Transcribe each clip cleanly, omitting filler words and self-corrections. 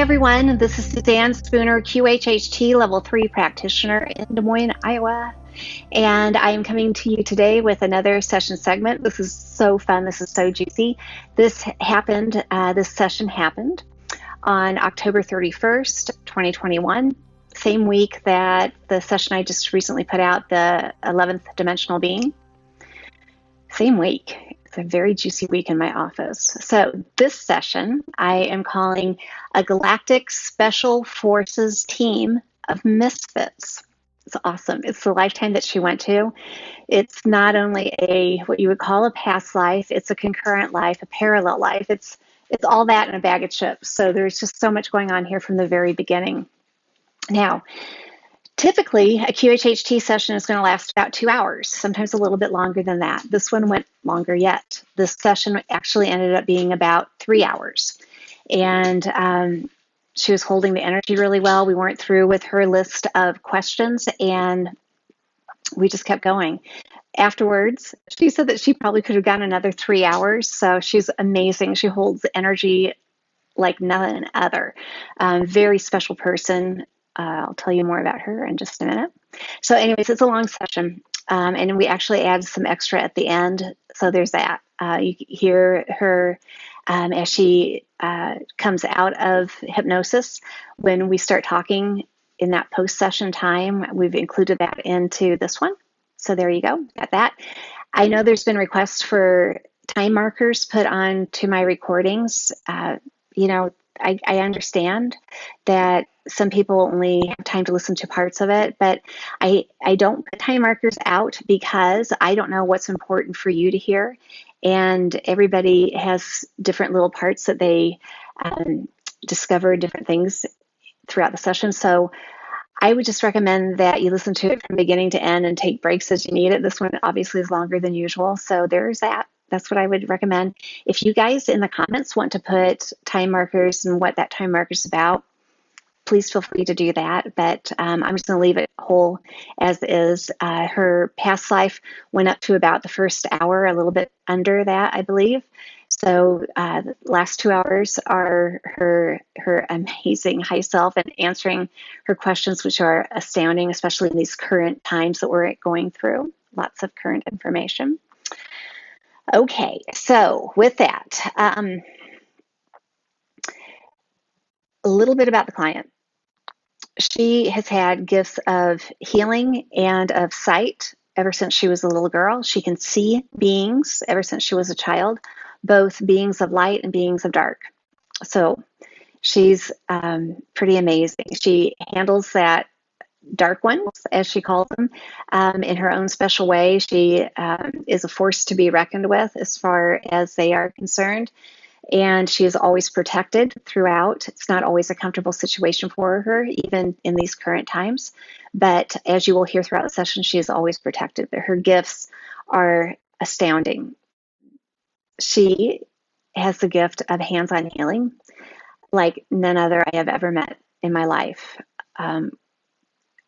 everyone, this is Suzanne Spooner, QHHT Level 3 practitioner in Des Moines, Iowa. And I am coming to you today with another session segment. This is so fun. This is so juicy. This session happened on October 31st, 2021, same week that the session I just recently put out, the 11th Dimensional Being. Same week. It's a very juicy week in my office. So this session I am calling a Galactic Special Forces Team of Misfits. It's awesome. It's the lifetime that she went to. It's not only what you would call a past life, it's a concurrent life, a parallel life. It's all that in a bag of chips. So there's just so much going on here from the very beginning. Now, typically, a QHHT session is going to last about 2 hours, sometimes a little bit longer than that. This one went longer yet. This session actually ended up being about 3 hours. And she was holding the energy really well. We weren't through with her list of questions, and we just kept going. Afterwards, she said that she probably could have gone another 3 hours. So she's amazing. She holds energy like none other. Very special person. I'll tell you more about her in just a minute. So anyways, it's a long session. And we actually add some extra at the end. So there's that. You hear her as she comes out of hypnosis. When we start talking in that post-session time, we've included that into this one. So there you go, got that. I know there's been requests for time markers put on to my recordings. I understand that some people only have time to listen to parts of it, but I don't put time markers out because I don't know what's important for you to hear. And everybody has different little parts that they discover different things throughout the session. So I would just recommend that you listen to it from beginning to end and take breaks as you need it. This one obviously is longer than usual. So there's that. That's what I would recommend. If you guys in the comments want to put time markers and what that time marker is about, please feel free to do that. But I'm just going to leave it whole as is. Her past life went up to about the first hour, a little bit under that, I believe. So the last 2 hours are her amazing high self and answering her questions, which are astounding, especially in these current times that we're going through. Lots of current information. Okay, so with that, a little bit about the client. She has had gifts of healing and of sight ever since she was a little girl. She can see beings ever since she was a child, both beings of light and beings of dark. So she's pretty amazing. She handles that dark ones, as she calls them, in her own special way. She is a force to be reckoned with as far as they are concerned. And she is always protected throughout. It's not always a comfortable situation for her, even in these current times. But as you will hear throughout the session, she is always protected. Her gifts are astounding. She has the gift of hands-on healing like none other I have ever met in my life.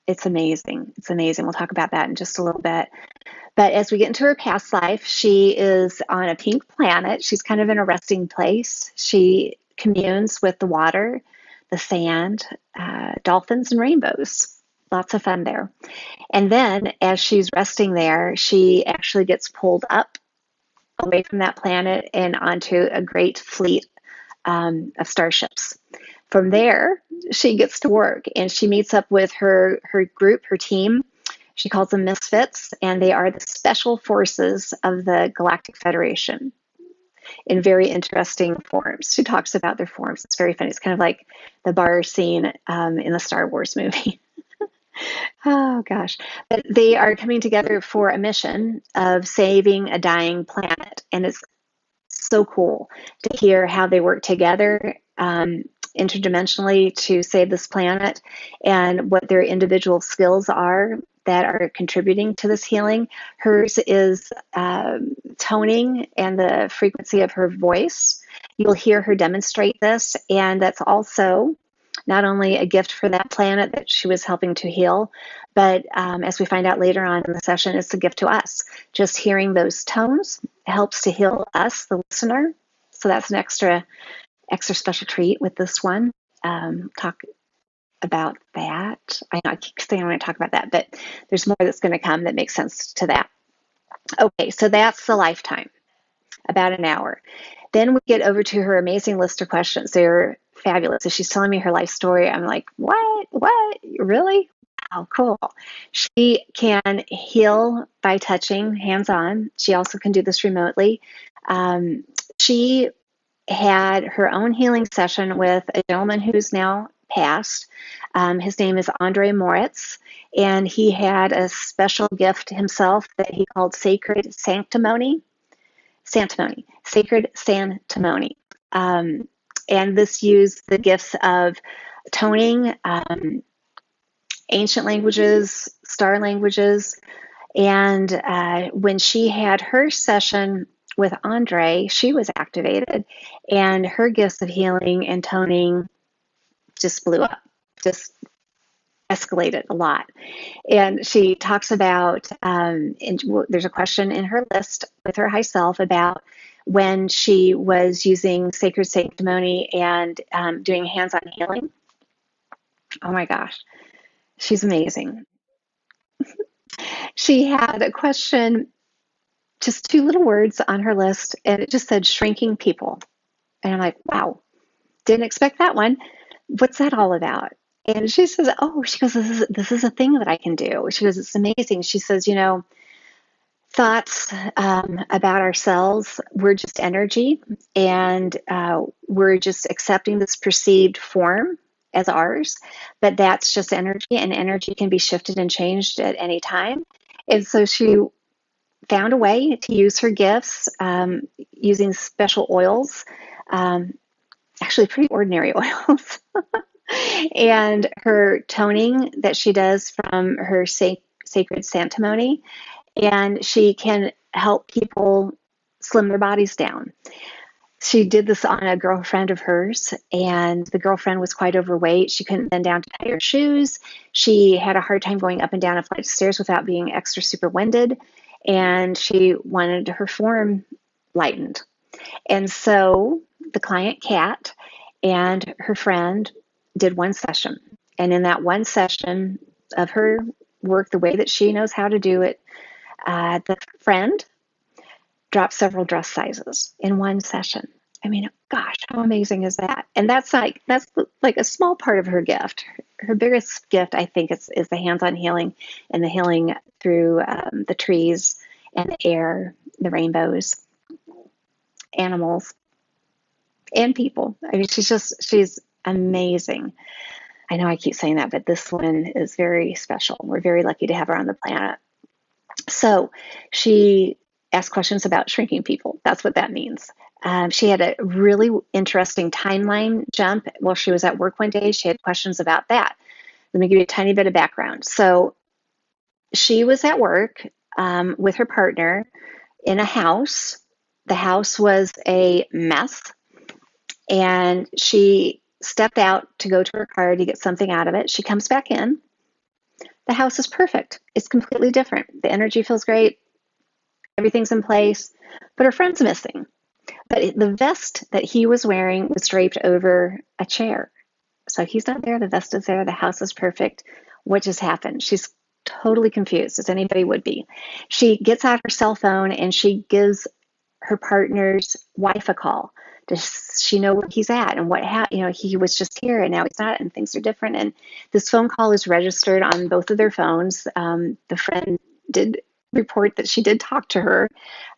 It's amazing. It's amazing. We'll talk about that in just a little bit. But as we get into her past life, she is on a pink planet. She's kind of in a resting place. She communes with the water, the sand, dolphins, and rainbows. Lots of fun there. And then as she's resting there, she actually gets pulled up away from that planet and onto a great fleet of starships. From there, she gets to work and she meets up with her group, her team. She calls them Misfits, and they are the special forces of the Galactic Federation in very interesting forms. She talks about their forms. It's very funny. It's kind of like the bar scene in the Star Wars movie. Oh, gosh. But they are coming together for a mission of saving a dying planet, and it's so cool to hear how they work together interdimensionally to save this planet and what their individual skills are that are contributing to this healing. Hers is toning and the frequency of her voice. You'll hear her demonstrate this, and that's also not only a gift for that planet that she was helping to heal, but as we find out later on in the session, it's a gift to us. Just hearing those tones helps to heal us, the listener. So that's an extra special treat with this one. talk about that. I know I keep saying I'm going to talk about that, but there's more that's going to come that makes sense to that. Okay, so that's the lifetime, about an hour. Then we get over to her amazing list of questions. They're fabulous. So she's telling me her life story. I'm like, what? What? Really? Wow, cool. She can heal by touching, hands-on. She also can do this remotely. She had her own healing session with a gentleman who's now passed. His name is Andre Moritz, and he had a special gift himself that he called Sacred Sanctimony. Sacred Sanctimony. And this used the gifts of toning, ancient languages, star languages. And when she had her session with Andre, she was activated, and her gifts of healing and toning just blew up, just escalated a lot. And she talks about, there's a question in her list with her high self about when she was using Sacred Sanctimony and doing hands-on healing. Oh my gosh, she's amazing. She had a question, just 2 little words on her list, and it just said shrinking people. And I'm like, wow, didn't expect that one. What's that all about? And she says, she goes, this is a thing that I can do. She goes, it's amazing. She says, thoughts about ourselves, we're just energy, and we're just accepting this perceived form as ours, but that's just energy, and energy can be shifted and changed at any time. And so she found a way to use her gifts using special oils, actually pretty ordinary oils, and her toning that she does from her Sacred Sanctimony. And she can help people slim their bodies down. She did this on a girlfriend of hers, and the girlfriend was quite overweight. She couldn't bend down to tie her shoes. She had a hard time going up and down a flight of stairs without being extra super winded, and she wanted her form lightened. And so the client, Kat, and her friend did one session. And in that one session of her work, the way that she knows how to do it, the friend dropped several dress sizes in one session. I mean, gosh, how amazing is that? And that's like a small part of her gift. Her biggest gift, I think, is the hands-on healing and the healing through the trees and the air, the rainbows, animals, and people. I mean, she's amazing. I know I keep saying that, but this one is very special. We're very lucky to have her on the planet. So she asked questions about shrinking people. That's what that means. She had a really interesting timeline jump while she was at work one day. She had questions about that. Let me give you a tiny bit of background. So she was at work with her partner in a house. The house was a mess, and she stepped out to go to her car to get something out of it. She comes back in. The house is perfect. It's completely different. The energy feels great. Everything's in place, but her friend's missing. But the vest that he was wearing was draped over a chair. So he's not there. The vest is there. The house is perfect. What just happened? She's totally confused, as anybody would be. She gets out her cell phone and she gives her partner's wife a call. Does she know where he's at and what he was just here and now he's not, and things are different. And this phone call is registered on both of their phones. The friend did report that she did talk to her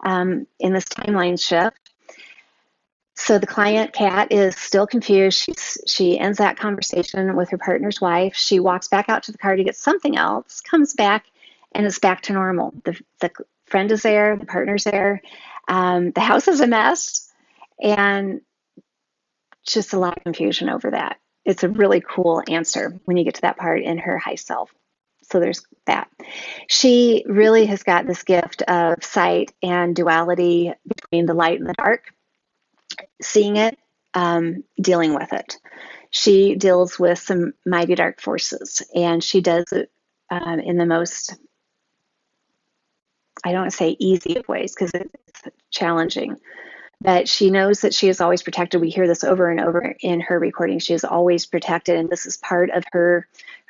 in this timeline shift. So the client, Kat, is still confused. She ends that conversation with her partner's wife. She walks back out to the car to get something else, comes back, and it's back to normal. The friend is there, the partner's there. The house is a mess, and just a lot of confusion over that. It's a really cool answer when you get to that part in her high self. So there's that. She really has got this gift of sight and duality between the light and the dark, seeing it, dealing with it. She deals with some mighty dark forces, and she does it in the most, I don't want to say easy of ways because it's challenging, But she knows that she is always protected. We hear this over and over in her recording. She is always protected, and this is part of her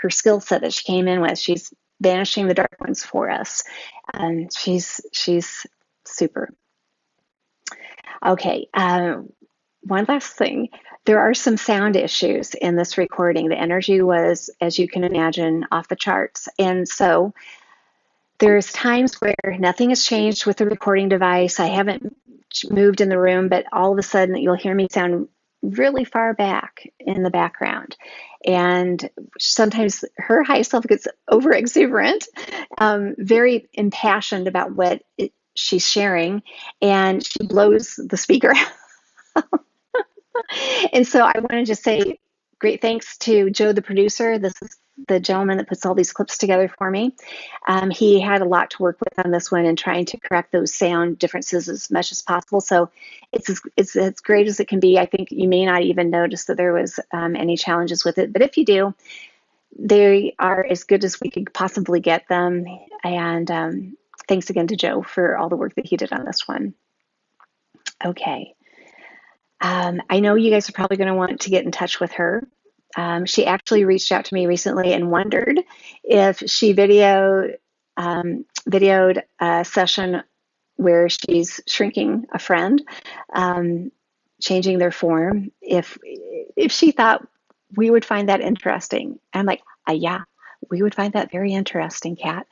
skill set that she came in with. She's banishing the dark ones for us, and she's super. Okay, one last thing. There are some sound issues in this recording. The energy was, as you can imagine, off the charts, and so there's times where nothing has changed with the recording device. I haven't moved in the room, but all of a sudden you'll hear me sound really far back in the background. And sometimes her high self gets over exuberant, very impassioned about what she's sharing, and she blows the speaker out. And so I want to just say great thanks to Joe, the producer. This is the gentleman that puts all these clips together for me. He had a lot to work with on this one and trying to correct those sound differences as much as possible. So it's as great as it can be. I think you may not even notice that there was any challenges with it. But if you do, they are as good as we could possibly get them. And thanks again to Joe for all the work that he did on this one. Okay. I know you guys are probably going to want to get in touch with her. She actually reached out to me recently and wondered if she videoed a session where she's shrinking a friend, changing their form, if she thought we would find that interesting. I'm like, yeah, we would find that very interesting, Kat.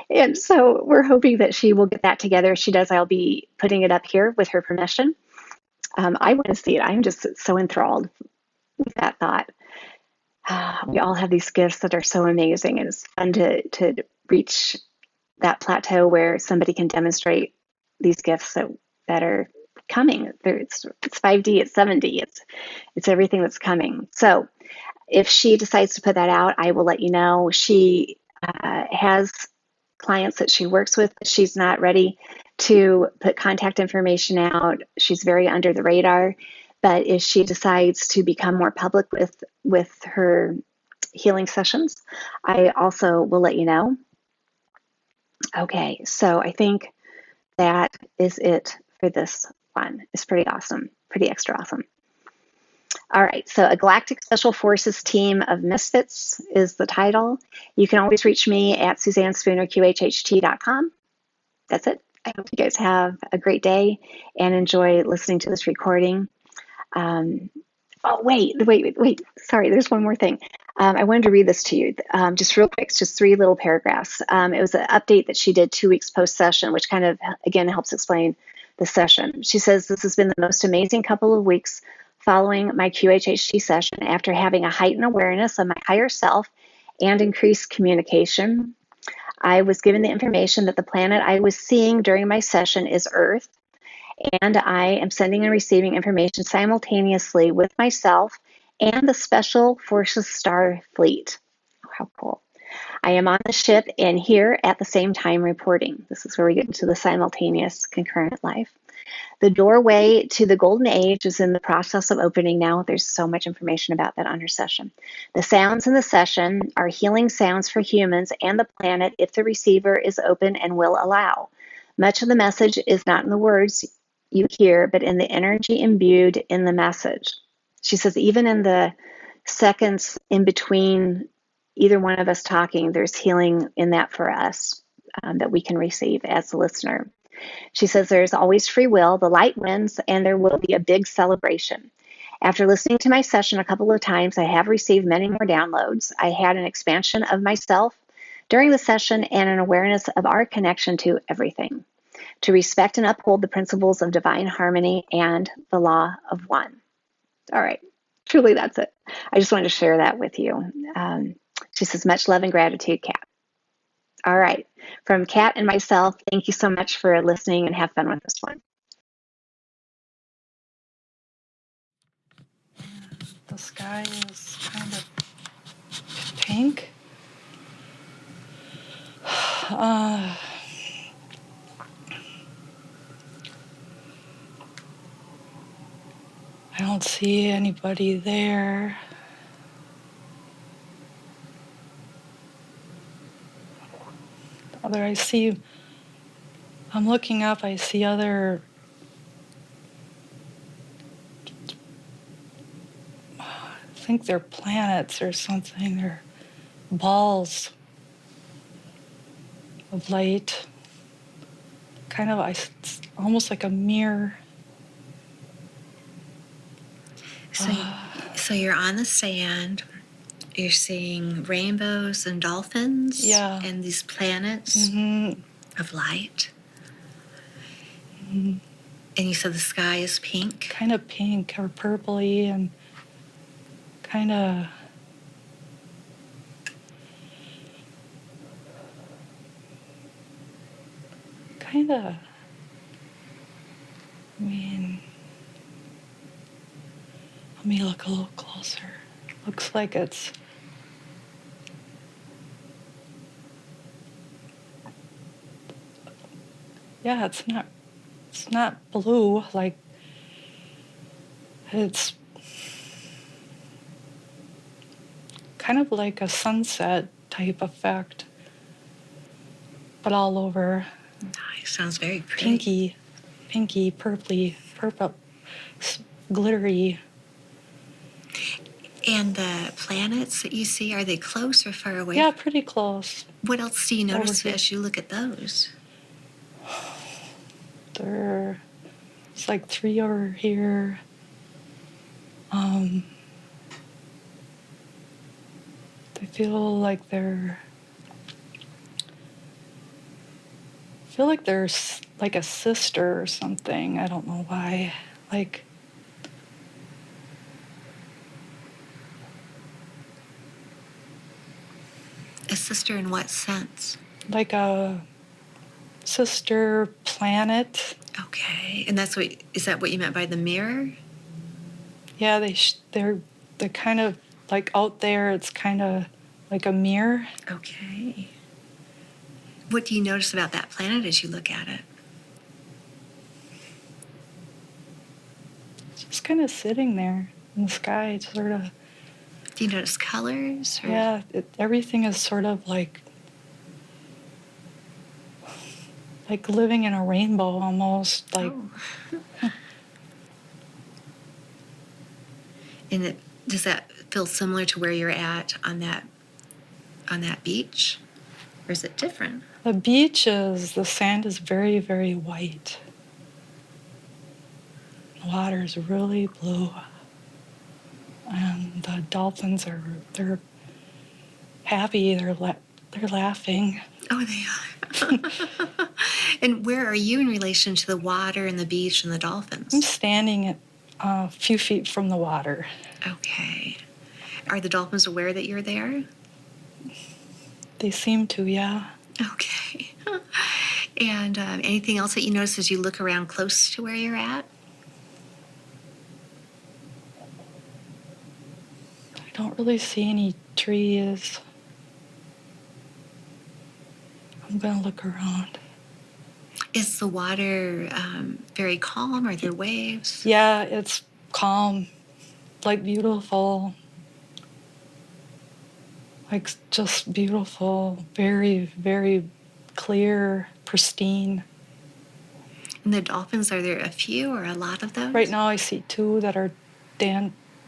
And so we're hoping that she will get that together. If she does, I'll be putting it up here with her permission. I want to see it. I'm just so enthralled with that thought. We all have these gifts that are so amazing, and it's fun to reach that plateau where somebody can demonstrate these gifts that are coming. It's 5D, it's 7D, it's everything that's coming. So if she decides to put that out, I will let you know. She has clients that she works with. She's not ready to put contact information out. She's very under the radar. But if she decides to become more public with her healing sessions, I also will let you know. Okay, so I think that is it for this one. It's pretty awesome, pretty extra awesome. All right, so a Galactic Special Forces Team of Misfits is the title. You can always reach me at SuzanneSpoonerQHHT.com. That's it. I hope you guys have a great day and enjoy listening to this recording. Wait. Sorry, there's one more thing. I wanted to read this to you just real quick, just 3 little paragraphs. It was an update that she did 2 weeks post-session, which kind of, again, helps explain the session. She says, this has been the most amazing couple of weeks following my QHHT session after having a heightened awareness of my higher self and increased communication. I was given the information that the planet I was seeing during my session is Earth, and I am sending and receiving information simultaneously with myself and the Special Forces Star Fleet. Oh, how cool. I am on the ship and here at the same time reporting. This is where we get into the simultaneous concurrent life. The doorway to the golden age is in the process of opening now. There's so much information about that on her session. The sounds in the session are healing sounds for humans and the planet if the receiver is open and will allow. Much of the message is not in the words you hear, but in the energy imbued in the message. She says, even in the seconds in between either one of us talking, there's healing in that for us that we can receive as the listener. She says there's always free will, the light wins, and there will be a big celebration. After listening to my session a couple of times, I have received many more downloads. I had an expansion of myself during the session and an awareness of our connection to everything, to respect and uphold the principles of divine harmony and the law of one. All right, truly that's it. I just wanted to share that with you. She says, much love and gratitude, Kat. All right, from Kat and myself, thank you so much for listening and have fun with this one. The sky is kind of pink. I don't see anybody there. I'm looking up, I see other think they're planets or something. They're balls of light. Kind of it's almost like a mirror. So you're on the sand. You're seeing rainbows and dolphins. Yeah. And these planets of light. Mm-hmm. And you said the sky is pink? Kind of pink or purpley and kind of... I mean, let me look a little closer. Looks like it's... Yeah, it's not blue, like it's kind of like a sunset type effect, but all over. Nice. Sounds very pretty. Pinky, purple, glittery. And the planets that you see, are they close or far away? Yeah, pretty close. What else do you notice as you look at those? It's like 3 over here. They feel like they're like a sister or something. I don't know why. Like, a sister in what sense? Like a sister planet. Okay. And is that what you meant by the mirror? Yeah, they're kind of like out there. It's kind of like a mirror. Okay. What do you notice about that planet as you look at it? It's just kind of sitting there in the sky, sort of. Do you notice colors? Or? Yeah, everything is sort of like living in a rainbow almost. Like. Oh. And does that feel similar to where you're at on that beach? Or is it different? The the sand is very, very white. The water is really blue. And the dolphins they're happy, they're laughing. Oh, they are. And where are you in relation to the water and the beach and the dolphins? I'm standing at a few feet from the water. Okay. Are the dolphins aware that you're there? They seem to, yeah. Okay. And anything else that you notice as you look around close to where you're at? I don't really see any trees. I'm going to look around. Is the water very calm? Are there waves? Yeah, it's calm, like beautiful. Like just beautiful, very, very clear, pristine. And the dolphins, are there a few or a lot of those? Right now I see 2 that are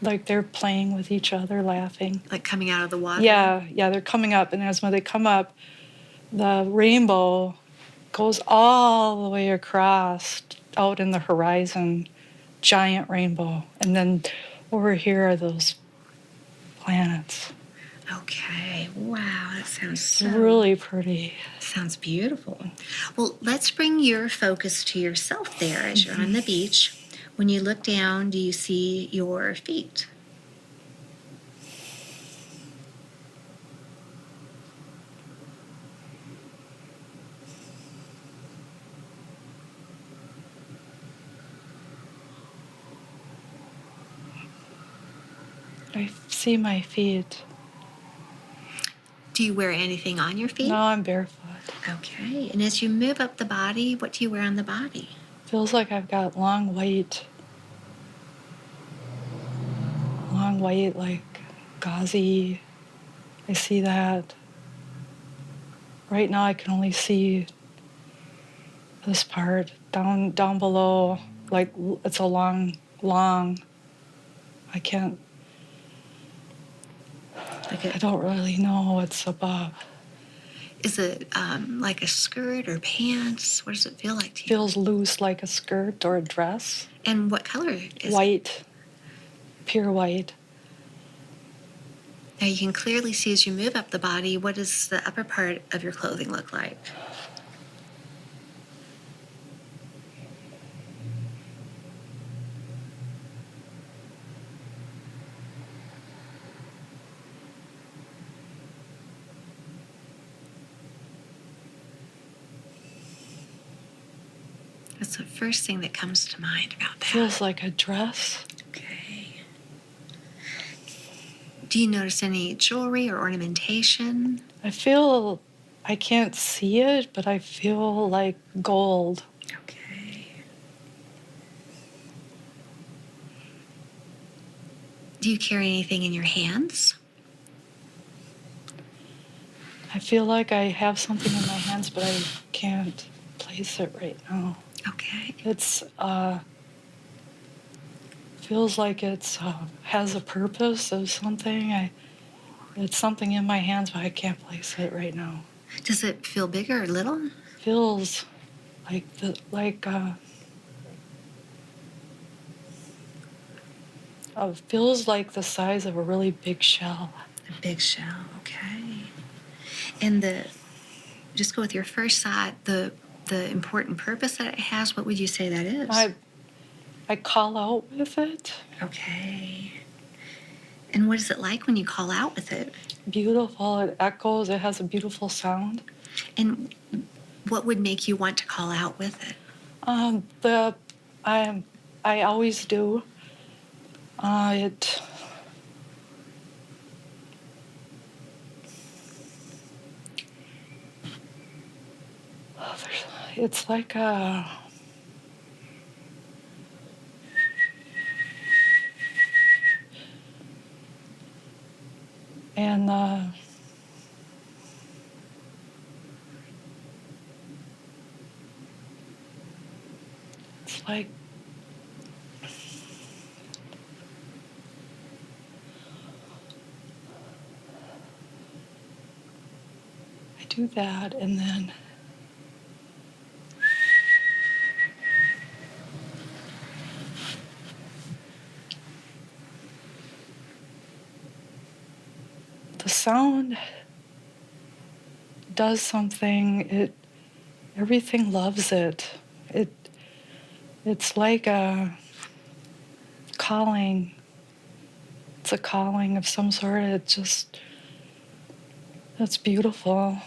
like they're playing with each other, laughing. Like coming out of the water? Yeah, they're coming up, and when they come up, the rainbow goes all the way across out in the horizon, giant rainbow. And then over here are those planets. Okay. Wow, that sounds really pretty. Sounds beautiful. Well, let's bring your focus to yourself there as you're on the beach. When you look down, do you see your feet? I see my feet. Do you wear anything on your feet? No, I'm barefoot. Okay. And as you move up the body, what do you wear on the body? Feels like I've got long white, like gauzy. I see that. Right now I can only see this part down below, like it's a long, I can't. I don't really know what's above. Is it like a skirt or pants? What does it feel like to you? Feels loose like a skirt or a dress. And what color is it? White, pure white. Now you can clearly see as you move up the body, what does the upper part of your clothing look like? That's the first thing that comes to mind about that. Feels like a dress. Okay. Do you notice any jewelry or ornamentation? I can't see it, but I feel like gold. Okay. Do you carry anything in your hands? I feel like I have something in my hands, but I can't place it right now. Okay. It's feels like it's has a purpose of something. It's something in my hands, but I can't place it right now. Does it feel big or little? Feels feels like the size of a really big shell. A big shell, okay. And just go with your first thought, the important purpose that it has, what would you say that is? I call out with it. Okay. And what is it like when you call out with it? Beautiful. It echoes. It has a beautiful sound. And what would make you want to call out with it? I always do. It's like a. And it's like I do that, and then the sound does something. Everything loves it. It's like a calling. It's a calling of some sort. It's beautiful.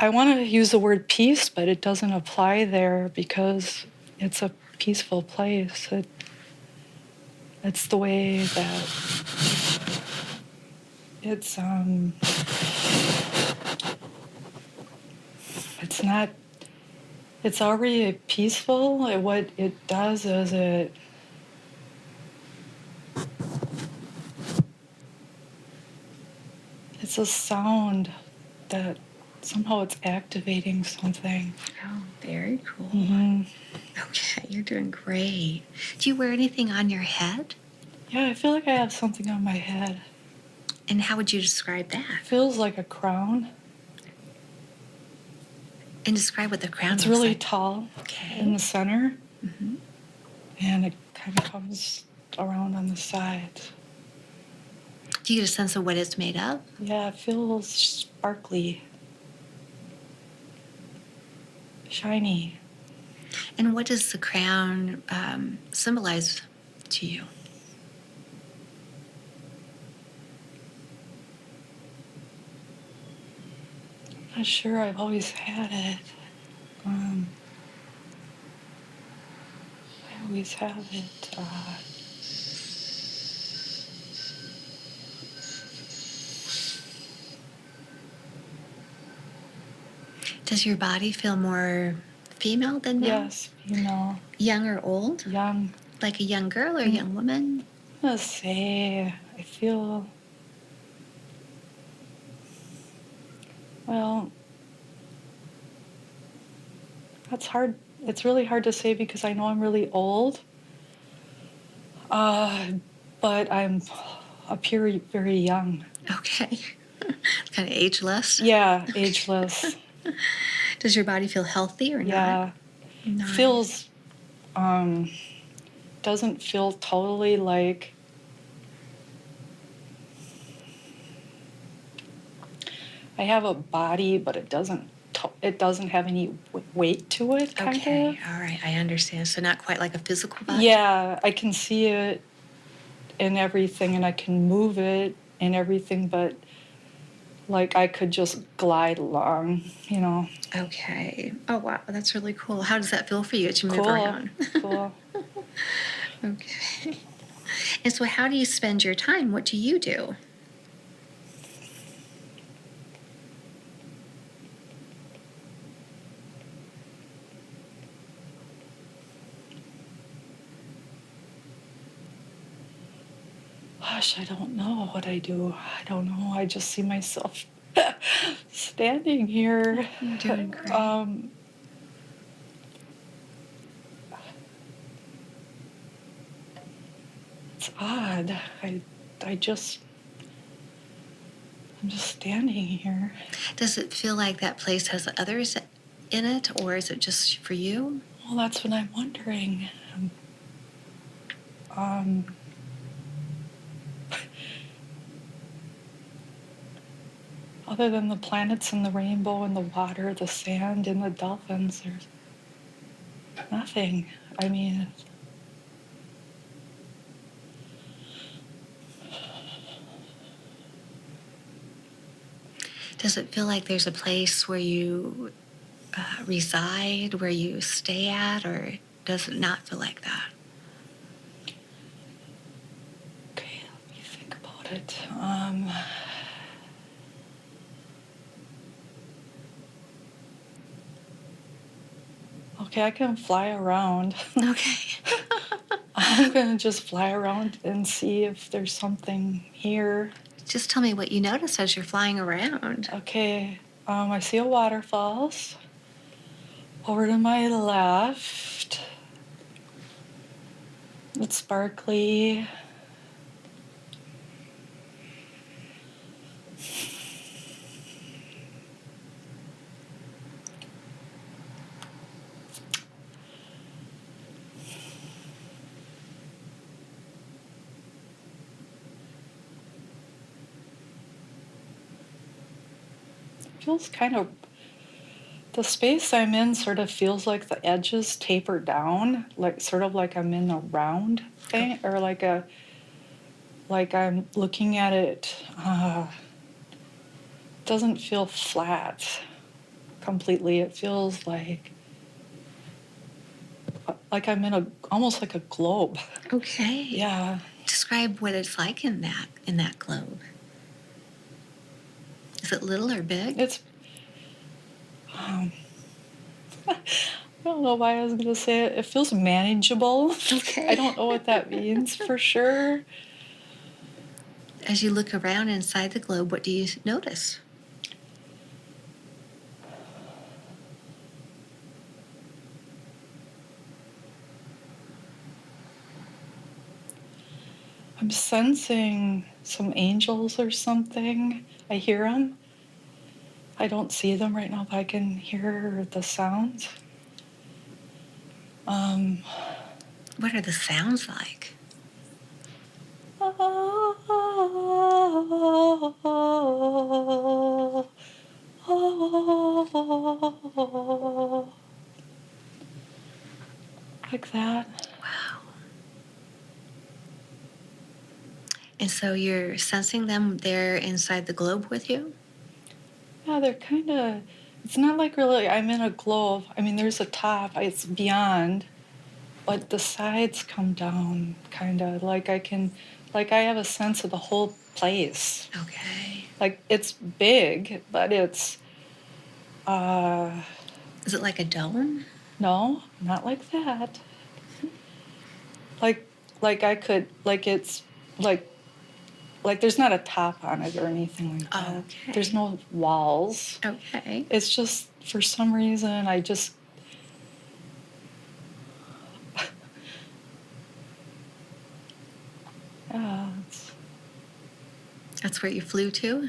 I want to use the word peace, but it doesn't apply there because it's a peaceful place. It's the way that it's not. It's already peaceful. What it does is it's a sound that somehow it's activating something. Oh, very cool. Mm-hmm. Okay, you're doing great. Do you wear anything on your head? Yeah, I feel like I have something on my head. And how would you describe that? It feels like a crown. And describe what the crown It's looks really like. tall Okay. in the center, Mm-hmm. and it kind of comes around on the sides. Do you get a sense of what it's made of? Yeah, it feels sparkly, shiny. And what does the crown symbolize to you? I'm not sure. I've always had it. I always have it. Does your body feel more female than male? Yes, Young or old? young. Like a young girl or a young woman? Let's say I feel. Well, that's hard. It's really hard to say because I know I'm really old. But I'm appear very young. Okay. Kind of ageless. Yeah, ageless. Does your body feel healthy or Yeah. not? Nice. Feels, doesn't feel totally like, I have a body, but it doesn't have any weight to it, kind Okay, of. all right, I understand. So not quite like a physical body? Yeah, I can see it and everything, and I can move it and everything, but like I could just glide along, you know. Okay. Oh, wow, that's really cool. How does that feel for you as you move Cool. around? Cool. Okay. And so how do you spend your time? What do you do? Gosh, I don't know what I do. I don't know. I just see myself standing here. You're doing great. It's odd. I just, I'm just standing here. Does it feel like that place has others in it, or is it just for you? Well, that's what I'm wondering. Um, other than the planets and the rainbow and the water, the sand and the dolphins, there's nothing. I mean, Does it feel like there's a place where you reside, where you stay at, or does it not feel like that? okay, let me think about it. Okay, I can fly around. Okay. I'm gonna just fly around and see if there's something here. Just tell me what you notice as you're flying around. Okay, I see a waterfalls. Over to my left, it's sparkly. Feels kind of, the space I'm in sort of feels like the edges taper down, like sort of like I'm in a round thing, or like I'm looking at it. Doesn't feel flat completely. It feels like I'm in a, almost like a globe. Okay. Yeah. Describe what it's like in that globe. Is it little or big? It's, I don't know why I was going to say it. It feels manageable. Okay. I don't know what that means for sure. As you look around inside the globe, what do you notice? I'm sensing some angels or something. I hear them. I don't see them right now, but I can hear the sounds. What are the sounds like? Like that. Wow. And so you're sensing them there inside the globe with you? Yeah, they're kind of, it's not like really I'm in a globe. I mean, there's a top, it's beyond, but the sides come down kind of like I can, like I have a sense of the whole place. Okay. Like it's big, but it's, Is it like a dome? no, not like that. Like I could, like it's, like there's not a top on it or anything like that. Okay. There's no walls. Okay. It's just, for some reason, I just, Yeah. That's where you flew to?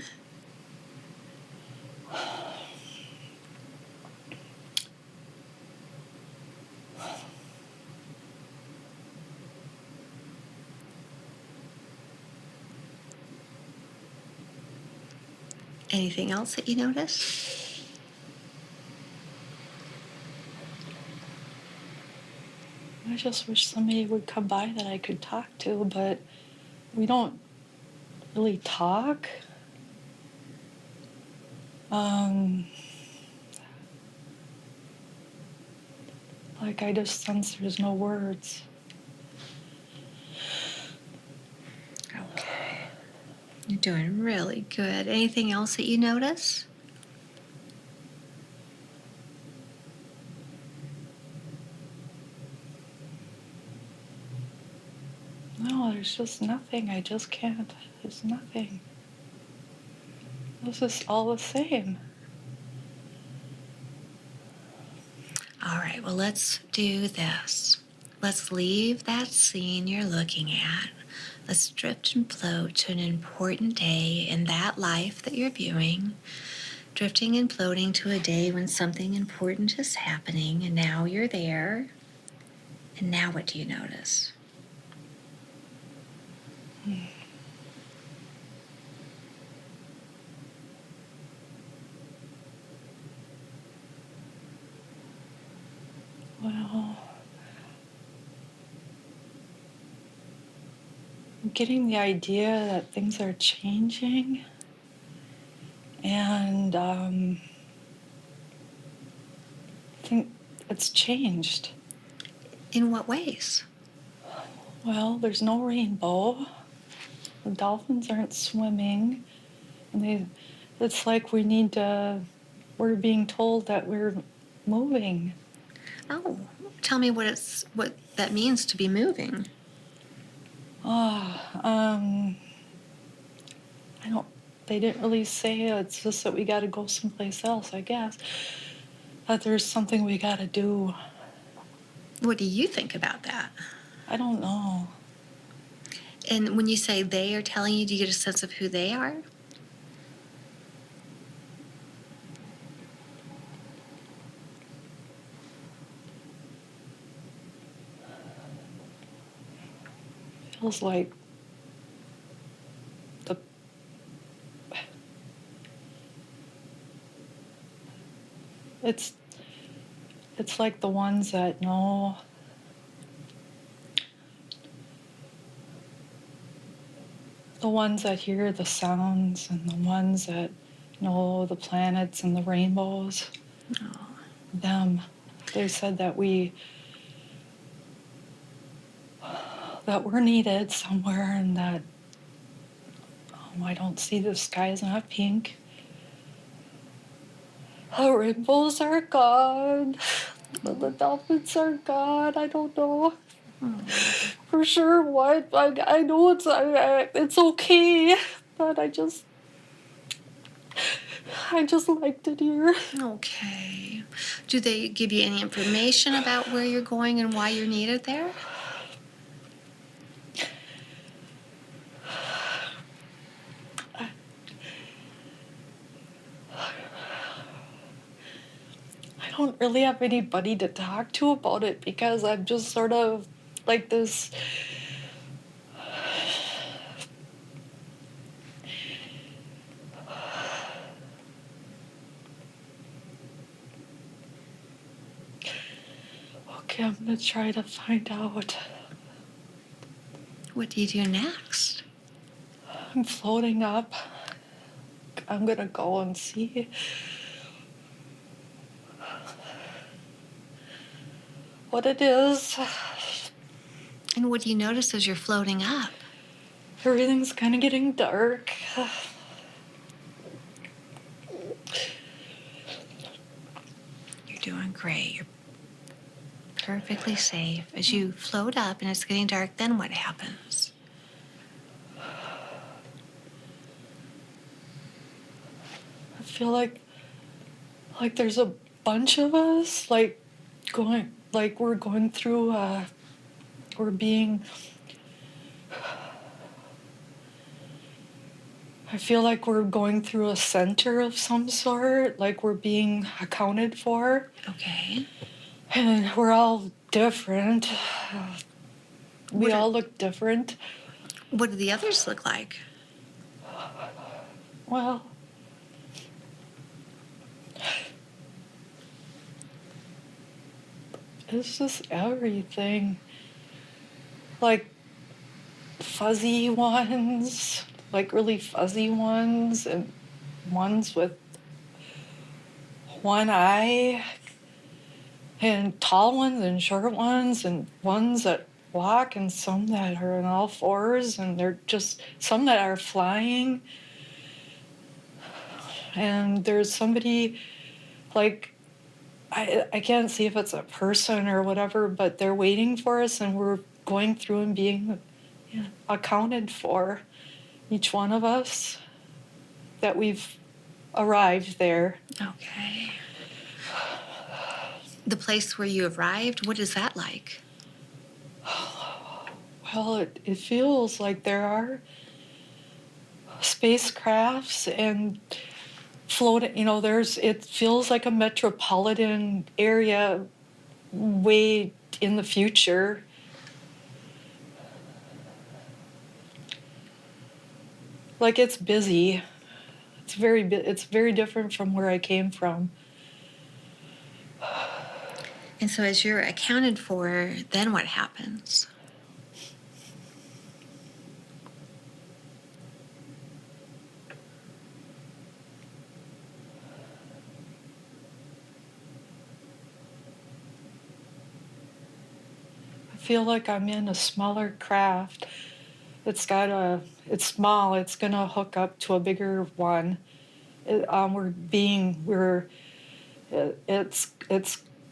Anything else that you noticed? I just wish somebody would come by that I could talk to, but we don't really talk. Like I just sense there's no words. Okay. You're doing really good. Anything else that you notice? No, there's just nothing. I just can't. There's nothing. This is all the same. All right, well, let's do this. Let's leave that scene you're looking at. Let's drift and float to an important day in that life that you're viewing. Drifting and floating to a day when something important is happening, and now you're there. And now what do you notice? Well, I'm getting the idea that things are changing. And I think it's changed. In what ways? Well, there's no rainbow. The dolphins aren't swimming. And it's like we're being told that we're moving. Oh, tell me what that means to be moving. I don't, they didn't really say it. It's just that we got to go someplace else, I guess. That there's something we got to do. What do you think about that? I don't know. And when you say they are telling you, do you get a sense of who they are? Feels like the it's like the ones that know the ones that hear the sounds and the ones that know the planets and the rainbows. Oh. Them. They said that we're needed somewhere and that I don't see the sky is not pink. The rainbows are gone. The dolphins are gone. I don't know for sure what. I know it's okay, but I just liked it here. Okay. Do they give you any information about where you're going and why you're needed there? I don't really have anybody to talk to about it because I'm just sort of like this. Okay, I'm gonna try to find out. What do you do next? I'm floating up. I'm gonna go and see what it is. And what do you notice as you're floating up? Everything's kind of getting dark. You're doing great. You're perfectly safe. As you float up and it's getting dark, then what happens? I feel like there's a bunch of us we're going through we're being I feel like we're going through a center of some sort, like we're being accounted for. Okay. And we're all different. We What are, all look different. what do the others look like? Well, it's just everything. Like fuzzy ones, like really fuzzy ones, and ones with one eye, and tall ones and short ones, and ones that walk, and some that are on all fours, and they're just some that are flying. And there's somebody like I can't see if it's a person or whatever, but they're waiting for us, and we're going through and being accounted for, each one of us, that we've arrived there. Okay. The place where you arrived, what is that like? Well, it feels like there are spacecrafts and floating, it feels like a metropolitan area way in the future. Like it's busy. It's very different from where I came from. And so as you're accounted for, then what happens? I feel like I'm in a smaller craft. It's small. It's gonna hook up to a bigger one. It's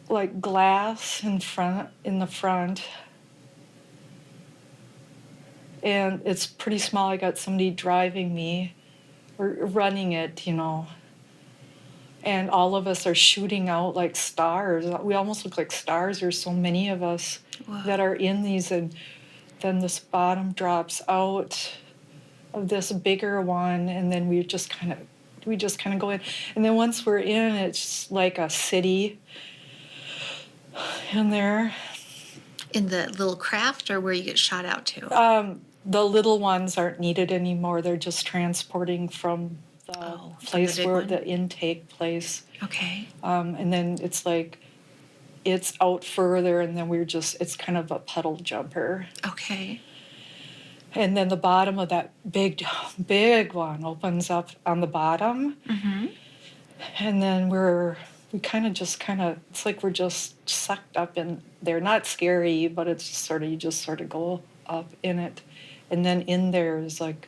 like glass in the front, and it's pretty small. I got somebody driving me or running it, and all of us are shooting out like stars. We almost look like stars. There's so many of us Whoa. that are in these, and then this bottom drops out of this bigger one, and then we just kind of go in, and then once we're in, it's like a city in there. In the little craft or where you get shot out to? The little ones aren't needed anymore. They're just transporting from the From place the big where one? the intake place. Okay. And then it's like, it's out further, and then it's kind of a puddle jumper. Okay. And then the bottom of that big, big one opens up on the bottom. Mm-hmm. And then it's like we're just sucked up in there. Not scary, but it's just you just sort of go up in it. And then in there is like,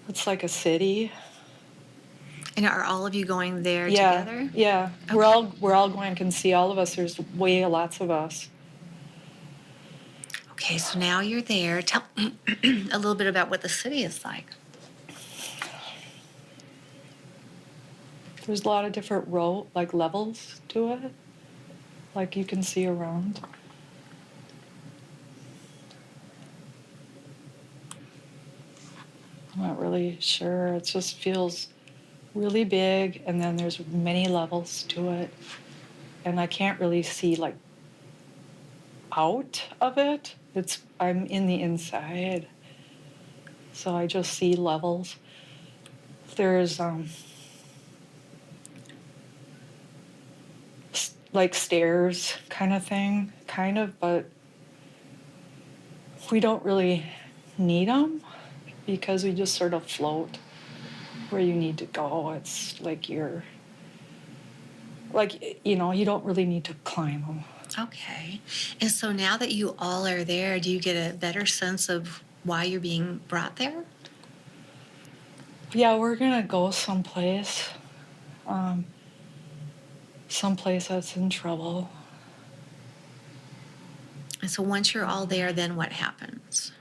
it's like a city. And are all of you going there together? Yeah. Okay. We're all going. I can see all of us. There's lots of us. Okay, so now you're there. Tell me a little bit about what the city is like. There's a lot of different levels to it, like you can see around. I'm not really sure. It just feels really big, and then there's many levels to it, and I can't really see like out of it. I'm in the inside, so I just see levels. There's like stairs kind of thing, but we don't really need them because we just sort of float where you need to go. It's like you don't really need to climb them. Okay. And so now that you all are there, do you get a better sense of why you're being brought there? Yeah, we're gonna go someplace that's in trouble. And so once you're all there, then what happens?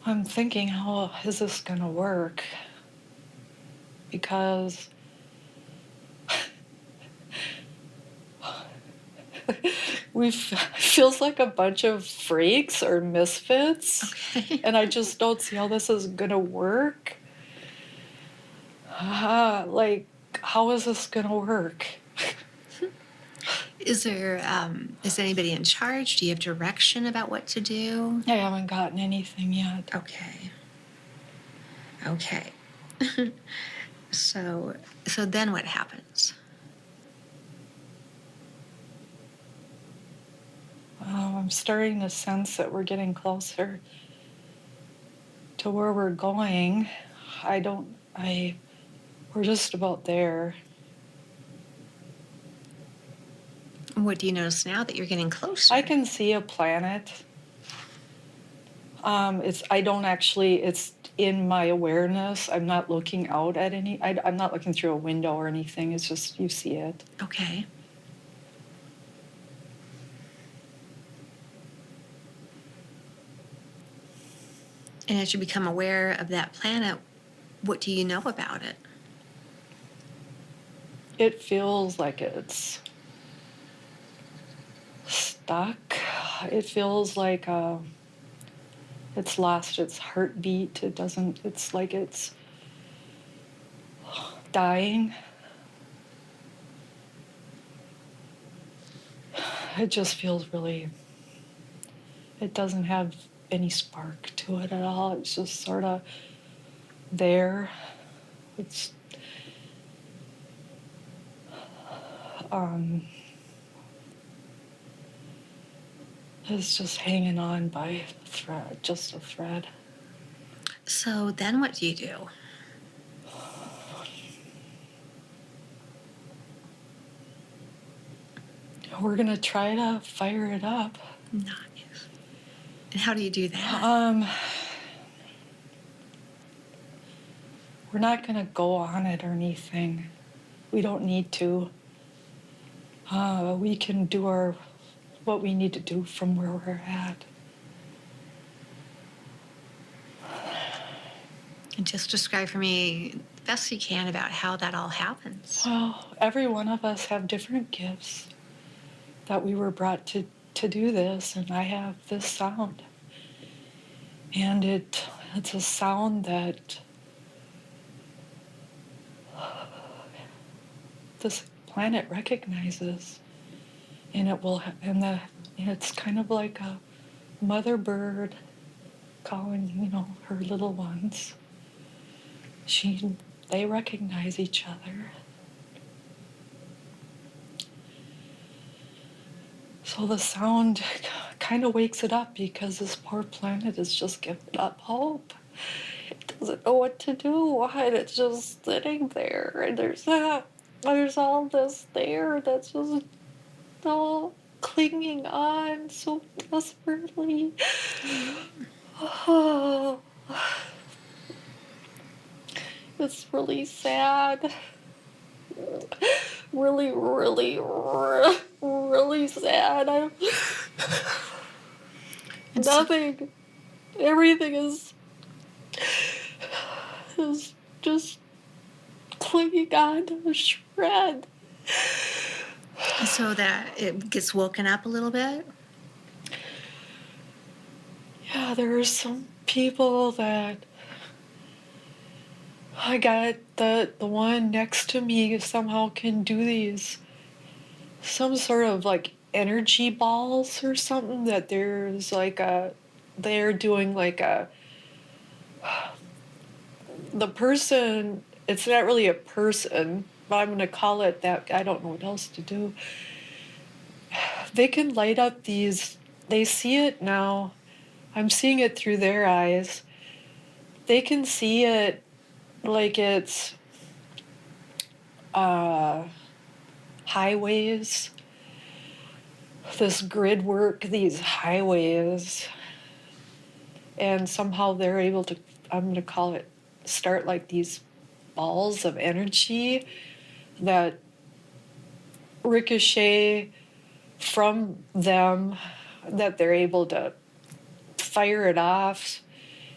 I'm thinking, how is this going to work? Because feels like a bunch of freaks or misfits. Okay. And I just don't see how this is going to work. Like, how is this going to work? Is anybody in charge? Do you have direction about what to do? I haven't gotten anything yet. Okay. Okay. So then what happens? I'm starting to sense that we're getting closer to where we're going. We're just about there. What do you notice now that you're getting closer? I can see a planet. It's in my awareness. I'm not looking out at I'm not looking through a window or anything. It's just, you see it. Okay. And as you become aware of that planet, what do you know about it? It feels like it's stuck. It feels like it's lost its heartbeat. It's like it's dying. It just feels really, it doesn't have any spark to it at all. It's just sort of there. It's it's just hanging on by a thread, just a thread. So then what do you do? We're gonna try to fire it up. Nice. And how do you do that? We're not gonna go on it or anything. We don't need to. We can do what we need to do from where we're at. And just describe for me the best you can about how that all happens. Well, every one of us have different gifts that we were brought to do this, and I have this sound. And it's a sound that this planet recognizes, and it's kind of like a mother bird calling, her little ones. They recognize each other. So the sound kind of wakes it up, because this poor planet has just given up hope. It doesn't know what to do, and it's just sitting there, and there's all this there that's just all clinging on so desperately. Oh, it's really sad. Really, really, really sad. Nothing. Everything is just clinging on to a shred. So that it gets woken up a little bit? Yeah, there are some people that I got the one next to me somehow can do these some sort of like energy balls or something, that there's like they're doing like the person, it's not really a person, but I'm going to call it that. I don't know what else to do. They can light up these, they see it now. I'm seeing it through their eyes. They can see it like it's highways, this grid work, these highways, and somehow they're able to, I'm going to call it, start like these balls of energy that ricochet from them, that they're able to fire it off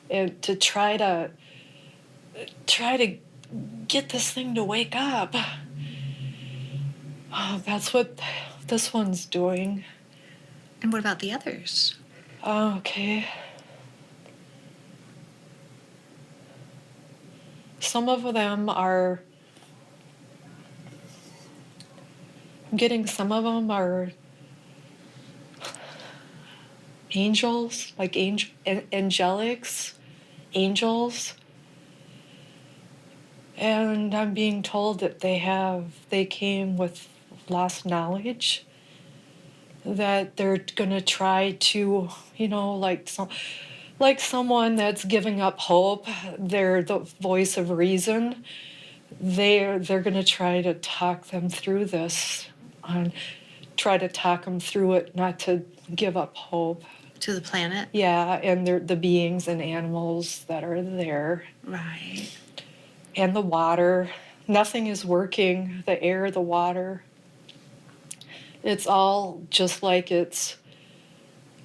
and to try to get this thing to wake up. Oh, that's what this one's doing. And what about the others? Okay. Some of them are, I'm getting some of them are angels, like angelics, angels. And I'm being told that they came with lost knowledge, that they're going to try to, like someone that's giving up hope, they're the voice of reason. They're going to try to talk them through this, and try to talk them through it, not to give up hope. To the planet? Yeah, and they're the beings and animals that are there. Right. And the water. Nothing is working. The air, the water. It's all just like it's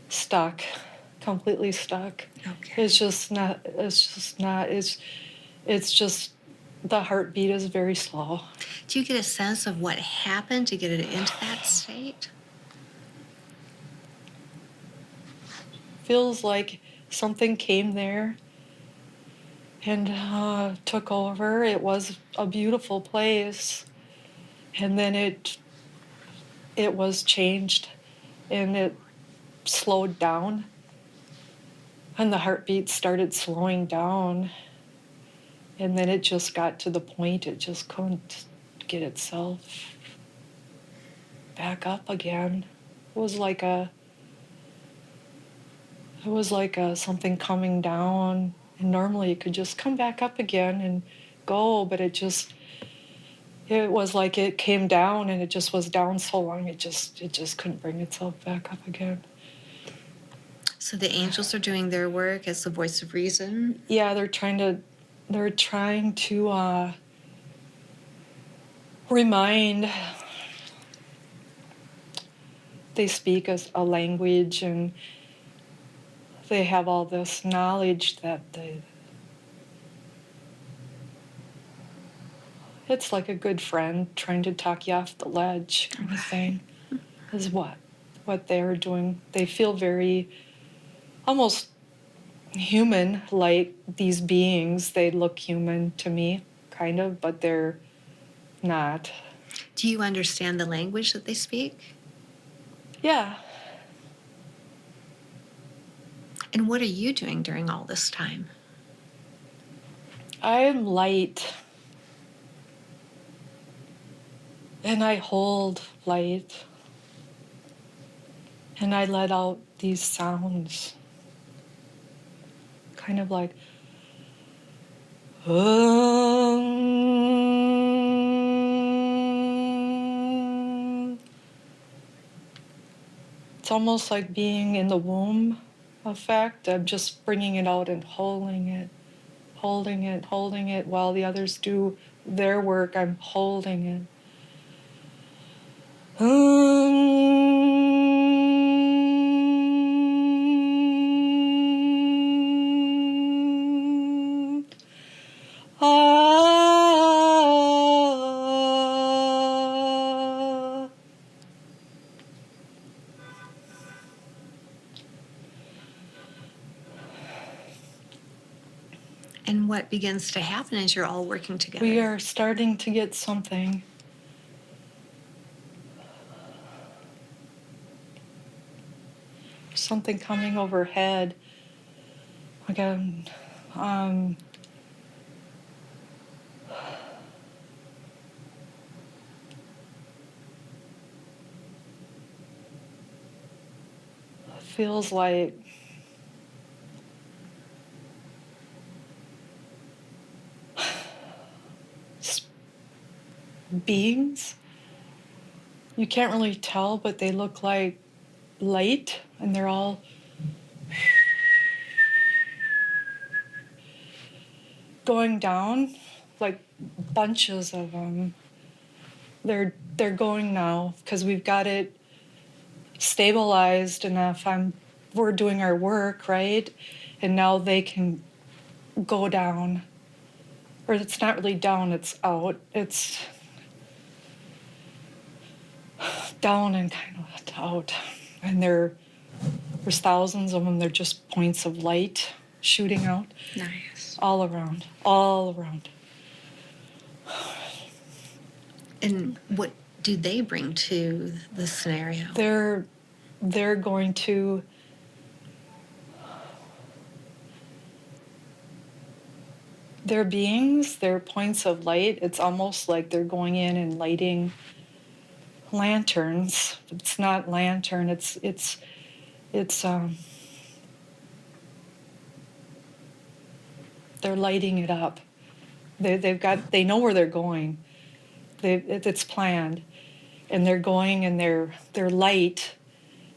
stuck, completely stuck. Okay. It's just the heartbeat is very slow. Do you get a sense of what happened to get it into that state? Feels like something came there and took over. It was a beautiful place, and then it was changed, and it slowed down, and the heartbeat started slowing down, and then it just got to the point it just couldn't get itself back up again. It was like something coming down, and normally it could just come back up again and go, but it was like it came down, and it just was down so long it just couldn't bring itself back up again. So the angels are doing their work as the voice of reason? Yeah, they're trying to remind. They speak as a language, and they have all this knowledge that it's like a good friend trying to talk you off the ledge kind of thing, is what they're doing. They feel very almost human, like these beings. They look human to me, kind of, but they're not. Do you understand the language that they speak? Yeah. And what are you doing during all this time? I'm light. And I hold light. And I let out these sounds. Kind of like, It's almost like being in the womb effect. I'm just bringing it out and holding it, holding it, holding it while the others do their work. I'm holding it. And what begins to happen as you're all working together? We are starting to get something. Something coming overhead. Again, feels like beings. You can't really tell, but they look like light, and they're all going down, like bunches of them. They're going now because we've got it stabilized enough. We're doing our work, right? And now they can go down. Or it's not really down, it's out. It's down and kind of out. And there's thousands of them. They're just points of light shooting out. Nice. All around, all around. And what do they bring to the scenario? They're going to they're beings, they're points of light. It's almost like they're going in and lighting lanterns. It's not lantern, it's they're lighting it up. They know where they're going. It's planned. And they're going and they're light,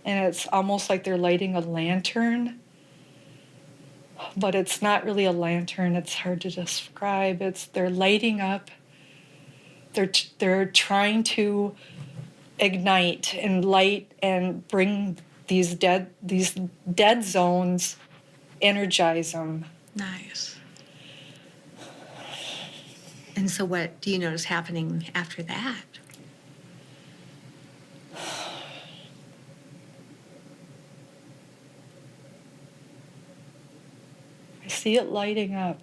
and it's almost like they're lighting a lantern, but it's not really a lantern. It's hard to describe. They're lighting up. They're trying to ignite and light and bring these dead zones, energize them. Nice. And so what do you notice happening after that? I see it lighting up.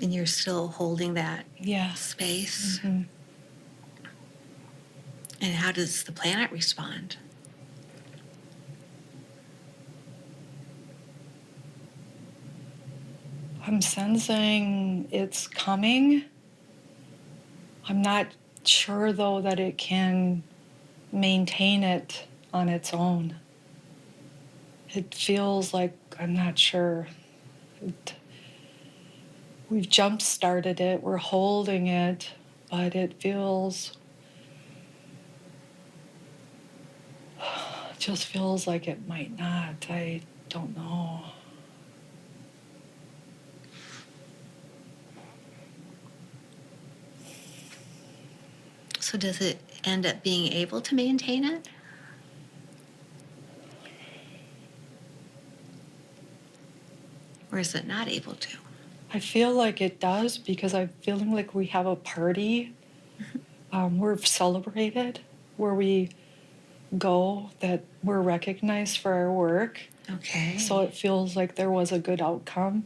And you're still holding that Yeah. space? Mm-hmm. And how does the planet respond? I'm sensing it's coming. I'm not sure, though, that it can maintain it on its own. It feels like, I'm not sure. We've jump-started it, we're holding it, but it just feels like it might not. I don't know. So does it end up being able to maintain it? Or is it not able to? I feel like it does, because I'm feeling like we have a party. We're celebrated, where we go, that we're recognized for our work. Okay. So it feels like there was a good outcome.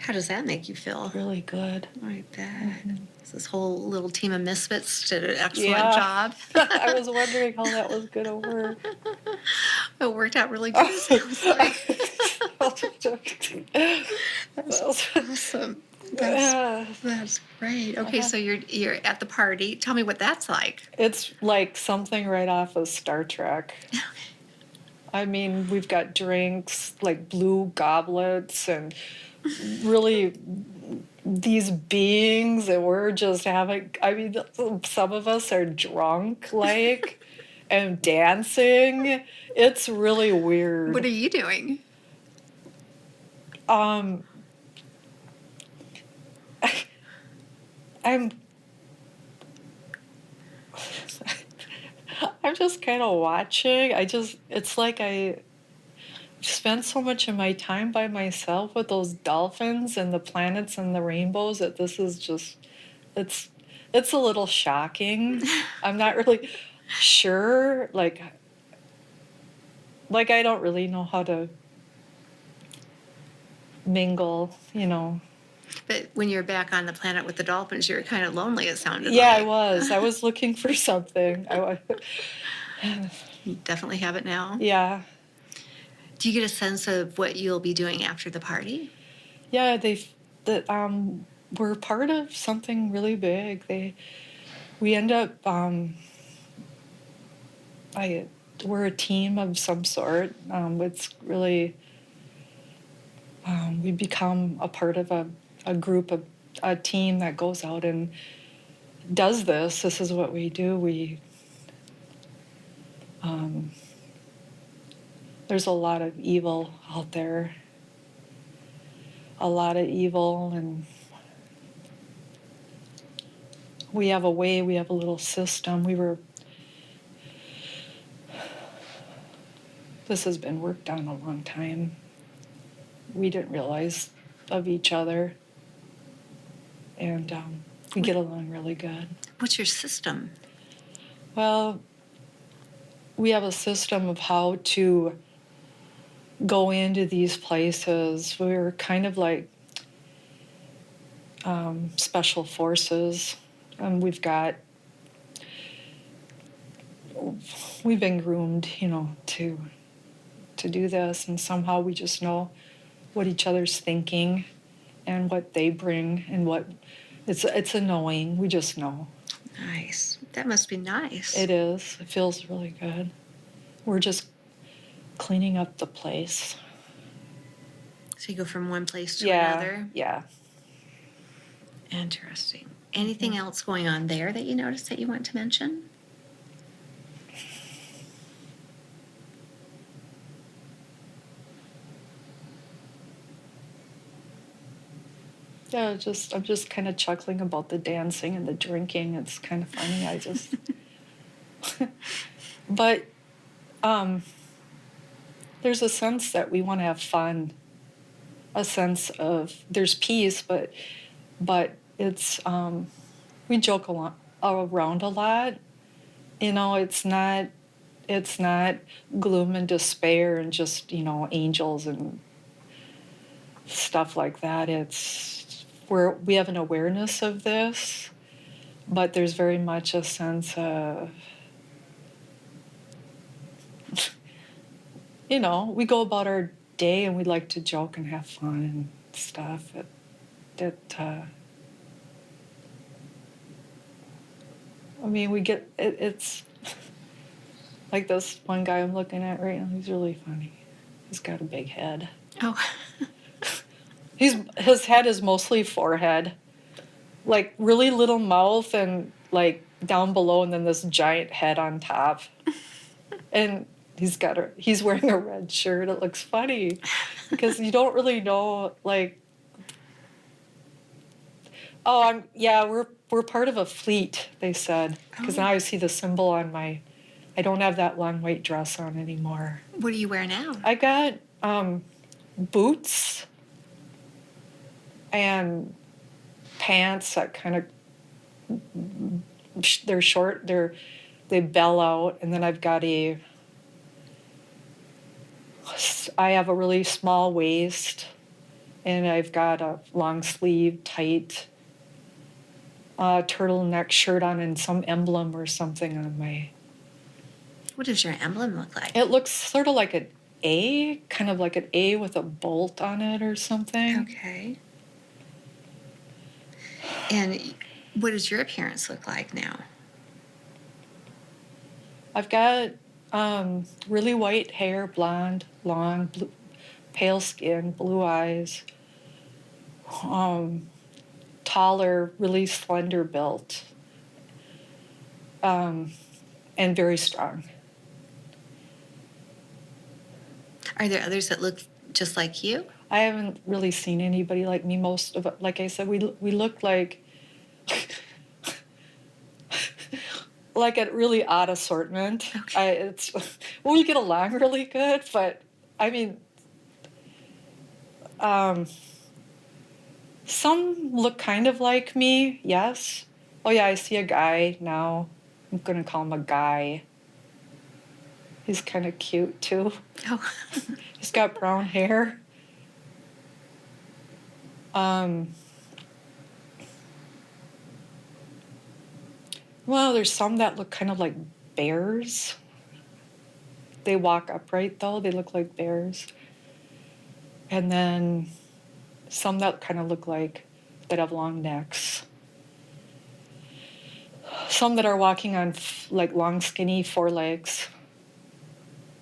How does that make you feel? Really good. Like that. Mm-hmm. This whole little team of misfits did an excellent job. I was wondering how that was going to work. It worked out really good. It sounds like. That's awesome. That's great. Okay, so you're at the party. Tell me what that's like. It's like something right off of Star Trek. I mean, we've got drinks, like blue goblets, and really these beings, and we're just having, I mean, some of us are drunk, like, and dancing. It's really weird. What are you doing? I'm just kind of watching. It's like I spent so much of my time by myself with those dolphins and the planets and the rainbows that this is just, it's a little shocking. I'm not really sure, like I don't really know how to mingle, you know. But when you're back on the planet with the dolphins, you were kind of lonely, it sounded like. Yeah, I was. I was looking for something. You definitely have it now. Yeah. Do you get a sense of what you'll be doing after the party? Yeah, we're part of something really big. We end up, we're a team of some sort. It's really, we become a part of a group, a team that goes out and does this. This is what we do. There's a lot of evil out there. A lot of evil, and we have a way, we have a little system. This has been worked on a long time. We didn't realize of each other, and we get along really good. What's your system? Well, we have a system of how to go into these places. We're kind of like special forces, and we've been groomed, to do this, and somehow we just know what each other's thinking and what they bring, and what it's a knowing. We just know. Nice. That must be nice. It is. It feels really good. We're just cleaning up the place. So you go from one place to another? Yeah. Interesting. Anything else going on there that you noticed that you want to mention? Yeah, I'm just kind of chuckling about the dancing and the drinking. It's kind of funny. I just, but there's a sense that we want to have fun. A sense of there's peace, but it's we joke around a lot. It's not gloom and despair and just angels and stuff like that. We have an awareness of this, but there's very much a sense of, we go about our day and we like to joke and have fun and stuff. We get it's like this one guy I'm looking at right now. He's really funny. He's got a big head. Oh. His head is mostly forehead, like really little mouth and like down below, and then this giant head on top. And he's wearing a red shirt. It looks funny because you don't really know, like, we're part of a fleet, they said, because now I see the symbol on I don't have that long white dress on anymore. What do you wear now? I got boots and pants that kind of, they're short, they bell out, and then I have a really small waist, and I've got a long sleeve, tight turtleneck shirt on and some emblem or something on my... What does your emblem look like? It looks sort of like an A, kind of like an A with a bolt on it or something. Okay. And what does your appearance look like now? I've got really white hair, blonde, long, blue, pale skin, blue eyes, taller, really slender built, and very strong. Are there others that look just like you? I haven't really seen anybody like me. Most of it, like I said, we look like like a really odd assortment. Okay. We get along really good, but some look kind of like me. Yes. Oh yeah, I see a guy now. I'm gonna call him a guy. He's kind of cute too. Oh. He's got brown hair. Well, there's some that look kind of like bears. They walk upright, though. They look like bears. And then some that kind of look like, that have long necks. Some that are walking on like long, skinny forelegs.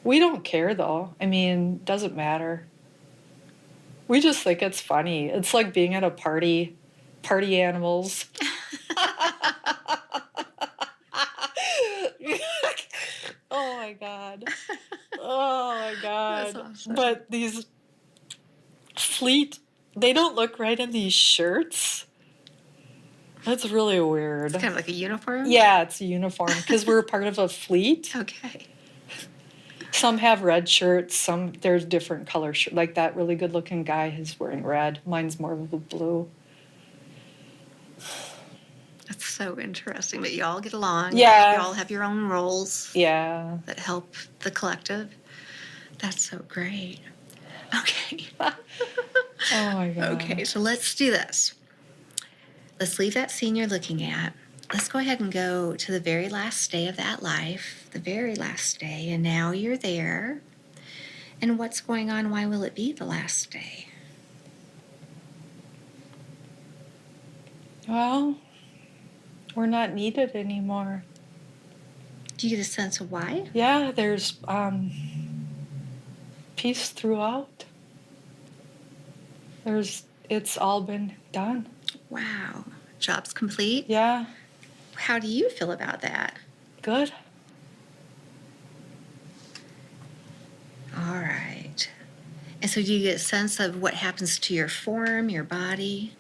We don't care, though. Doesn't matter. We just think it's funny. It's like being at a party animals. Oh my God. Oh my That's God. awesome. But these fleet, they don't look right in these shirts. That's really weird. It's kind of like a uniform? Yeah, it's a uniform because we're part of a fleet. Okay. Some have red shirts, there's different color shirts. Like that really good looking guy is wearing red. Mine's more of a blue. That's so interesting. But you all get along. Yeah. You all have your own roles Yeah. that help the collective. That's so great. Okay. Oh my God. Okay, so let's do this. Let's leave that scene you're looking at. Let's go ahead and go to the very last day of that life, the very last day, and now you're there. And what's going on? Why will it be the last day? Well, we're not needed anymore. Do you get a sense of why? Yeah, there's peace throughout. It's all been done. Wow. Job's complete? Yeah, How do you feel about that? good. All right. And so do you get a sense of what happens to your form, your body?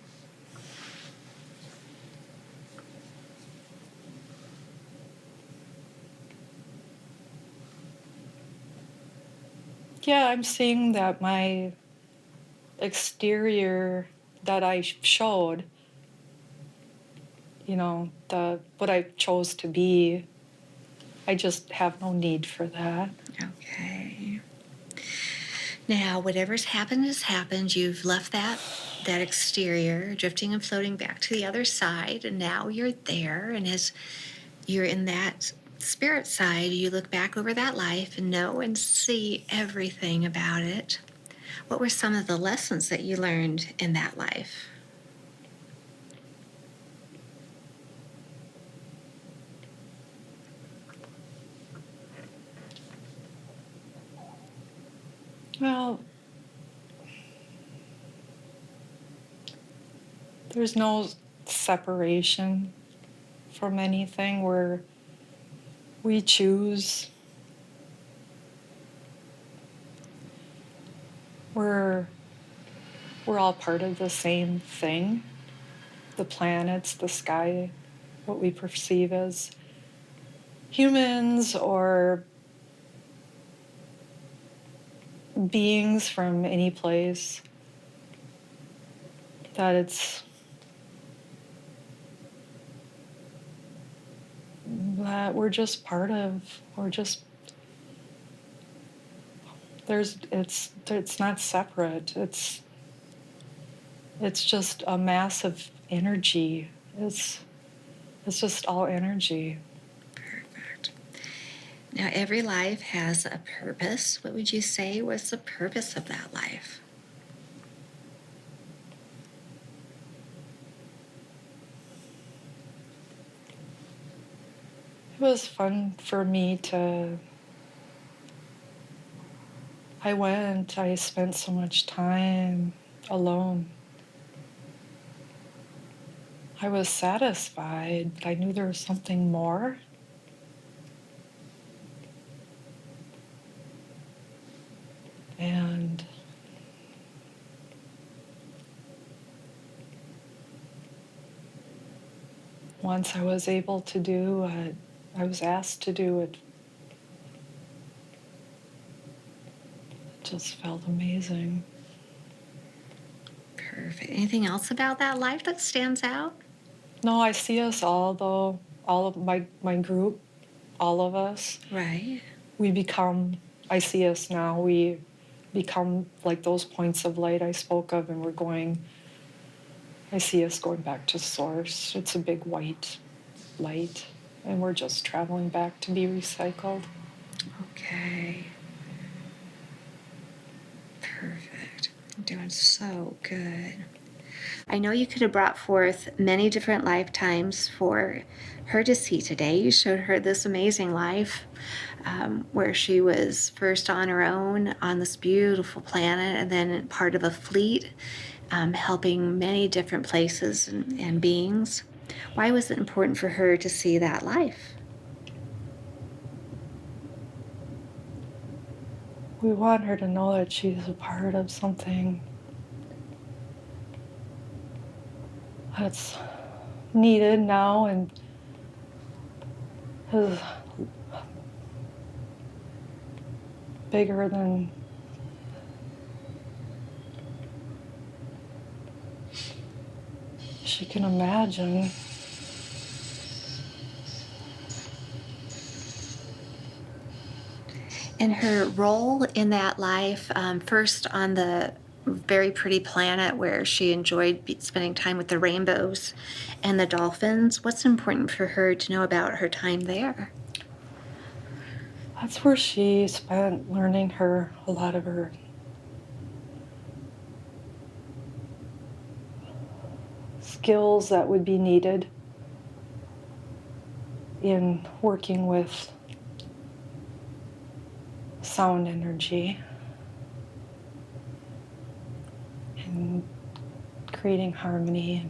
Yeah, I'm seeing that my exterior that I showed, what I chose to be, I just have no need for that. Okay. Now, whatever's happened has happened. You've left that exterior, drifting and floating back to the other side, and now you're there. And as you're in that spirit side, you look back over that life and know and see everything about it. What were some of the lessons that you learned in that life? Well, there's no separation from anything where we choose. We're all part of the same thing. The planets, the sky, what we perceive as humans or beings from any place, that we're just part of, it's not separate. It's just a mass of energy. It's just all energy. Perfect. Now, every life has a purpose. What would you say was the purpose of that life? It was fun for me I spent so much time alone. I was satisfied, but I knew there was something more. And once I was able to do it, I was asked to do it. It just felt amazing. Perfect. Anything else about that life that stands out? No, I see us all, though, all of my group, all of us. Right. I see us now, we become like those points of light I spoke of, and I see us going back to source. It's a big white light, and we're just traveling back to be recycled. Okay. Perfect. You're doing so good. I know you could have brought forth many different lifetimes for her to see today. You showed her this amazing life where she was first on her own on this beautiful planet and then part of a fleet helping many different places and beings. Why was it important for her to see that life? we want her to know that she's a part of something that's needed now and is bigger than she can imagine. And her role in that life, first on the very pretty planet where she enjoyed spending time with the rainbows and the dolphins, what's important for her to know about her time there? That's where she spent learning a lot of her skills that would be needed in working with sound energy and creating harmony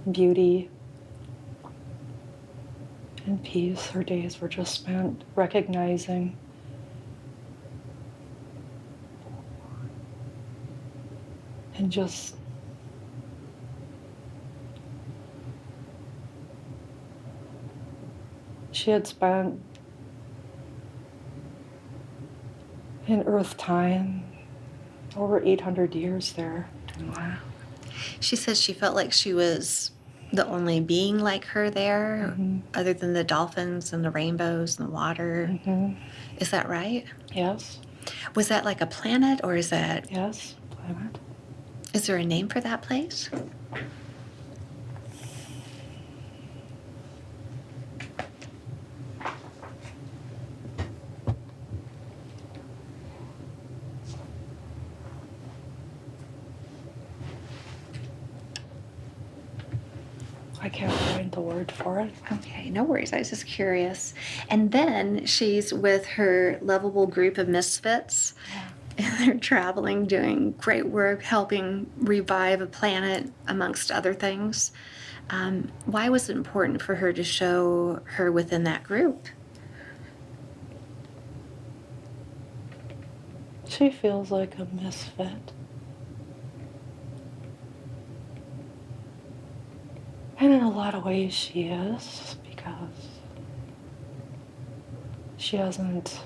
and beauty and peace. Her days were just spent recognizing and just she had spent in Earth time over 800 years there doing that. She says she felt like she was the only being like her there, other than the dolphins and the rainbows and the water. Is that right? Yes. Was that like a planet, or is that... Yes, planet. Is there a name for that place? I can't find the word for it. Okay, no worries. I was just curious. And then she's with her lovable group of misfits. And they're traveling, doing great work, helping revive a planet, amongst other things. Why was it important for her to show her within that group? She feels like a misfit. And in a lot of ways she is, because she hasn't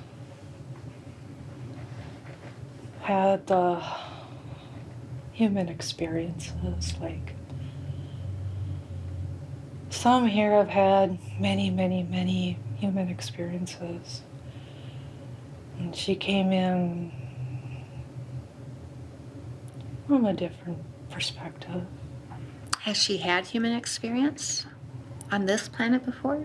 had the human experiences. Like, some here have had many, many, many human experiences. And she came in from a different perspective. Has she had human experience on this planet before?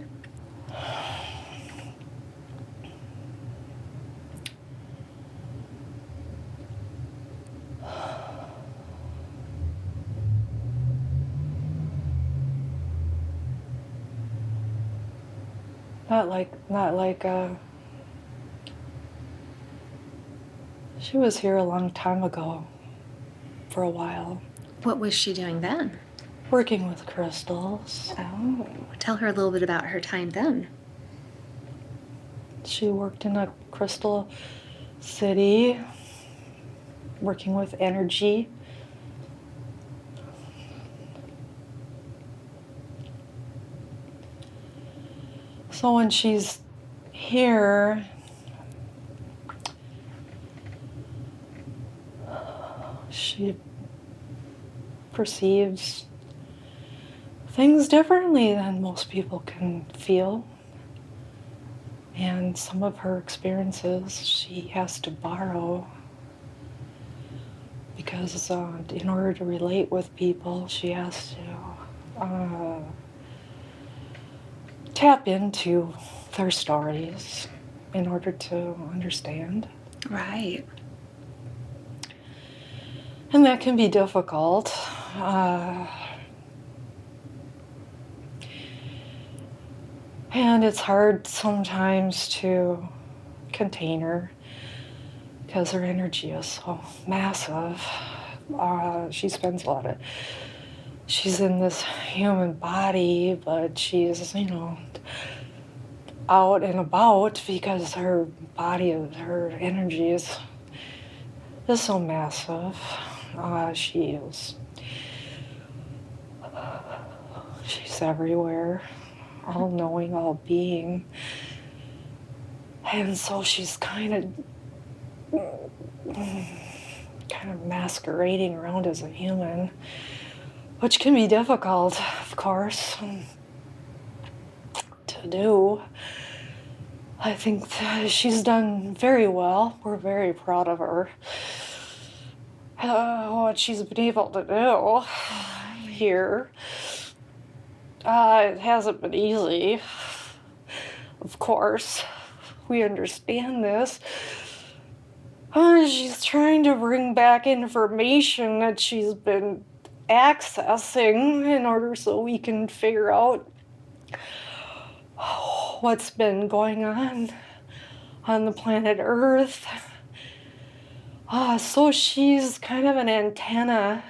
Not like she was here a long time ago for a while. What was she doing then? Working with crystals. Oh, tell her a little bit about her time then. She worked in a crystal city, working with energy. So when she's here, she perceives things differently than most people can feel. And some of her experiences she has to borrow, because in order to relate with people, she has to tap into their stories in order to understand. Right. And that can be difficult. And it's hard sometimes to contain her because her energy is so massive. She's in this human body, but she's, out and about because her body, her energy is so massive. She's everywhere, all knowing, all being. And so she's kind of masquerading around as a human, which can be difficult, of course, to do. I think she's done very well. We're very proud of her. What she's been able to do here. It hasn't been easy, of course. We understand this. She's trying to bring back information that she's been accessing in order so we can figure out what's been going on the planet Earth. So she's kind of an antenna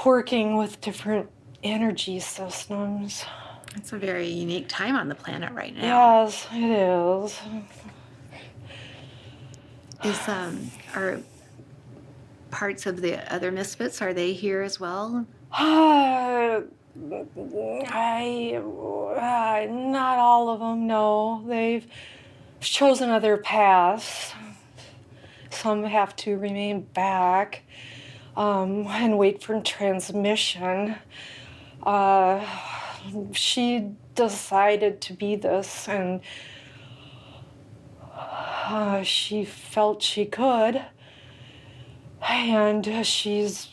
working with different energy systems. It's a very unique time on the planet right now. Yes, it is. Are parts of the other Misfits, are they here as well? Not all of them, no. They've chosen other paths. Some have to remain back and wait for transmission. She decided to be this, and she felt she could. And she's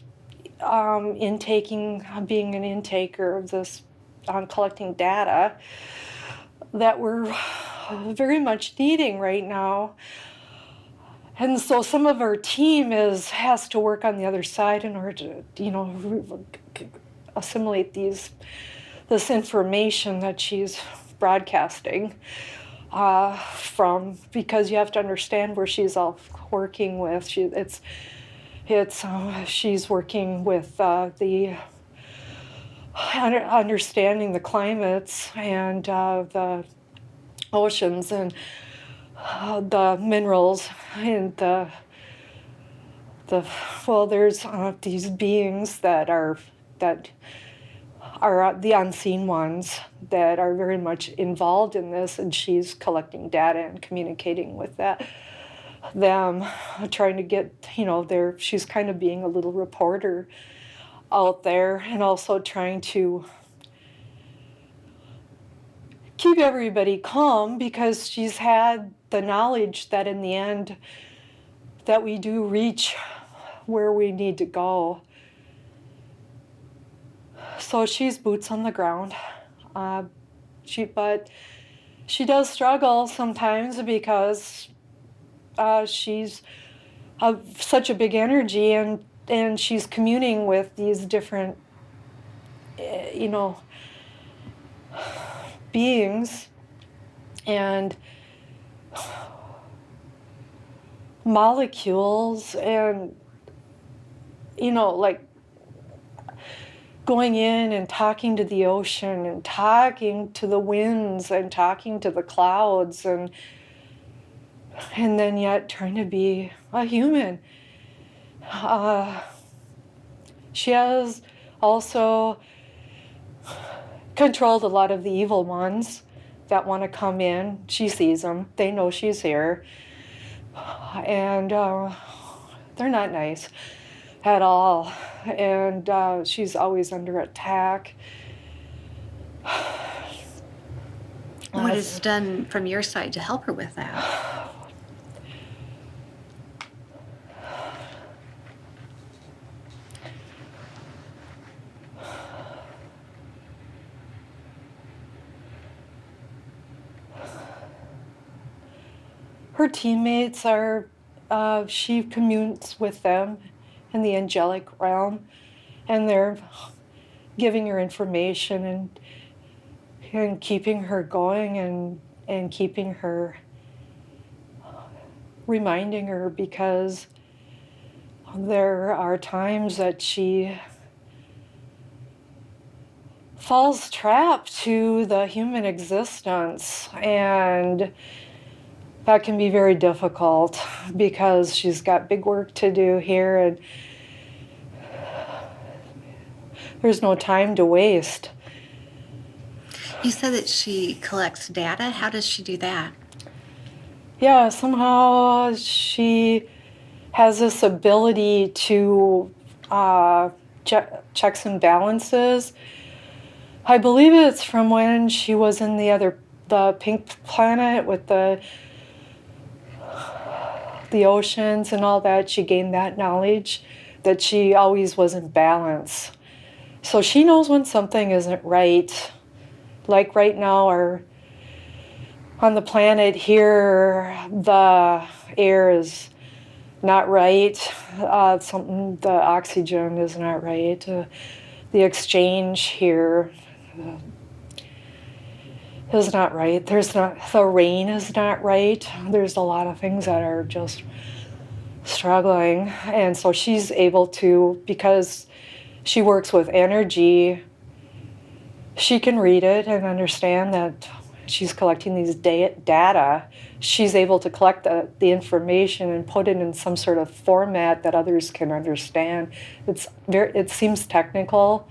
being an intaker of this, collecting data that we're very much needing right now. And so some of our team has to work on the other side in order to, assimilate this information that she's broadcasting from, because you have to understand where she's all working with. She's working with the understanding the climates and the oceans and the minerals and there's these beings that are the unseen ones that are very much involved in this, and she's collecting data and communicating with them, trying to get, she's kind of being a little reporter out there, and also trying to keep everybody calm, because she's had the knowledge that in the end that we do reach where we need to go. So she's boots on the ground. But she does struggle sometimes because she's such a big energy, and she's communing with these different, beings and molecules, and like going in and talking to the ocean and talking to the winds and talking to the clouds, and then yet trying to be a human. She has also controlled a lot of the evil ones that want to come in. She sees them. They know she's here. And they're not nice at all. And she's always under attack. What is done from your side to help her with that? Her teammates are, she communes with them in the angelic realm, and they're giving her information and keeping her going, and keeping her, reminding her, because there are times that she falls trap to the human existence, and that can be very difficult because she's got big work to do here, and there's no time to waste. You said that she collects data. How does she do that? Yeah, somehow she has this ability to checks and balances. I believe it's from when she was in the pink planet with the oceans and all that. She gained that knowledge that she always was in balance. So she knows when something isn't right. Like right now, on the planet here, the air is not right. The oxygen is not right. The exchange here is not right. The rain is not right. There's a lot of things that are just struggling. And so she's able to, because she works with energy, she can read it and understand that she's collecting these data. She's able to collect the information and put it in some sort of format that others can understand. It seems technical.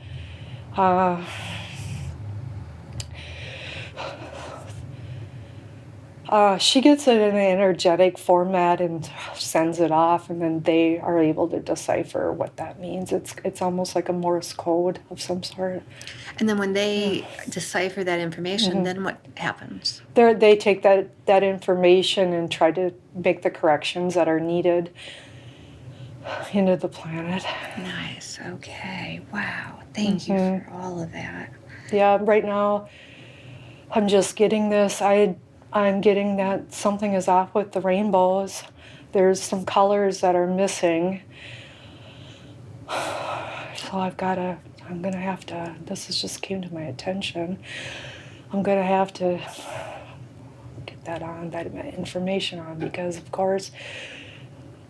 She gets it in an energetic format and sends it off, and then they are able to decipher what that means. It's almost like a Morse code of some sort. And then when they decipher that information, then what happens? They take that information and try to make the corrections that are needed into the planet. Nice. Okay. Wow. Thank you for all of that. Yeah, right now I'm just getting this. I'm getting that something is off with the rainbows. There's some colors that are missing. So I'm gonna have to, this just came to my attention. I'm gonna have to get that information on, because of course,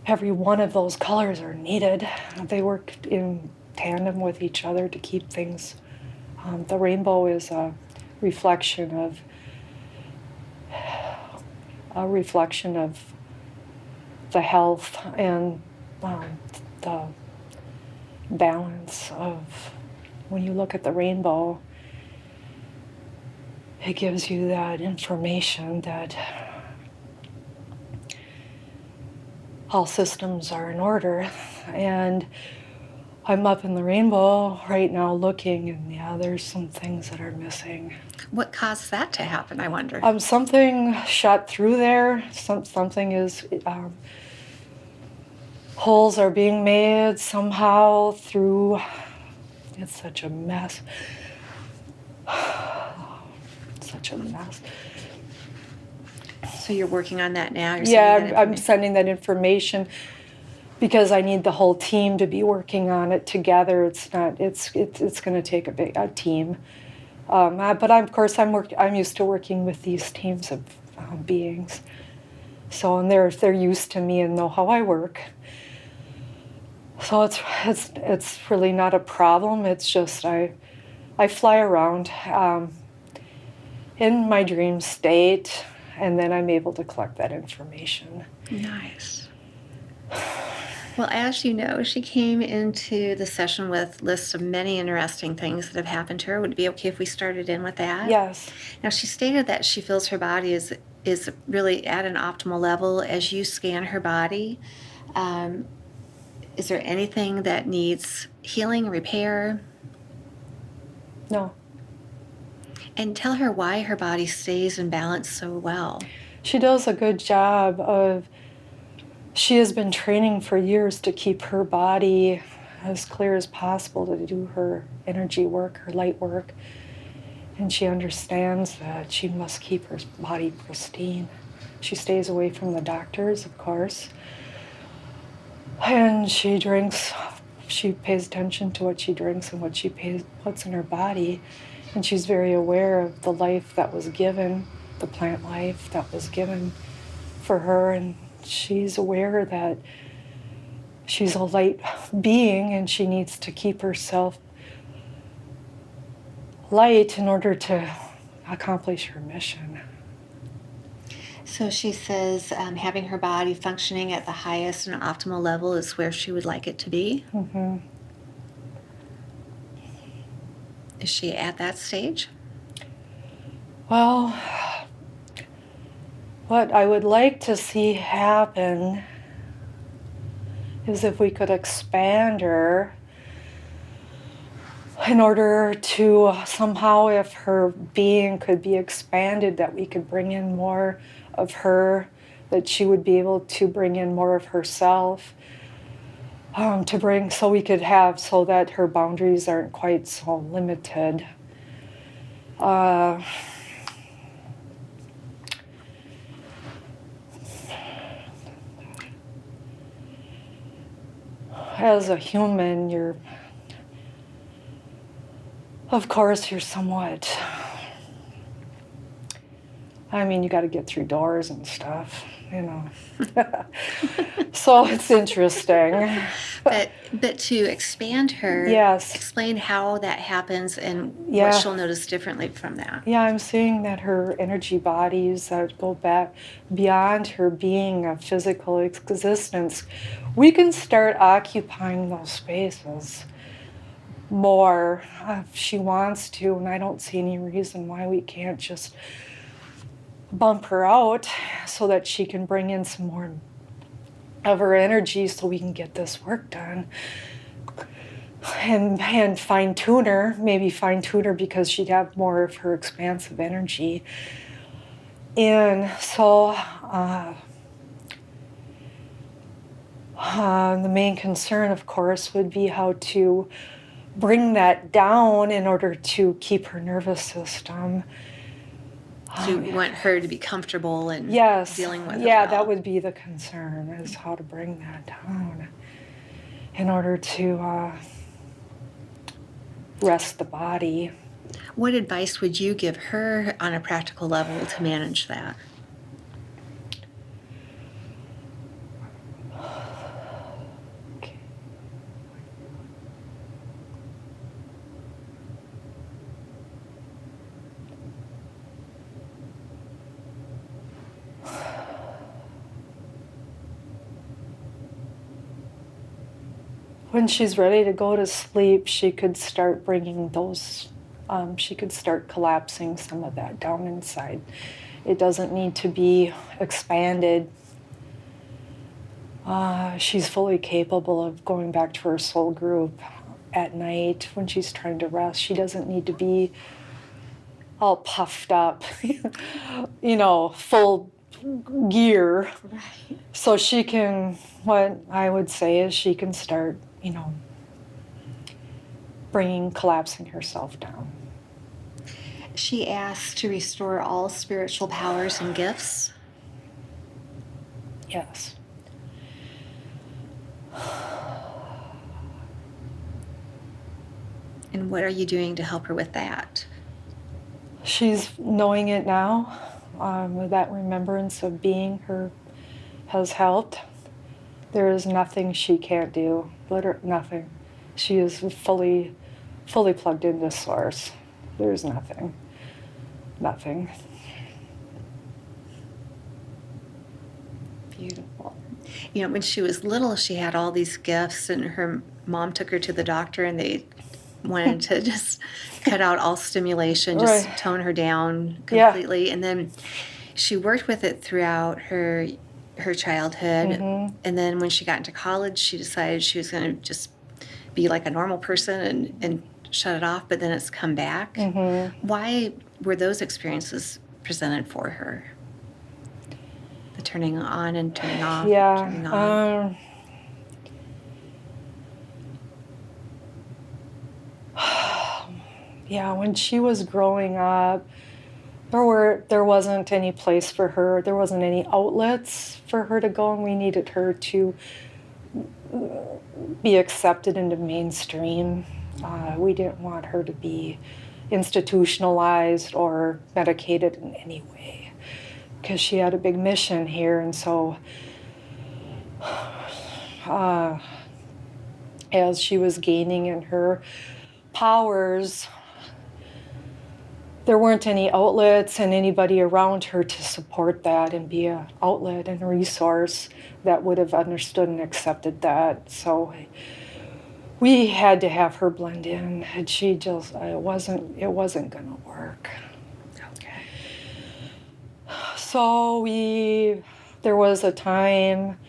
every one of those colors are needed. They work in tandem with each other to keep things. The rainbow is a reflection of the health and the balance of, when you look at the rainbow, it gives you that information that all systems are in order. And I'm up in the rainbow right now looking, and yeah, there's some things that are missing. What caused that to happen, I wonder? Something shot through there. Something is, holes are being made somehow through, it's such a mess. Such a mess. So you're working on that now? I'm sending that information because I need the whole team to be working on it together. It's going to take a team. But of course, I'm used to working with these teams of beings. So, and they're used to me and know how I work. So it's really not a problem. It's just I fly around in my dream state, and then I'm able to collect that information. Nice. Well, as you know, she came into the session with lists of many interesting things that have happened to her. Would it be okay if we started in with that? Yes. Now, she stated that she feels her body is really at an optimal level as you scan her body. Is there anything that needs healing, repair? No. And tell her why her body stays in balance so well. She does a good job of, she has been training for years to keep her body as clear as possible to do her energy work, her light work. And she understands that she must keep her body pristine. She stays away from the doctors, of course. And she pays attention to what she drinks and what she puts in her body. And she's very aware of the life that was given, the plant life that was given for her. And she's aware that she's a light being and she needs to keep herself light in order to accomplish her mission. So she says having her body functioning at the highest and optimal level is where she would like it to be. Mm-hmm. Is she at that stage? Well, what I would like to see happen is if we could expand her in order to somehow, if her being could be expanded, that we could bring in more of her, that she would be able to bring in more of herself, so we could have, so that her boundaries aren't quite so limited. As a human, of course, you're somewhat, you got to get through doors and stuff, So it's interesting. But to expand her, Yes. Explain how that happens and Yeah. what she'll notice differently from that. Yeah, I'm seeing that her energy bodies that go back beyond her being a physical existence, we can start occupying those spaces more if she wants to, and I don't see any reason why we can't just bump her out so that she can bring in some more of her energy so we can get this work done. And fine-tune her, maybe fine-tune her because she'd have more of her expansive energy. And so the main concern, of course, would be how to bring that down in order to keep her nervous system. So you want her to be comfortable and Yes. dealing with it Yeah, well. that would be the concern, is how to bring that down in order to rest the body. What advice would you give her on a practical level to manage that? Okay. When she's ready to go to sleep, she could start bringing those, she could start collapsing some of that down inside. It doesn't need to be expanded. She's fully capable of going back to her soul group at night when she's trying to rest. She doesn't need to be all puffed up, full gear. Right. So she can, what I would say is she can start, collapsing herself down. She asked to restore all spiritual powers and gifts. Yes. And what are you doing to help her with that? She's knowing it now. That remembrance of being her has helped. There is nothing she can't do. Nothing. She is fully plugged into Source. There's nothing. Nothing. Beautiful. When she was little, she had all these gifts, and her mom took her to the doctor, and they wanted to just cut out all stimulation, just Right. tone her down completely. Yeah. And then she worked with it throughout her childhood. Mm-hmm. And then when she got into college, she decided she was going to just be like a normal person and shut it off, but then it's come back. Mm-hmm. Why were those experiences presented for her? The turning on and turning off. Yeah. Turning on. Yeah, when she was growing up, there wasn't any place for her. There wasn't any outlets for her to go, and we needed her to be accepted into mainstream. We didn't want her to be institutionalized or medicated in any way, because she had a big mission here. And so as she was gaining in her powers, there weren't any outlets and anybody around her to support that and be an outlet and a resource that would have understood and accepted that. So we had to have her blend in, and she just, it wasn't going to work. Okay. So there was a time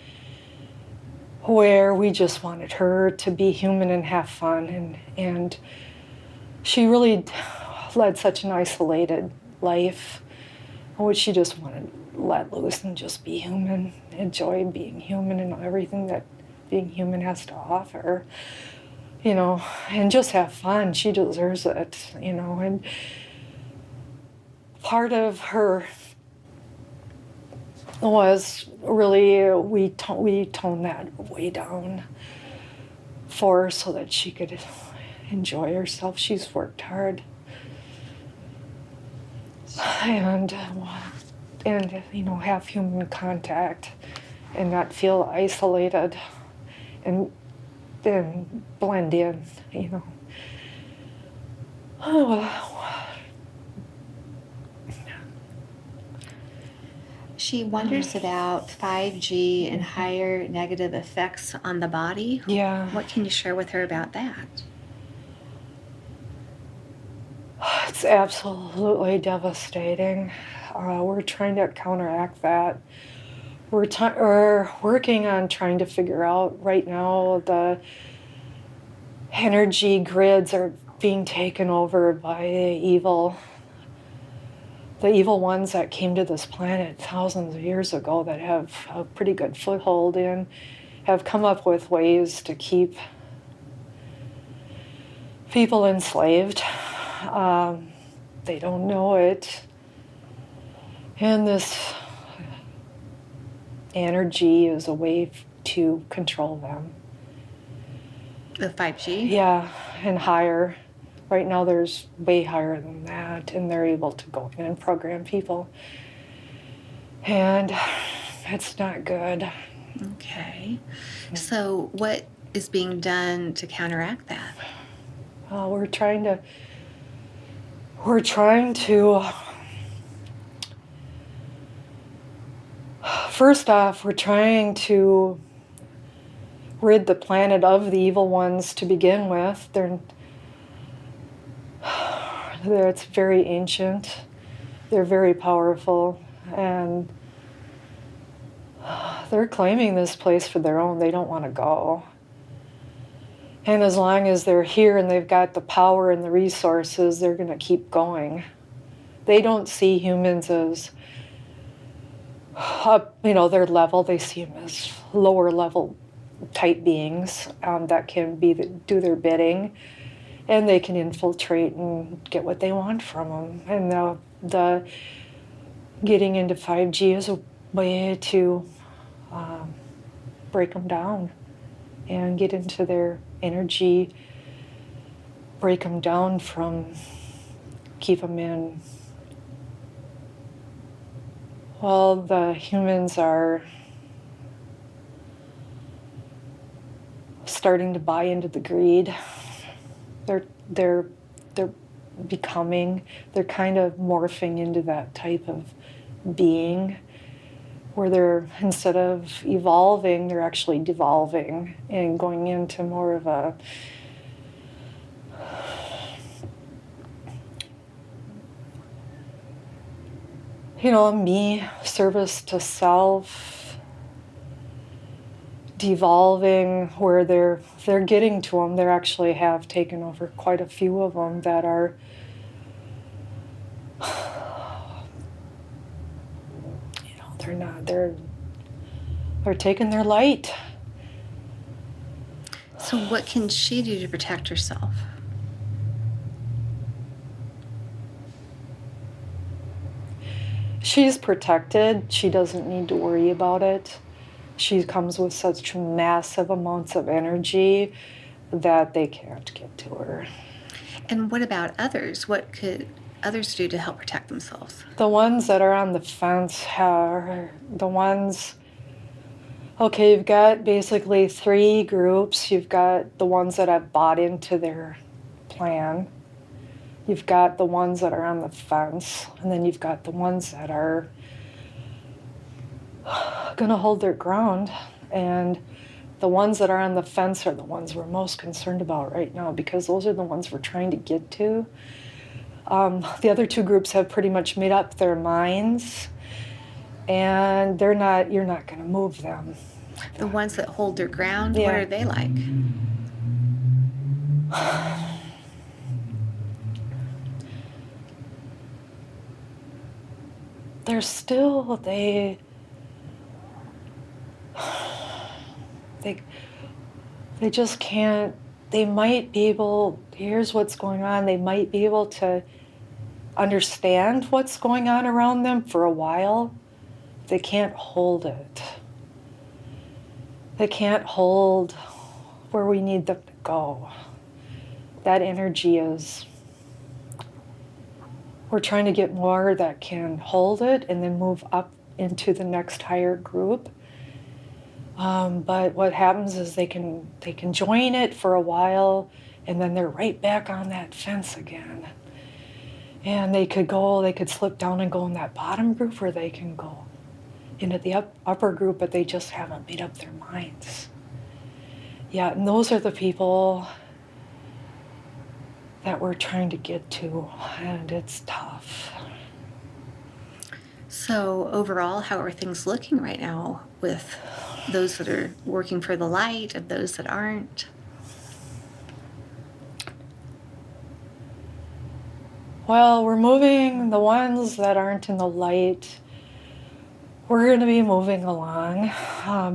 where we just wanted her to be human and have fun, and she really led such an isolated life, which she just wanted to let loose and just be human, enjoy being human and everything that being human has to offer, and just have fun. She deserves it, and part of her was really, we toned that way down for her so that she could enjoy herself. She's worked hard. And have human contact and not feel isolated and then blend in, She wonders about 5G and higher negative effects on the body. Yeah. What can you share with her about that? It's absolutely devastating. We're trying to counteract that. We're working on trying to figure out right now the energy grids are being taken over by the evil ones that came to this planet thousands of years ago that have a pretty good foothold in, have come up with ways to keep people enslaved. They don't know it. And this energy is a way to control them. The 5G? Yeah, and higher. Right now there's way higher than that, and they're able to go in and program people. And it's not good. Okay. So what is being done to counteract that? We're trying to first off, we're trying to rid the planet of the evil ones to begin with. It's very ancient. They're very powerful, and they're claiming this place for their own. They don't want to go. And as long as they're here and they've got the power and the resources, they're going to keep going. They don't see humans as their level. They see them as lower level type beings that can do their bidding, and they can infiltrate and get what they want from them. And the getting into 5G is a way to break them down and get into their energy, break them down keep them in. Well, the humans are starting to buy into the greed. They're becoming, they're kind of morphing into that type of being where they're, instead of evolving, they're actually devolving and going into more of a me, service to self, devolving, where they're getting to them. They actually have taken over quite a few of them that are they're taking their light. So what can she do to protect herself? She's protected. She doesn't need to worry about it. She comes with such massive amounts of energy that they can't get to her. And what about others? What could others do to help protect themselves? The ones that are on the fence are the ones, okay, you've got basically 3 groups. You've got the ones that have bought into their plan. You've got the ones that are on the fence, and then you've got the ones that are going to hold their ground. And the ones that are on the fence are the ones we're most concerned about right now, because those are the ones we're trying to get to. The other two groups have pretty much made up their minds, and you're not going to move them. The ones that hold their ground, Yeah. what are they like? They're still, they just can't, they might be able, here's what's going on, they might be able to understand what's going on around them for a while. They can't hold it. They can't hold where we need them to go. That energy is, we're trying to get more that can hold it and then move up into the next higher group. But what happens is they can join it for a while, and then they're right back on that fence again. And they could slip down and go in that bottom group, or they can go into the upper group, but they just haven't made up their minds. Yeah, and those are the people that we're trying to get to, and it's tough. So overall, how are things looking right now with those that are working for the light and those that aren't? Well, we're moving the ones that aren't in the light. We're going to be moving along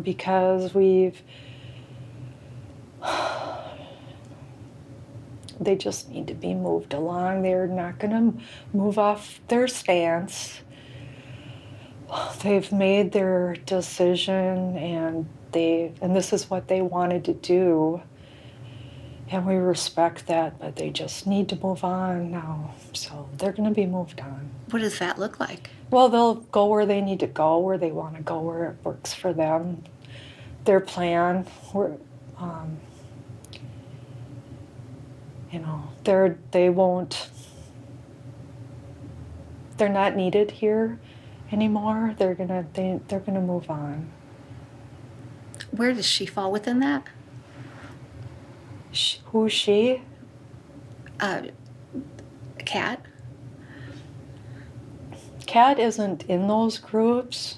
because they just need to be moved along. They're not going to move off their stance. They've made their decision, and this is what they wanted to do. And we respect that, but they just need to move on now. So they're going to be moved on. What does that look like? Well, they'll go where they need to go, where they want to go, where it works for them. Their plan, they're not needed here anymore. They're gonna move on. Where does she fall within that? Who's she? Kat. Kat isn't in those groups.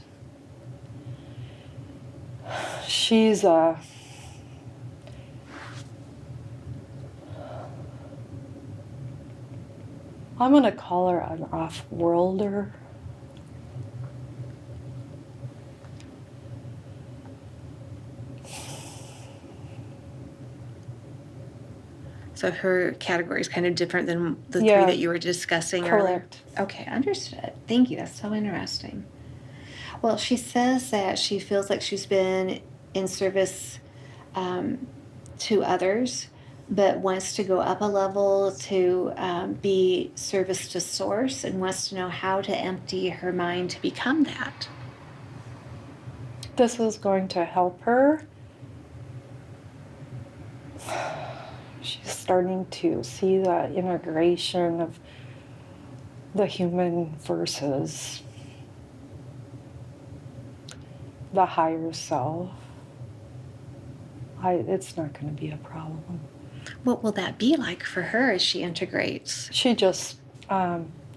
She's I'm gonna call her an off-worlder. So her category is kind of different than the three Yeah. that you were discussing Correct. earlier. Okay, understood. Thank you. That's so interesting. Well, she says that she feels like she's been in service to others, but wants to go up a level to be service to source, and wants to know how to empty her mind to become that. This is going to help her. She's starting to see the integration of the human versus the higher self. It's not going to be a problem. What will that be like for her as she integrates? She just,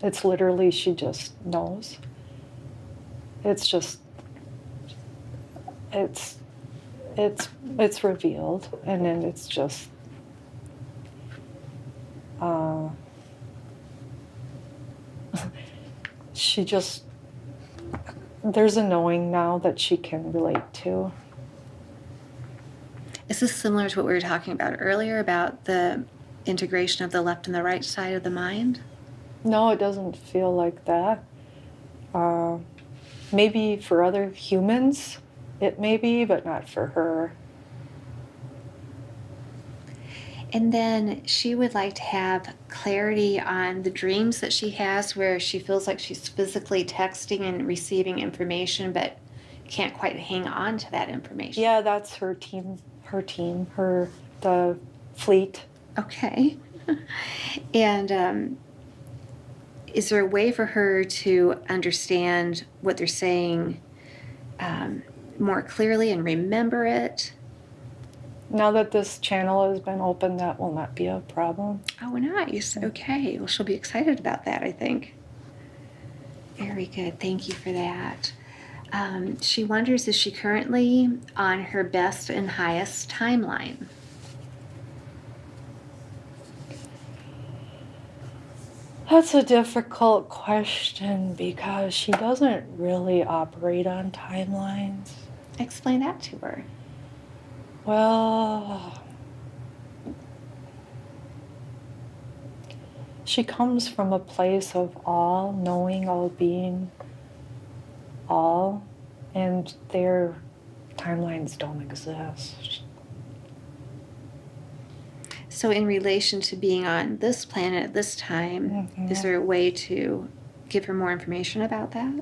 it's literally, she just knows. It's just, it's revealed, and then it's just, she just, there's a knowing now that she can relate to. Is this similar to what we were talking about earlier about the integration of the left and the right side of the mind? No, it doesn't feel like that. Maybe for other humans, it may be, but not for her. And then she would like to have clarity on the dreams that she has where she feels like she's physically texting and receiving information but can't quite hang on to that information. Yeah, that's her team, the fleet. Okay. And is there a way for her to understand what they're saying more clearly and remember it? Now that this channel has been opened, that will not be a problem. Oh, nice. Okay. Well, she'll be excited about that, I think. Very good. Thank you for that. She wonders, is she currently on her best and highest timeline? That's a difficult question because she doesn't really operate on timelines. Explain that to her. Well, she comes from a place of all, knowing, all being, all, and their timelines don't exist. So in relation to being on this planet at this time, is there a way to give her more information about that?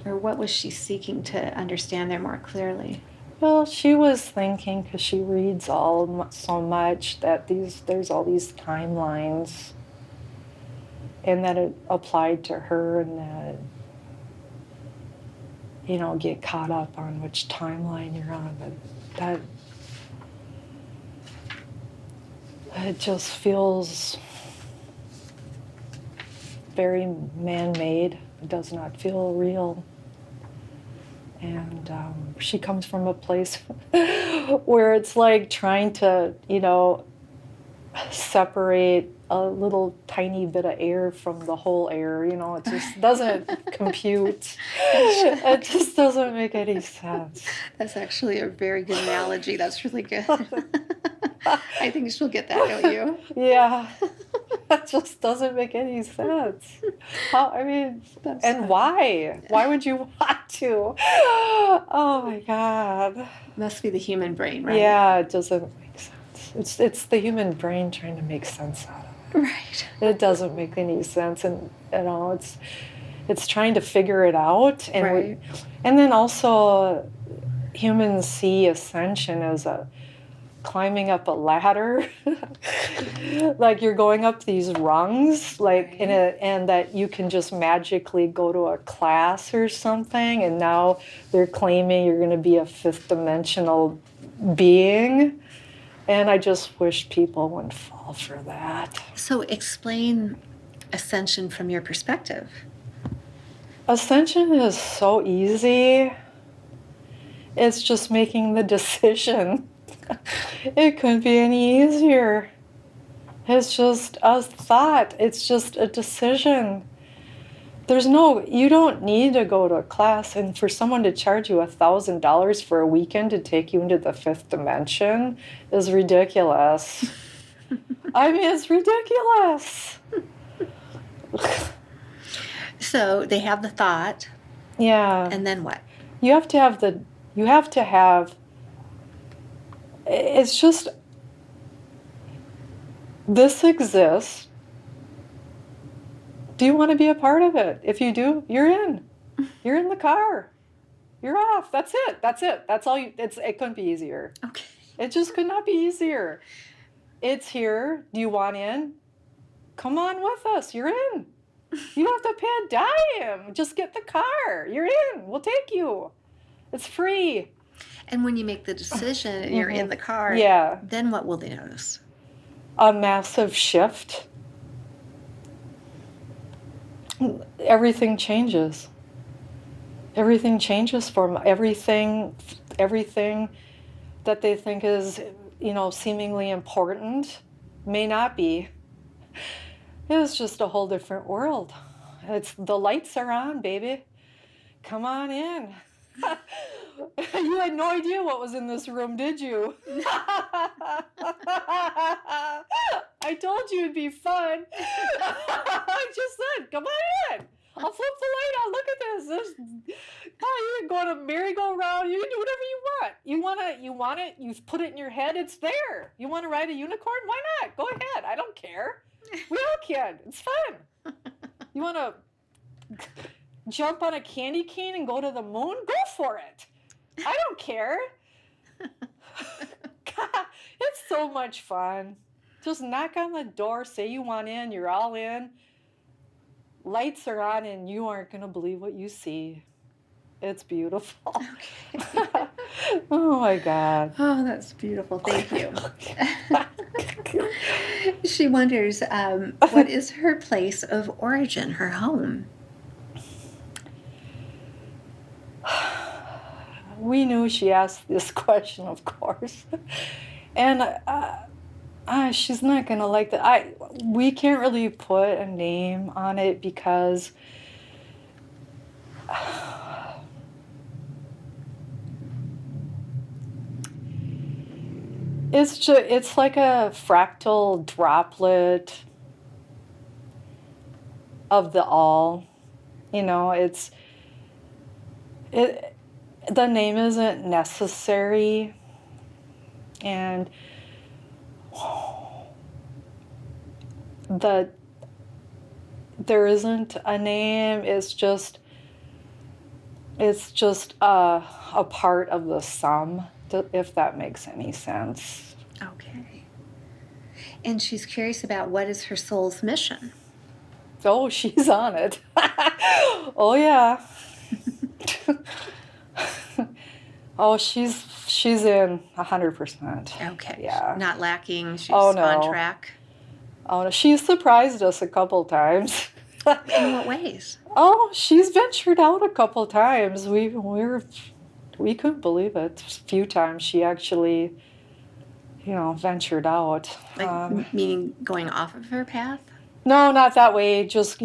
Or what was she seeking to understand there more clearly? Well, she was thinking, because she reads so much, that there's all these timelines, and that it applied to her, and that, get caught up on which timeline you're on, but that it just feels very man-made. It does not feel real. And she comes from a place where it's like trying to, separate a little tiny bit of air from the whole air. It just doesn't compute. It just doesn't make any sense. That's actually a very good analogy. That's really good. I think she'll get that, don't you? Yeah. That just doesn't make any sense. Why? Why would you want to? Oh my God. Must be the human brain, right? Yeah, it doesn't make sense. It's the human brain trying to make sense out of it. Right. It doesn't make any sense, and it's trying to figure it out, and right. And then also humans see ascension as climbing up a ladder, like you're going up these rungs, like and that you can just magically go to a class or something, and now they're claiming you're going to be a fifth dimensional being, and I just wish people wouldn't fall for that. So explain ascension from your perspective. Ascension is so easy. It's just making the decision. It couldn't be any easier. It's just a thought. It's just a decision. You don't need to go to a class, and for someone to charge you $1,000 for a weekend to take you into the fifth dimension is ridiculous. I mean, it's ridiculous. So they have the thought. Yeah. And then what? It's just, this exists. Do you want to be a part of it? If you do, you're in. You're in the car. You're off. That's it. That's all it couldn't be easier. Okay. It just could not be easier. It's here. Do you want in? Come on with us. You're in. You don't have to pay a dime. Just get the car. You're in. We'll take you. It's free. And when you make the decision and you're in the car, then what will they notice? A massive shift. Everything changes. Everything changes for them. Everything that they think is, seemingly important may not be. It's just a whole different world. The lights are on, baby. Come on in. You had no idea what was in this room, did you? I told you it'd be fun. I just said, come on in. I'll flip the light on. Look at this. Oh, you can go to merry-go-round. You can do whatever you want. You want it. You put it in your head. It's there. You want to ride a unicorn? Why not? Go ahead. I don't care. We all can. It's fun. You want to jump on a candy cane and go to the moon? Go for it. I don't care. God, it's so much fun. Just knock on the door, say you want in, you're all in. Lights are on and you aren't going to believe what you see. It's beautiful. Okay. Oh my God. Oh, that's beautiful. Thank you. She wonders, what is her place of origin, her home? We knew she asked this question, of course. And she's not going to like that. We can't really put a name on it because it's like a fractal droplet of the all. You know, the name isn't necessary, and there isn't a name. It's just a part of the sum, if that makes any sense. Okay. And she's curious about what is her soul's mission. Oh, she's on it. Oh yeah. Oh, she's in 100%. Okay. Yeah. Not lacking. She's Oh, no. on track. Oh, no, she's surprised us a couple times. In what ways? Oh, she's ventured out a couple times. We couldn't believe it. A few times she actually, ventured out. Like, meaning going off of her path? No, not that way. Just,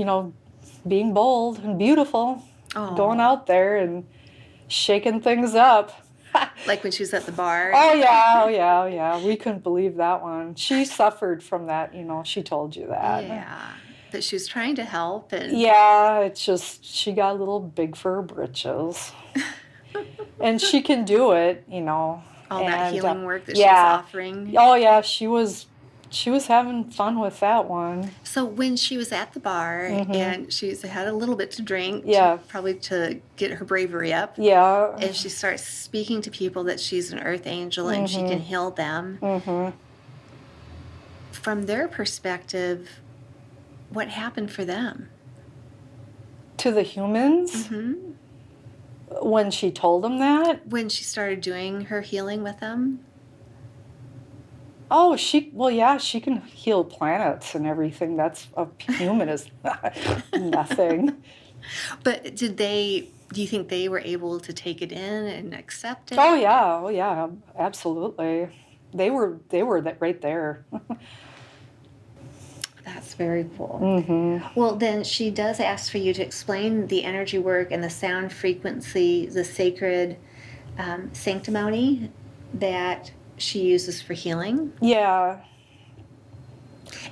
being bold and beautiful. Oh. Going out there and shaking things up. Like when she was at the bar? Oh, yeah. We couldn't believe that one. She suffered from that, she told you that. Yeah. But she was trying to help. And Yeah, it's just she got a little big for her britches. And she can do it, all that healing work that yeah. she was offering. Oh, yeah, she was having fun with that one. So when she was at the bar and she's had a little bit to drink, Yeah. probably to get her bravery up, Yeah. and she starts speaking to people that she's an earth angel and she can heal them. From their perspective, what happened for them? To the humans? When she told them that? When she started doing her healing with them? Oh, she can heal planets and everything. That's a human is nothing. But do you think they were able to take it in and accept it? Oh yeah, absolutely. They were right there. That's very cool. Well, then she does ask for you to explain the energy work and the sound frequency, the sacred sanctimony that she uses for healing. Yeah.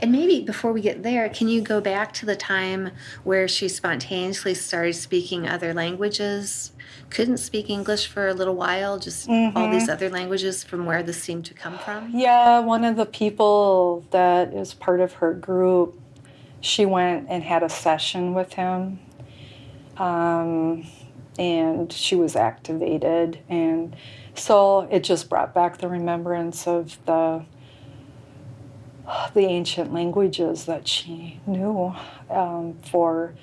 And maybe before we get there, can you go back to the time where she spontaneously started speaking other languages, couldn't speak English for a little while, just all these other languages, from where this seemed to come from? Yeah, one of the people that is part of her group, she went and had a session with him, and she was activated, and so it just brought back the remembrance of the ancient languages that she knew for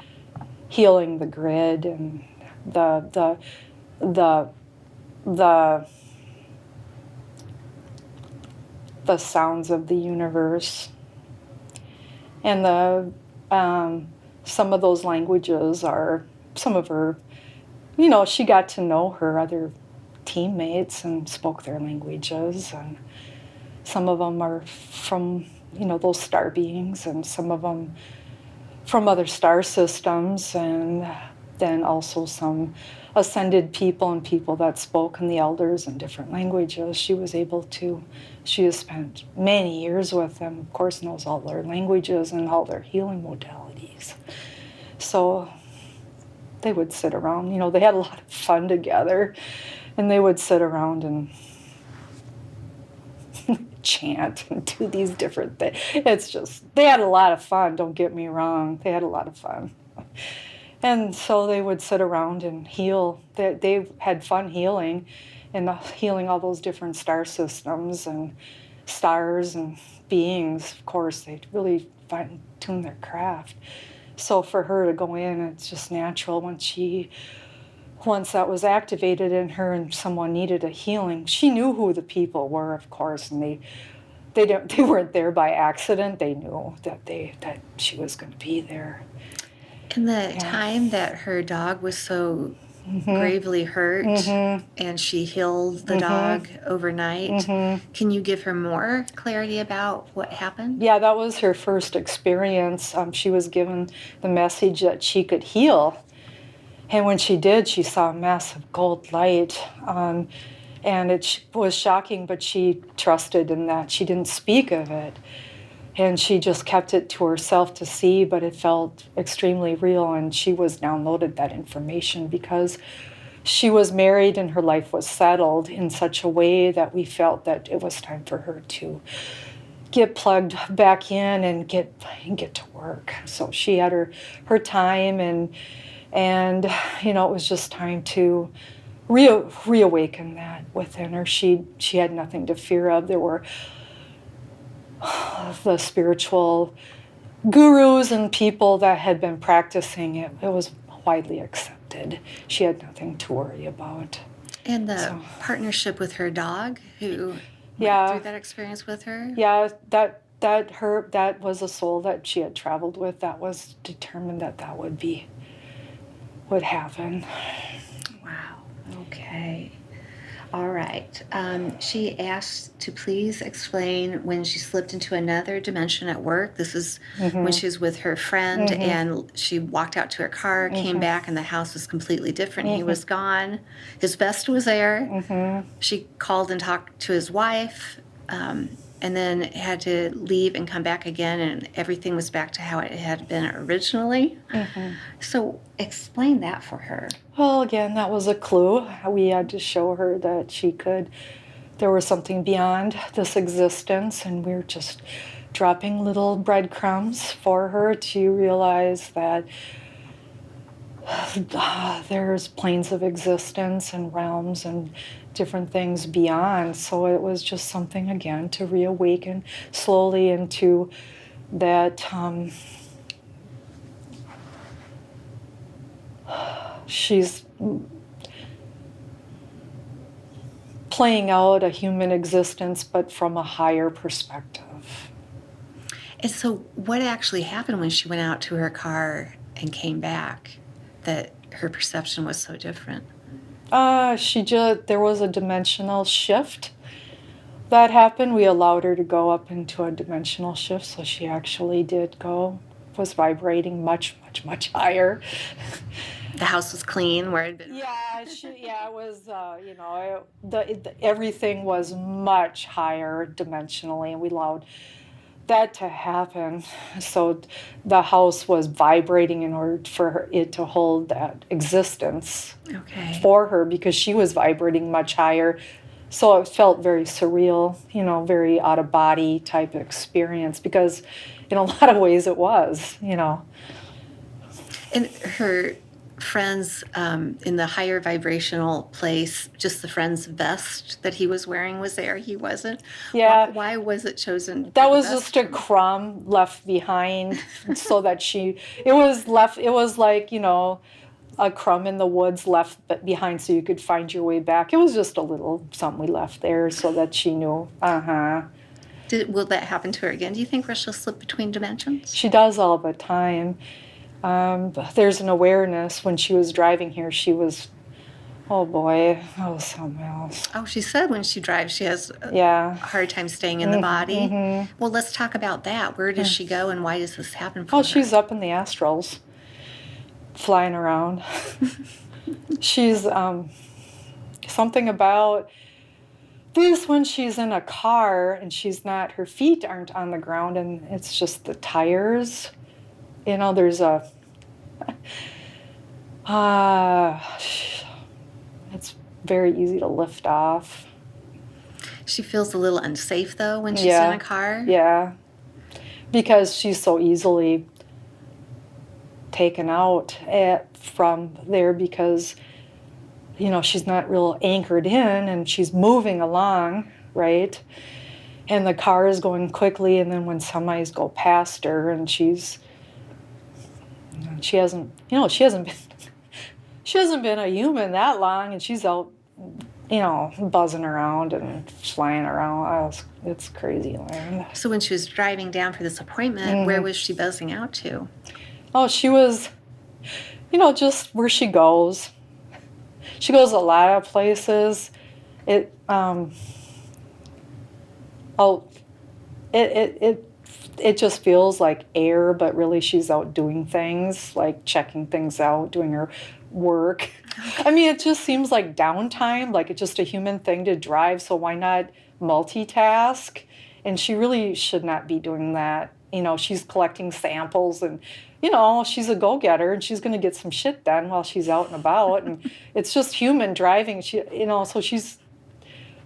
healing the grid and the sounds of the universe. And some of those languages are some of her, she got to know her other teammates and spoke their languages, and some of them are from those star beings, and some of them from other star systems, and then also some ascended people and people that spoke in the elders in different languages. She has spent many years with them, of course knows all their languages and all their healing modalities. So they would sit around. You know, they had a lot of fun together, and they would sit around and chant and do these different things. It's just, they had a lot of fun, don't get me wrong. They had a lot of fun. And so they would sit around and heal. They had fun healing, and healing all those different star systems and stars and beings. Of course, they really fine-tune their craft. So for her to go in, it's just natural. Once that was activated in her and someone needed a healing, she knew who the people were, of course, and they weren't there by accident. They knew that she was going to be there. In the time that her dog was so gravely hurt and she healed the dog overnight, can you give her more clarity about what happened? Yeah, that was her first experience. She was given the message that she could heal. And when she did, she saw a massive gold light. And it was shocking, but she trusted in that. She didn't speak of it. And she just kept it to herself to see, but it felt extremely real. And she was downloaded that information because she was married and her life was settled in such a way that we felt that it was time for her to get plugged back in and get to work. So she had her time, and you know, it was just time to reawaken that within her. She had nothing to fear of. There were the spiritual gurus and people that had been practicing it. It was widely accepted. She had nothing to worry about. And the partnership with her dog, who went through that experience with her? Yeah, that was a soul that she had traveled with. That was determined that would happen. Wow. Okay. All right. She asked to please explain when she slipped into another dimension at work. This is when she was with her friend and she walked out to her car, came back, and the house was completely different. He was gone. His vest was there. She called and talked to his wife, and then had to leave and come back again, and everything was back to how it had been originally. So explain that for her. Well, again, that was a clue. We had to show her that there was something beyond this existence, and we were just dropping little breadcrumbs for her to realize that there's planes of existence and realms and different things beyond. So it was just something, again, to reawaken slowly into that she's playing out a human existence, but from a higher perspective. And so what actually happened when she went out to her car and came back that her perception was so different? There was a dimensional shift that happened. We allowed her to go up into a dimensional shift, so she actually was vibrating much, much, much higher. The house was clean where it had been. It was, everything was much higher dimensionally, and we allowed that to happen. So the house was vibrating in order for it to hold that existence for her, because she was vibrating much higher. So it felt very surreal, very out of body type experience, because in a lot of ways it was, And her friends in the higher vibrational place, just the friend's vest that he was wearing was there. He wasn't. Yeah. Why was it chosen? That was just a crumb left behind, so that it was like, a crumb in the woods left behind so you could find your way back. It was just a little something we left there so that she knew. Will that happen to her again, do you think, where she'll slip between dimensions? She does all the time. There's an awareness. When she was driving here, she was, oh boy, that was something else. Oh, she said when she drives, she has a hard time staying in the body. Well, let's talk about that. Where does she go, and why does this happen for her? Oh, she's up in the astrals, flying around. She's something about this when she's in a car and her feet aren't on the ground, and it's just the tires. There's It's very easy to lift off. She feels a little unsafe though when she's Yeah. in a car. Yeah. Because she's so easily taken out from there because, she's not real anchored in and she's moving along, right? And the car is going quickly, and then when semis go past her and she hasn't been a human that long, and she's out, buzzing around and flying around. It's crazy land. So when she was driving down for this appointment, where was she buzzing out to? Oh, she was, just where she goes. She goes a lot of places. It just feels like air, but really she's out doing things, like checking things out, doing her work. I mean, it just seems like downtime, like it's just a human thing to drive, so why not multitask? And she really should not be doing that. She's collecting samples and, she's a go-getter and she's going to get some shit done while she's out and about. And it's just human driving. So she's,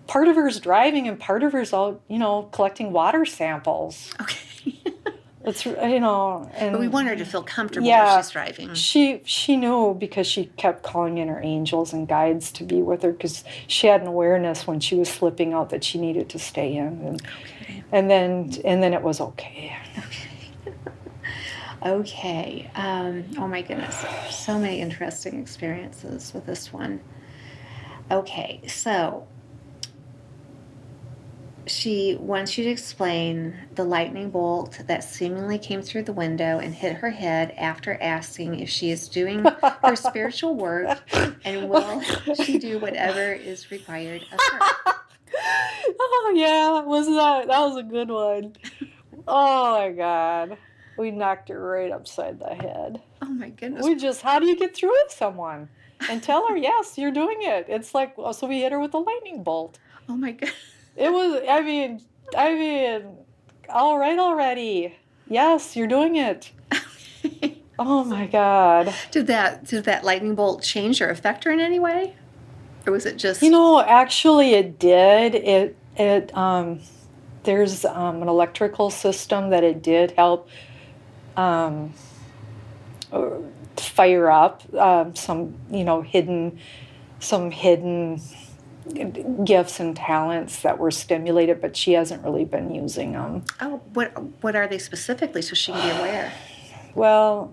part of her's driving and part of her's out, collecting water samples. Okay. It's, and But we want her to feel comfortable yeah, when she's driving. She knew because she kept calling in her angels and guides to be with her because she had an awareness when she was slipping out that she needed to stay in. And then it was okay. Okay. Oh my goodness. So many interesting experiences with this one. Okay, so she wants you to explain the lightning bolt that seemingly came through the window and hit her head after asking if she is doing her spiritual work and will she do whatever is required of her. Oh yeah, that was a good one. Oh my God. We knocked her right upside the head. Oh my goodness. How do you get through with someone? And tell her, yes, you're doing it. It's like, so we hit her with a lightning bolt. Oh my God. It was, I mean, all right already. Yes, you're doing it. Oh my God. Did that lightning bolt change or affect her in any way? Or was it just... Actually it did. There's an electrical system that it did help fire up some hidden gifts and talents that were stimulated, but she hasn't really been using them. Oh, what are they specifically so she can be aware? Well,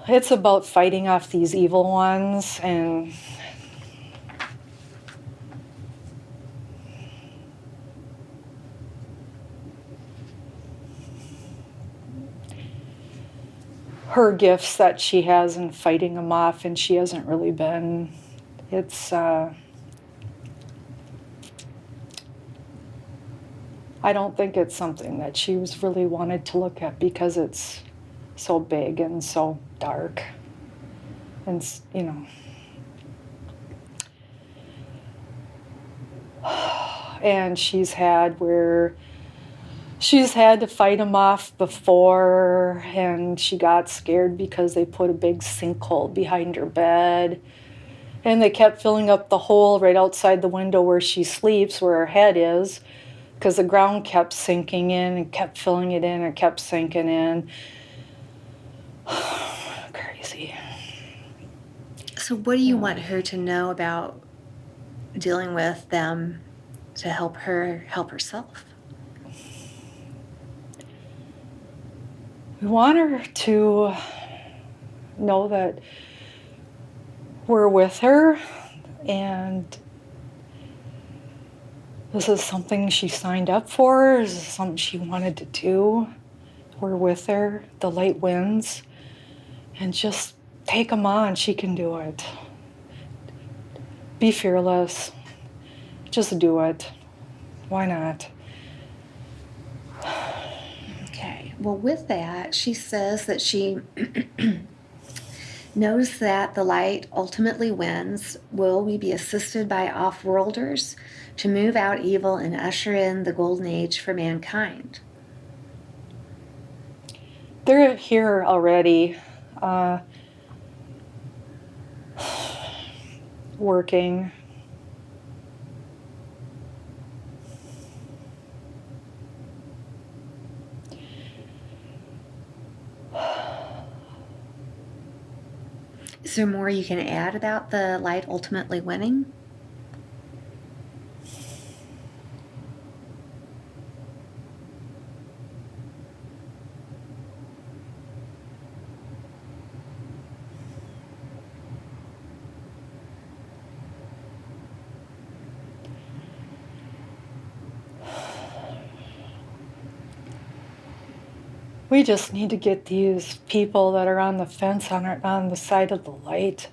it's about fighting off these evil ones and her gifts that she has in fighting them off, and she hasn't really been. It's I don't think it's something that she was really wanted to look at because it's so big and so dark, and and she's had to fight them off before, and she got scared because they put a big sinkhole behind her bed, and they kept filling up the hole right outside the window where she sleeps, where her head is, because the ground kept sinking in and kept filling it in and kept sinking in. Crazy. So what do you want her to know about dealing with them to help her help herself? We want her to know that we're with her, and this is something she signed up for. This is something she wanted to do. We're with her. The light wins. And just take them on. She can do it. Be fearless. Just do it. Why not? Okay. Well, with that, she says that she knows that the light ultimately wins. Will we be assisted by off-worlders to move out evil and usher in the golden age for mankind? They're here already, working. Is there more you can add about the light ultimately winning? We just need to get these people that are on the fence on the side of the light.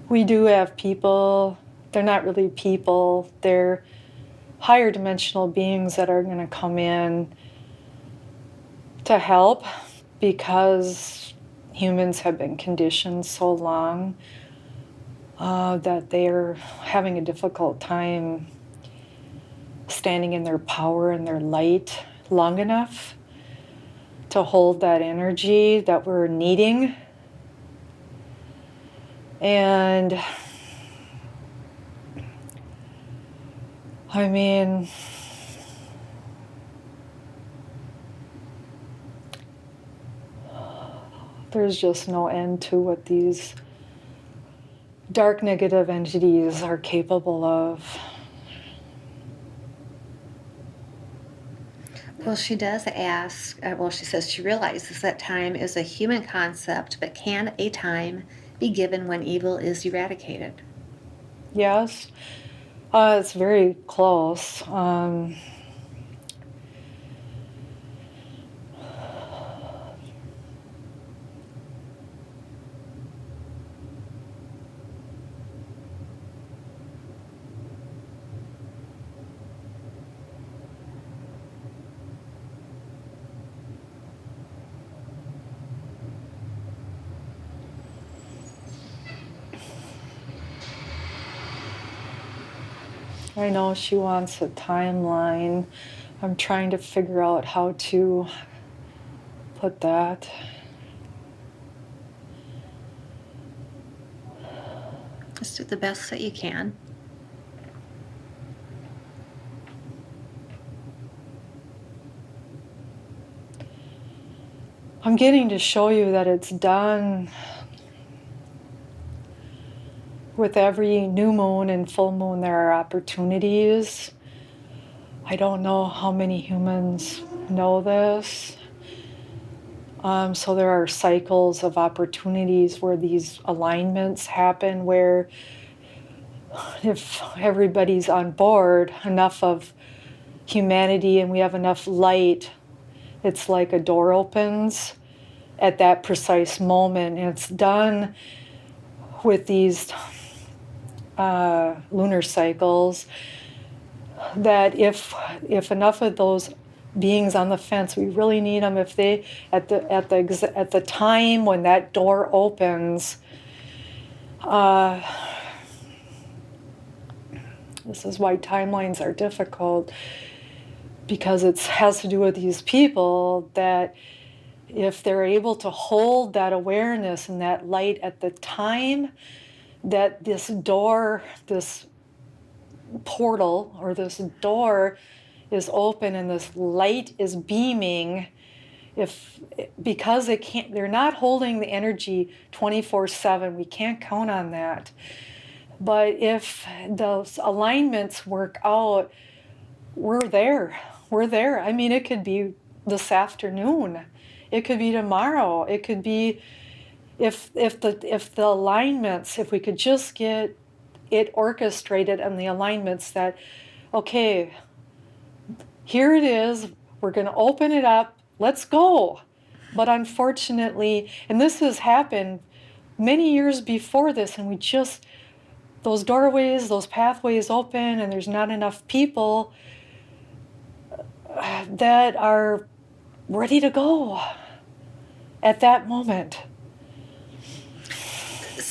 We do have people, they're not really people, they're higher dimensional beings that are going to come in to help because humans have been conditioned so long that they're having a difficult time standing in their power and their light long enough to hold that energy that we're needing. And I mean, there's just no end to what these dark negative entities are capable of. Well, she does ask, she says she realizes that time is a human concept, but can a time be given when evil is eradicated? Yes, it's very close. I know she wants a timeline. I'm trying to figure out how to put that. Just do the best that you can. I'm getting to show you that it's done with every new moon and full moon. There are opportunities. I don't know how many humans know this. So there are cycles of opportunities where these alignments happen, where if everybody's on board, enough of humanity and we have enough light, it's like a door opens at that precise moment. And it's done with these lunar cycles, that if enough of those beings on the fence, we really need them, if they at the time when that door opens, this is why timelines are difficult, because it has to do with these people, that if they're able to hold that awareness and that light at the time that this door, this portal or this door is open and this light is beaming, because they're not holding the energy 24/7, we can't count on that. But if those alignments work out, we're there. I mean, it could be this afternoon, it could be tomorrow, it could be if the alignments, if we could just get it orchestrated and the alignments that, okay, here it is, we're going to open it up, let's go. But unfortunately, and this has happened many years before this, and those doorways, those pathways open, and there's not enough people that are ready to go at that moment.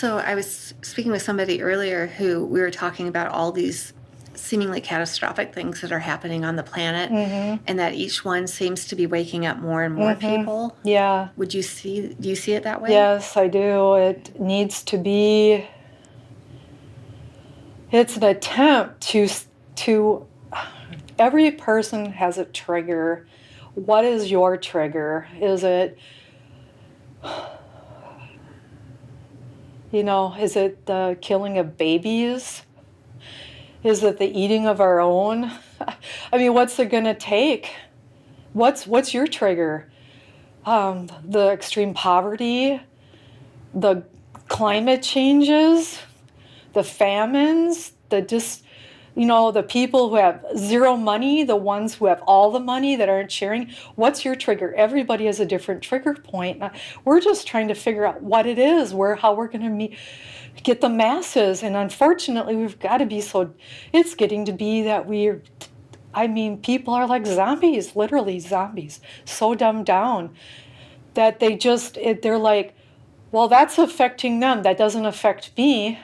So I was speaking with somebody earlier who we were talking about all these seemingly catastrophic things that are happening on the planet, and that each one seems to be waking up more and more people. Yeah. Do you see it that way? Yes, I do. It needs to be. It's an attempt to. Every person has a trigger. What is your trigger? Is it, is it the killing of babies? Is it the eating of our own? I mean, what's it going to take? What's your trigger? The extreme poverty, the climate changes, the famines, the people who have zero money, the ones who have all the money that aren't sharing. What's your trigger? Everybody has a different trigger point. We're just trying to figure out what it is, how we're going to get the masses. And unfortunately, we've got to be it's getting to be that people are like zombies, literally zombies, so dumbed down that they're like, well, that's affecting them. That doesn't affect me.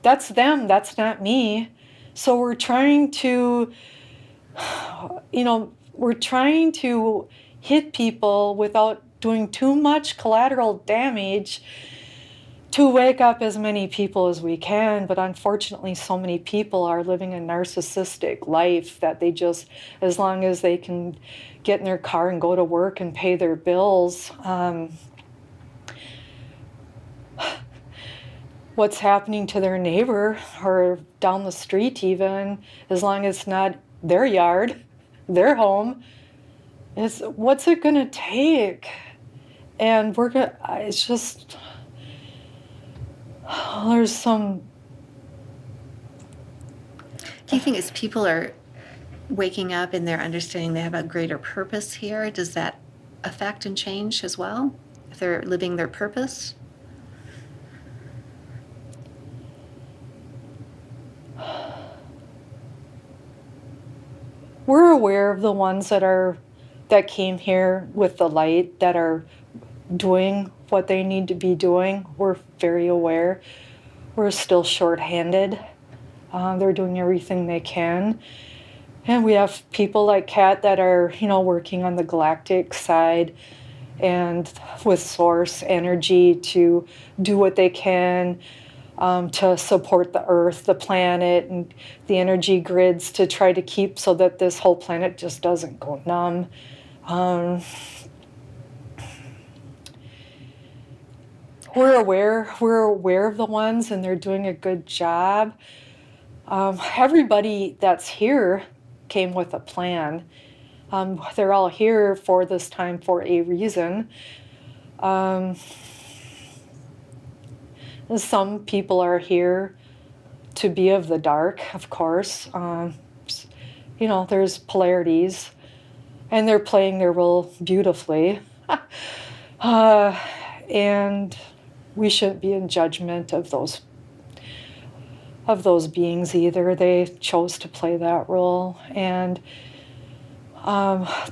That's them. That's not me. So we're trying to, hit people without doing too much collateral damage to wake up as many people as we can. But unfortunately, so many people are living a narcissistic life that they just, as long as they can get in their car and go to work and pay their bills, what's happening to their neighbor or down the street even, as long as it's not their yard, their home, what's it going to take? And it's just, there's some... Do you think as people are waking up and they're understanding they have a greater purpose here, does that affect and change as well, if they're living their purpose? We're aware of the ones that came here with the light, that are doing what they need to be doing. We're very aware. We're still short-handed. They're doing everything they can. And we have people like Kat that are, working on the Galactic side and with source energy to do what they can to support the Earth, the planet, and the energy grids to try to keep so that this whole planet just doesn't go numb. We're aware of the ones, and they're doing a good job. Everybody that's here came with a plan. They're all here for this time for a reason. Some people are here to be of the dark, of course. There's polarities, and they're playing their role beautifully. And we shouldn't be in judgment of those beings either. They chose to play that role. And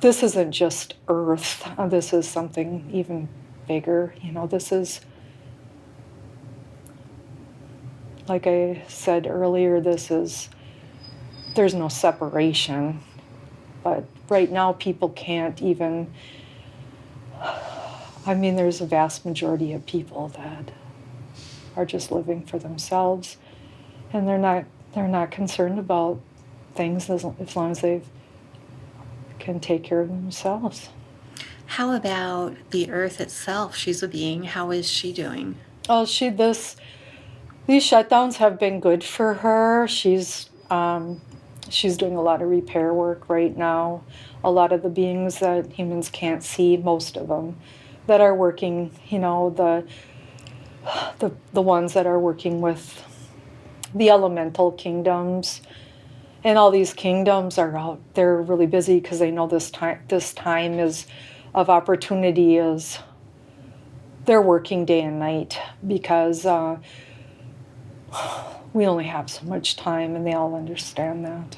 this isn't just Earth. This is something even bigger. This is, like I said earlier, there's no separation. But right now people can't even, there's a vast majority of people that are just living for themselves, and they're not concerned about things as long as they can take care of themselves. How about the Earth itself? She's a being. How is she doing? Oh, these shutdowns have been good for her. She's doing a lot of repair work right now. A lot of the beings that humans can't see, most of them, that are working, the ones that are working with the elemental kingdoms. And all these kingdoms are out. They're really busy because they know this time is of opportunity is they're working day and night because we only have so much time, and they all understand that.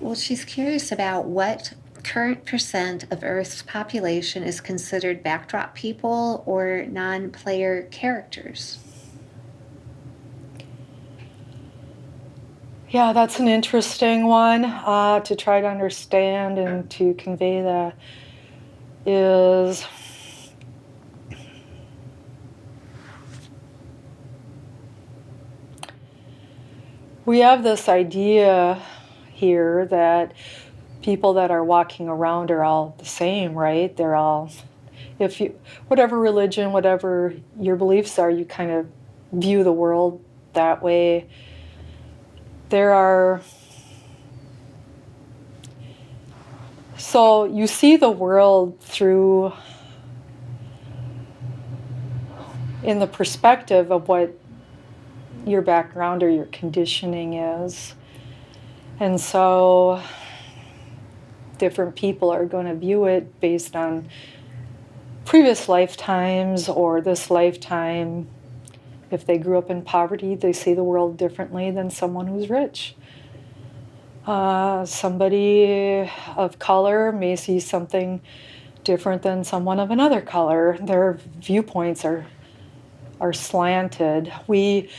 Well, she's curious about what current percent of Earth's population is considered backdrop people or non-player characters? Yeah, that's an interesting one to try to understand and to convey that is we have this idea here that people that are walking around are all the same, right? They're all, if you, whatever religion, whatever your beliefs are, you kind of view the world that way. There are, so you see the world through, in the perspective of what your background or your conditioning is. And so different people are going to view it based on previous lifetimes or this lifetime. If they grew up in poverty, they see the world differently than someone who's rich. Somebody of color may see something different than someone of another color. Their viewpoints are slanted. We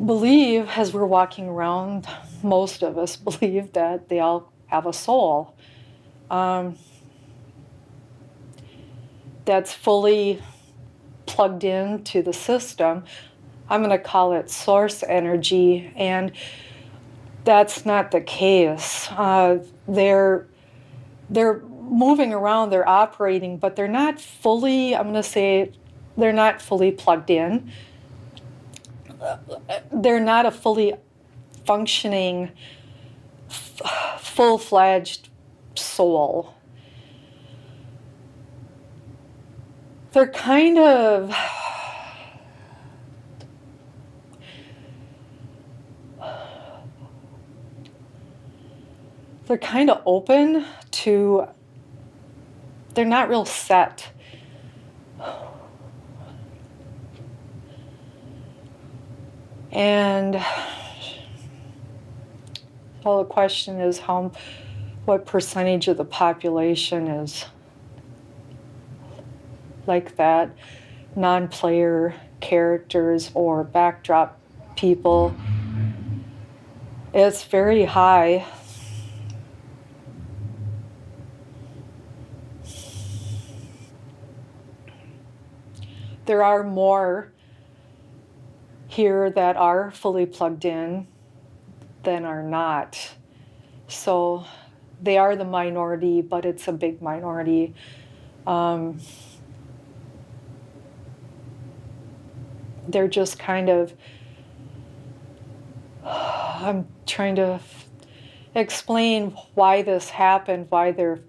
believe, as we're walking around, most of us believe that they all have a soul. That's fully plugged into the system. I'm going to call it source energy, and that's not the case. They're moving around, they're operating, but they're not fully, I'm going to say, they're not fully plugged in. They're not a fully functioning, full-fledged soul. They're kind of open to, they're not real set. And so the question is what percentage of the population is like that, non-player characters or backdrop people. It's very high. There are more here that are fully plugged in than are not. So they are the minority, but it's a big minority. They're just kind of, I'm trying to explain why this happened, why they're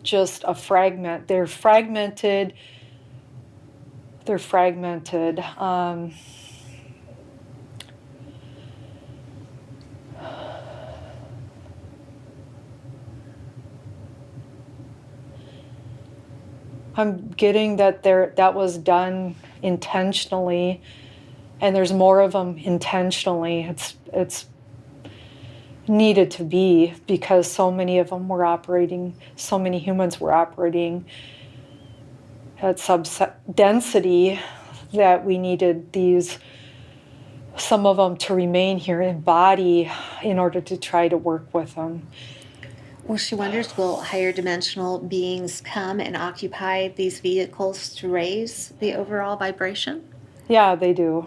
just a fragment. They're fragmented. I'm getting that that was done intentionally, and there's more of them intentionally. It's needed to be, because so many of them were operating, so many humans were operating at sub-density that we needed some of them to remain here in body in order to try to work with them. Well, she wonders, will higher dimensional beings come and occupy these vehicles to raise the overall vibration? Yeah, they do.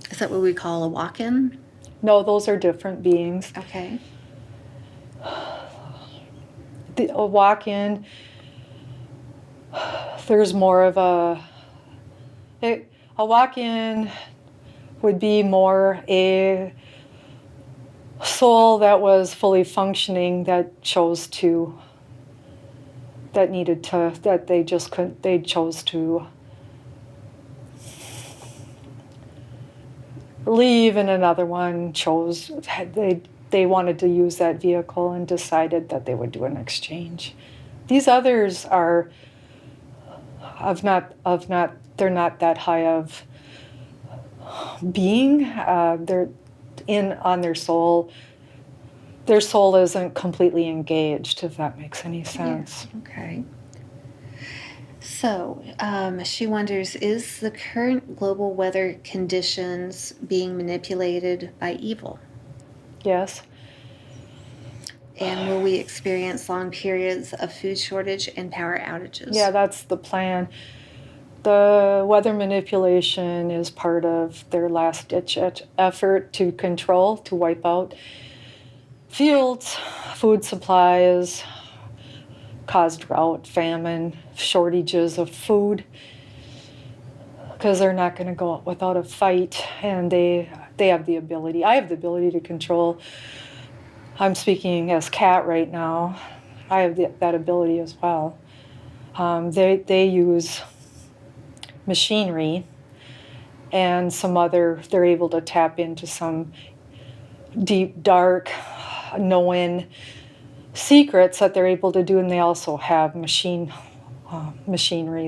Is that what we call a walk-in? No, those are different beings. Okay. A walk-in, there's more of a walk-in would be more a soul that was fully functioning, that they just couldn't, they chose to leave, and another one chose, they wanted to use that vehicle and decided that they would do an exchange. These others are they're not that high of being. They're in on their soul. their soul isn't completely engaged, if that makes any sense. Yeah. Okay. So she wonders, is the current global weather conditions being manipulated by evil? Yes. And will we experience long periods of food shortage and power outages? Yeah, that's the plan. The weather manipulation is part of their last-ditch effort to control, to wipe out fields, food supplies, cause drought, famine, shortages of food, because they're not going to go out without a fight, and they have the ability. I have the ability to control. I'm speaking as Kat right now. I have that ability as well. They use machinery and they're able to tap into some deep, dark, knowing secrets that they're able to do, and they also have machinery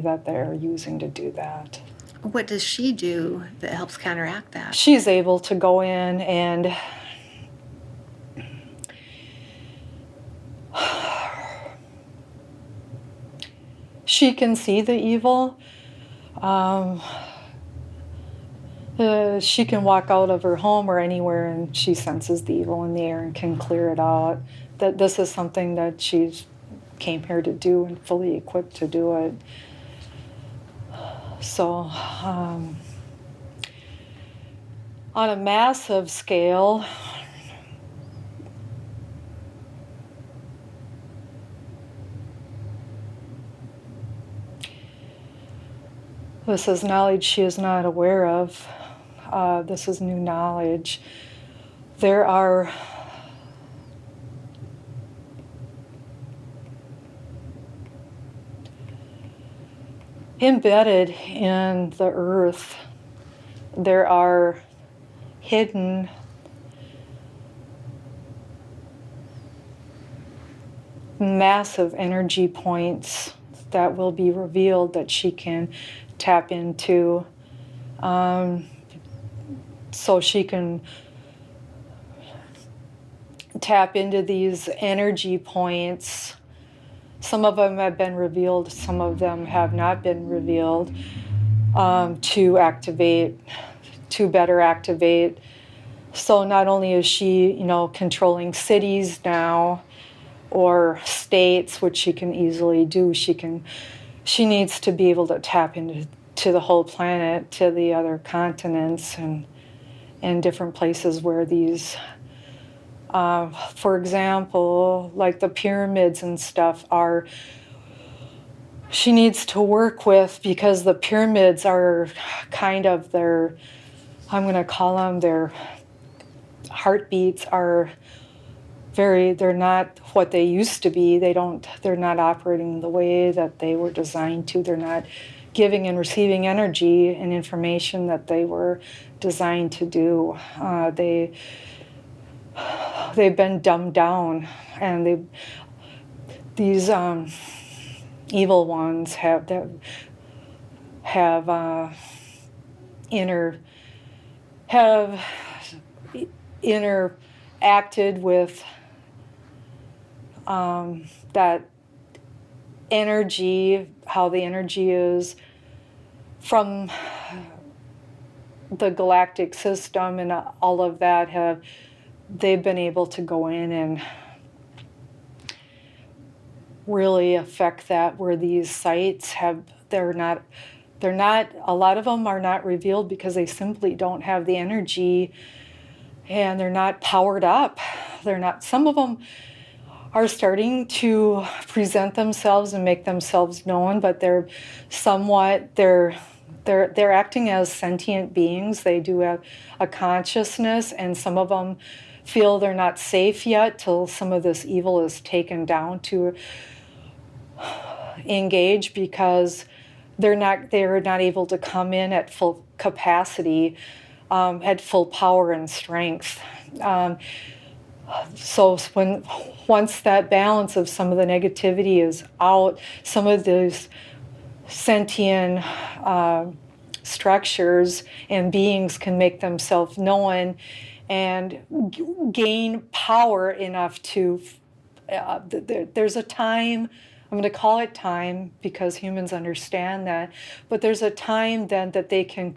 that they're using to do that. What does she do that helps counteract that? She's able to go in and she can see the evil. She can walk out of her home or anywhere and she senses the evil in the air and can clear it out. That this is something that she came here to do and fully equipped to do it. So, on a massive scale, this is knowledge she is not aware of. This is new knowledge. There are embedded in the earth, there are hidden massive energy points that will be revealed that she can tap into, so she can tap into these energy points. Some of them have been revealed, some of them have not been revealed, to better activate. So not only is she, controlling cities now or states, which she can easily do, she needs to be able to tap into the whole planet, to the other continents and different places where these, for example, like the pyramids and stuff she needs to work with, because the pyramids are kind of I'm going to call them their heartbeats they're not what they used to be. They're not operating the way that they were designed to. They're not giving and receiving energy and information that they were designed to do. They've been dumbed down, and these evil ones have interacted with that energy, how the energy is from the galactic system, and all of that they've been able to go in and really affect that, where these sites they're not, a lot of them are not revealed because they simply don't have the energy and they're not powered up. Some of them are starting to present themselves and make themselves known, but they're acting as sentient beings. They do have a consciousness, and some of them feel they're not safe yet till some of this evil is taken down to engage, because they're not able to come in at full capacity, at full power and strength. So once that balance of some of the negativity is out, some of those sentient structures and beings can make themselves known and gain power enough to, there's a time, I'm going to call it time because humans understand that, but there's a time then that they can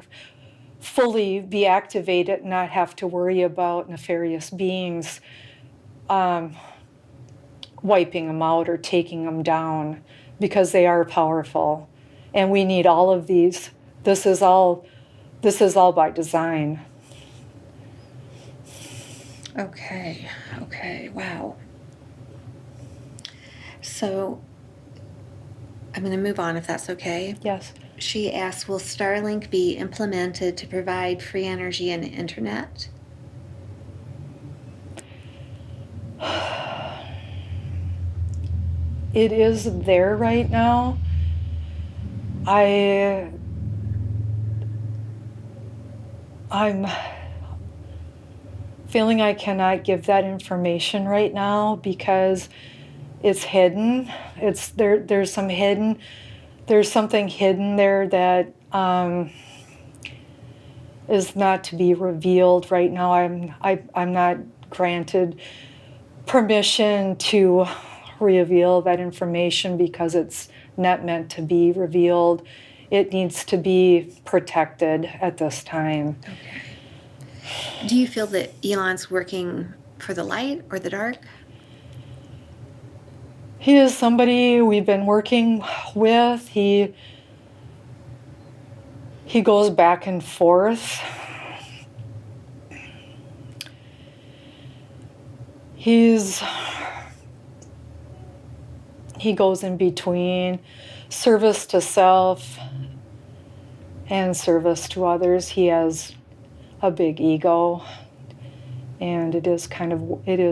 fully be activated and not have to worry about nefarious beings wiping them out or taking them down, because they are powerful. And we need all of these. This is all by design. Okay, wow. So I'm going to move on if that's okay. Yes. She asks, will Starlink be implemented to provide free energy and internet? It is there right now. I'm feeling I cannot give that information right now because it's hidden. There's something hidden there that is not to be revealed right now. I'm not granted permission to reveal that information because it's not meant to be revealed. It needs to be protected at this time. Okay. Do you feel that Elon's working for the light or the dark? He is somebody we've been working with. He goes back and forth. He goes in between service to self and service to others. He has a big ego, and it is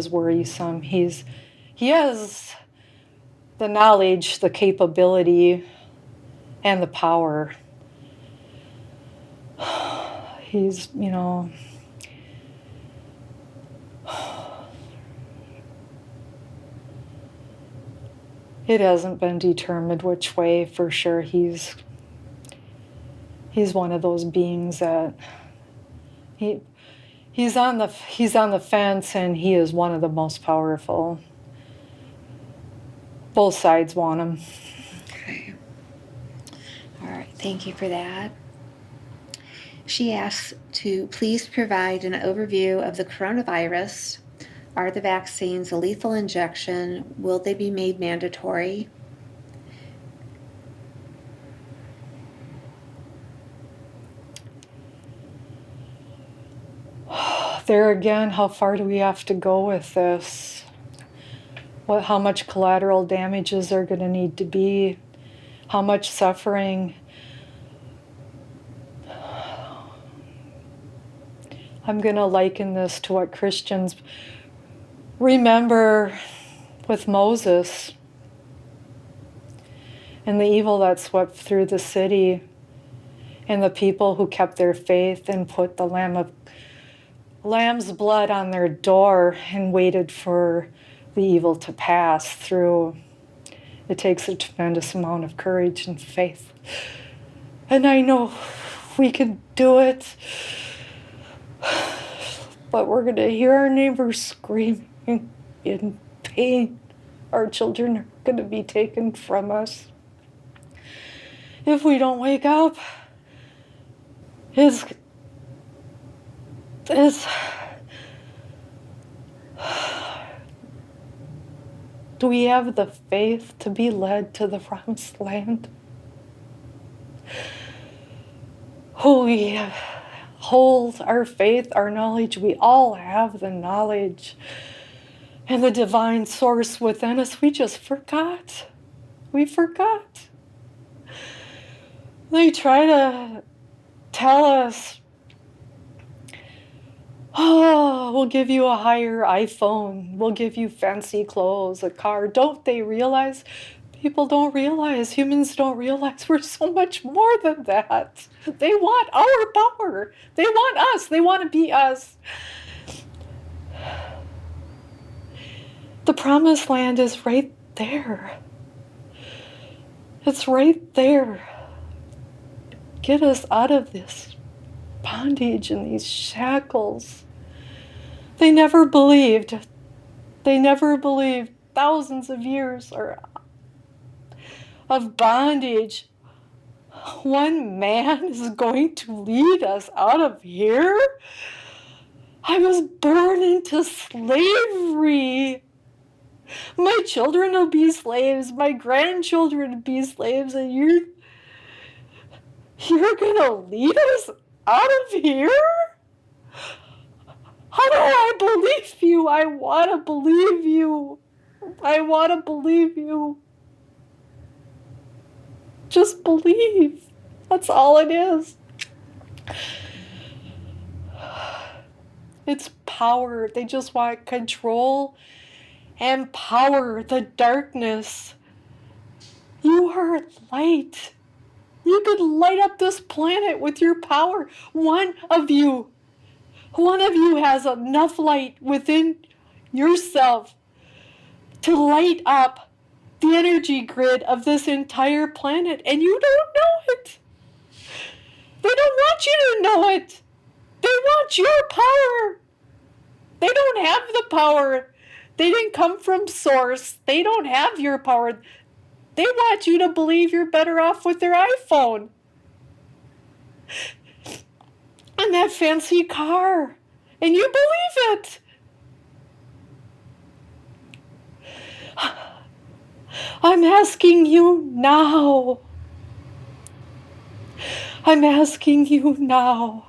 worrisome. He has the knowledge, the capability, and the power. He's, it hasn't been determined which way for sure. He's one of those beings that he's on the fence, and he is one of the most powerful. Both sides want him. Okay. All right. Thank you for that. She asks to please provide an overview of the coronavirus. Are the vaccines a lethal injection? Will they be made mandatory? There again, how far do we have to go with this? How much collateral damages are going to need to be? How much suffering? I'm going to liken this to what Christians remember with Moses and the evil that swept through the city, and the people who kept their faith and put the lamb's blood on their door and waited for the evil to pass through. It takes a tremendous amount of courage and faith. And I know we can do it, but we're going to hear our neighbors screaming in pain. Our children are going to be taken from us. If we don't wake up, do we have the faith to be led to the promised land? We hold our faith, our knowledge. We all have the knowledge and the divine source within us. We just forgot. We forgot. They try to tell us, oh, we'll give you a higher iPhone. We'll give you fancy clothes, a car. Don't they realize? People don't realize, humans don't realize we're so much more than that. They want our power. They want us. They want to be us. The promised land is right there. It's right there. Get us out of this bondage and these shackles. They never believed. They never believed thousands of years of bondage. One man is going to lead us out of here? I was born into slavery. My children will be slaves. My grandchildren will be slaves. And you're going to lead us out of here? How do I believe you? I want to believe you. I want to believe you. Just believe. That's all it is. It's power. They just want control and power, the darkness. You are light. You could light up this planet with your power. One of you has enough light within yourself to light up the energy grid of this entire planet, and you don't know it. They don't want you to know it. They want your power. They don't have the power. They didn't come from source. They don't have your power. They want you to believe you're better off with their iPhone and that fancy car. And you believe it. I'm asking you now. I'm asking you now.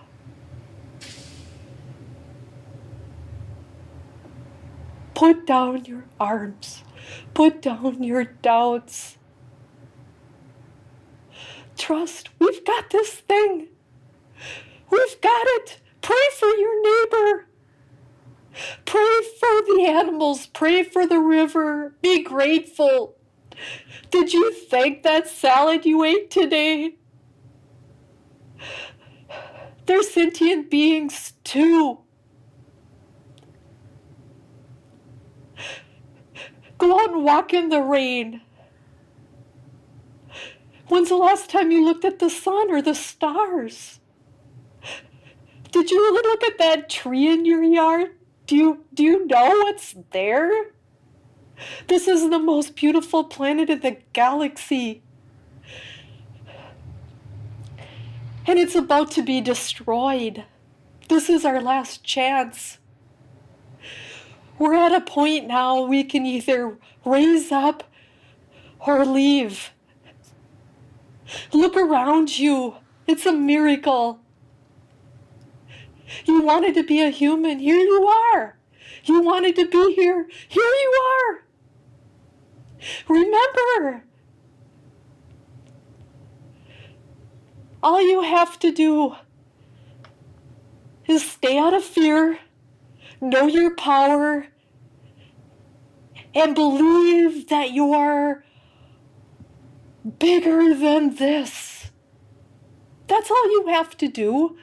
Put down your arms. Put down your doubts. Trust, we've got this thing. We've got it. Pray for your neighbor. Pray for the animals. Pray for the river. Be grateful. Did you thank that salad you ate today? They're sentient beings too. Go out and walk in the rain. When's the last time you looked at the sun or the stars? Did you look at that tree in your yard? Do you know what's there? This is the most beautiful planet in the galaxy. And it's about to be destroyed. This is our last chance. We're at a point now we can either raise up or leave. Look around you. It's a miracle. You wanted to be a human. Here you are. You wanted to be here. Here you are. Remember, all you have to do is stay out of fear, know your power, and believe that you are bigger than this. That's all you have to do.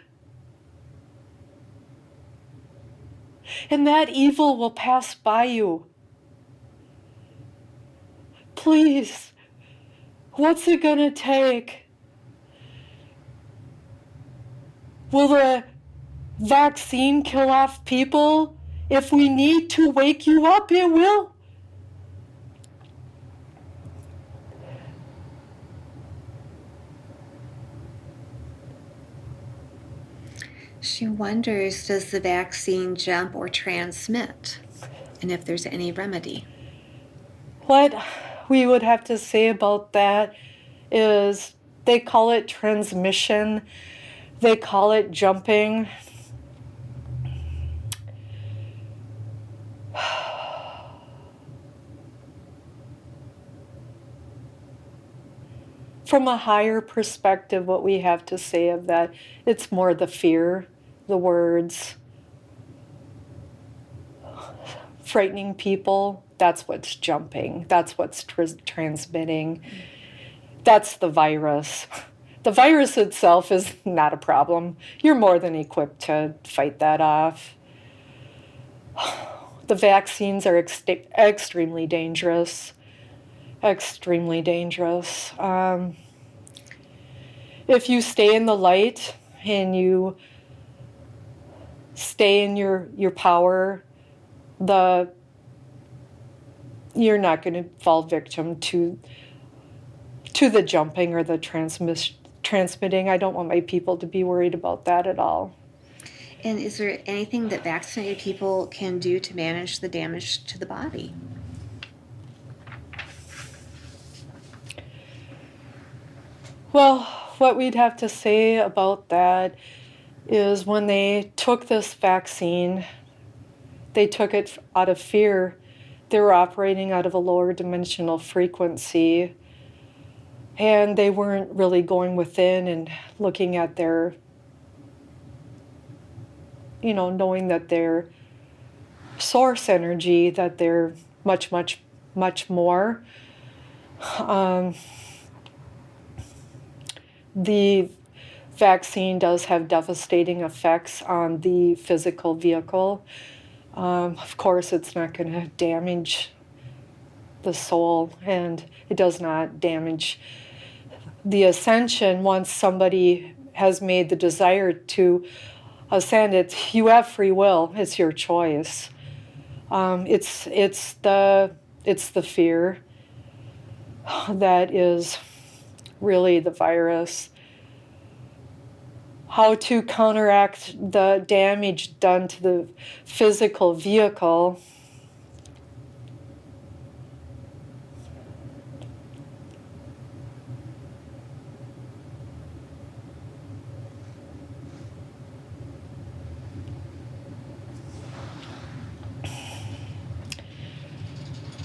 And that evil will pass by you. Please, what's it gonna take? Will the vaccine kill off people? If we need to wake you up, it will. She wonders, does the vaccine jump or transmit? And if there's any remedy. What we would have to say about that is they call it transmission. They call it jumping. From a higher perspective, what we have to say of that, it's more the fear, the words, frightening people. That's what's jumping. That's what's transmitting. That's the virus. The virus itself is not a problem. You're more than equipped to fight that off. The vaccines are extremely dangerous. Extremely dangerous. If you stay in the light and you stay in your power, you're not going to fall victim to the jumping or the transmitting. I don't want my people to be worried about that at all. And is there anything that vaccinated people can do to manage the damage to the body? Well, what we'd have to say about that is when they took this vaccine, they took it out of fear. They were operating out of a lower dimensional frequency, and they weren't really going within and looking at their, knowing that their source energy, that they're much, much, much more. The vaccine does have devastating effects on the physical vehicle. Of course, it's not going to damage the soul, and it does not damage the ascension. Once somebody has made the desire to ascend, you have free will. It's your choice. It's the fear that is really the virus. How to counteract the damage done to the physical vehicle.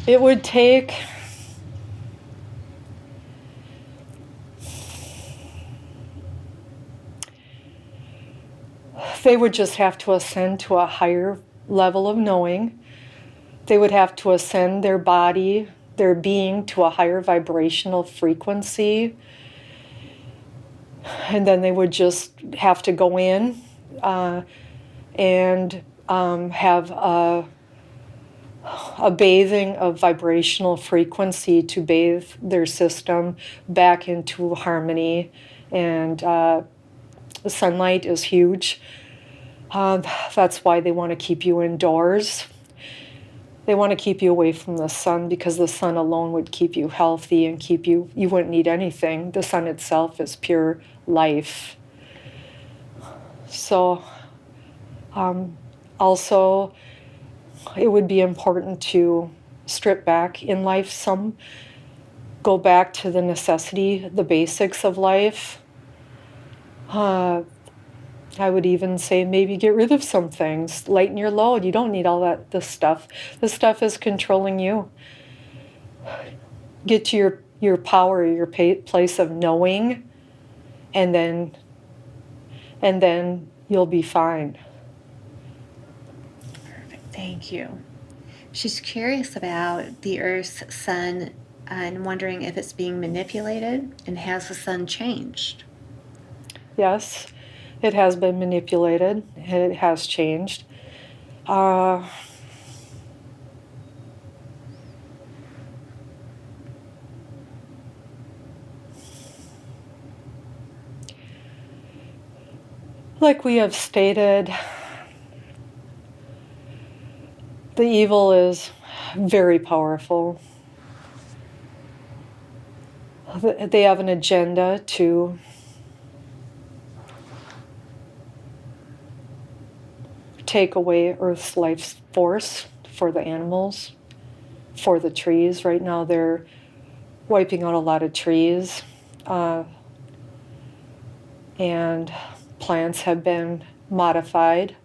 It would take they would just have to ascend to a higher level of knowing. They would have to ascend their body, their being, to a higher vibrational frequency. And then they would just have to go in and have a bathing of vibrational frequency to bathe their system back into harmony. And the sunlight is huge. That's why they want to keep you indoors. They want to keep you away from the sun because the sun alone would keep you healthy and you wouldn't need anything. The sun itself is pure life. So also, it would be important to strip back in life some, go back to the necessity, the basics of life. I would even say maybe get rid of some things, lighten your load. You don't need all this stuff. This stuff is controlling you. Get to your power, your place of knowing, and then you'll be fine. Perfect, thank you. She's curious about the Earth's sun and wondering if it's being manipulated, and has the sun changed? Yes. It has been manipulated. It has changed. Like we have stated, the evil is very powerful. They have an agenda to take away Earth's life force for the animals, for the trees. Right now they're wiping out a lot of trees, and plants have been modified,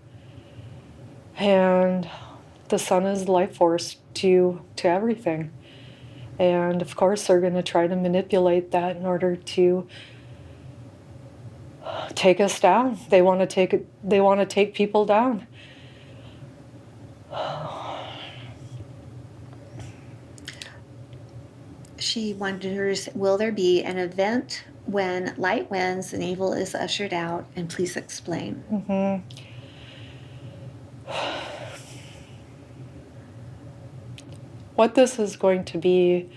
and the sun is life force to everything. And of course they're going to try to manipulate that in order to take us down. They want to take people down. She wonders, will there be an event when light wins and evil is ushered out? And please explain. Mm-hmm. What this is going to be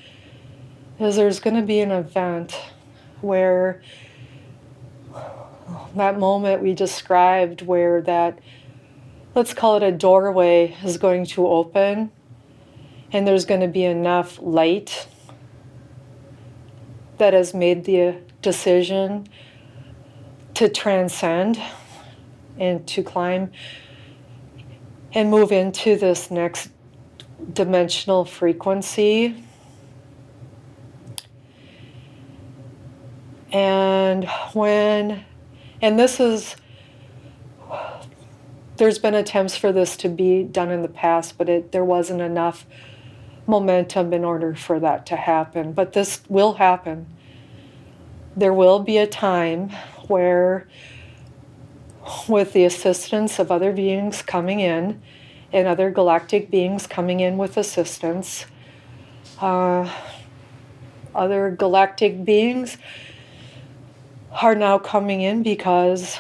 is there's going to be an event where that moment we described, where that let's call it a doorway, is going to open, and there's going to be enough light that has made the decision to transcend and to climb and move into this next dimensional frequency. And there's been attempts for this to be done in the past, but there wasn't enough momentum in order for that to happen. But this will happen. There will be a time where, with the assistance of other beings coming in and other galactic beings coming in with assistance, other galactic beings are now coming in because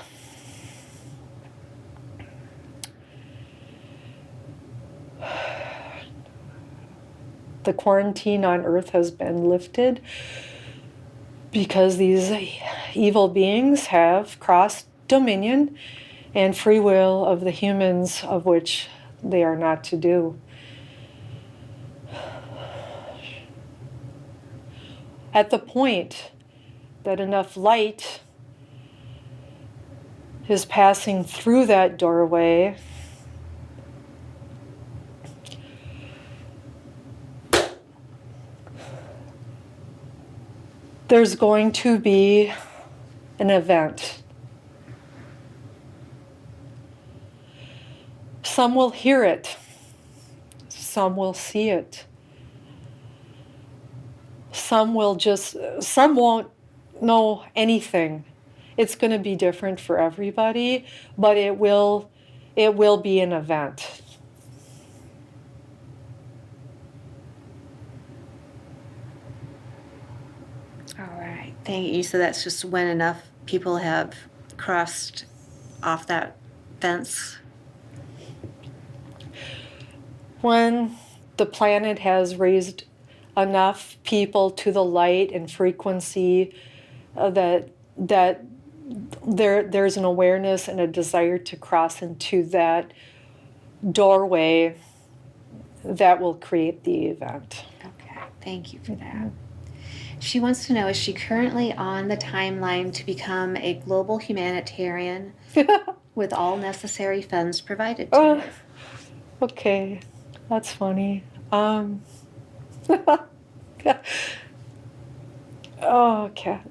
the quarantine on Earth has been lifted, because these evil beings have crossed dominion and free will of the humans, of which they are not to do. At the point that enough light is passing through that doorway, there's going to be an event. Some will hear it. Some will see it. Some won't know anything. It's going to be different for everybody, but it will be an event. All right. Thank you. So that's just when enough people have crossed off that fence. When the planet has raised enough people to the light and frequency that there's an awareness and a desire to cross into that doorway, that will create the event. Okay. Thank you for that. She wants to know, is she currently on the timeline to become a global humanitarian with all necessary funds provided to her? Okay, that's funny. Okay.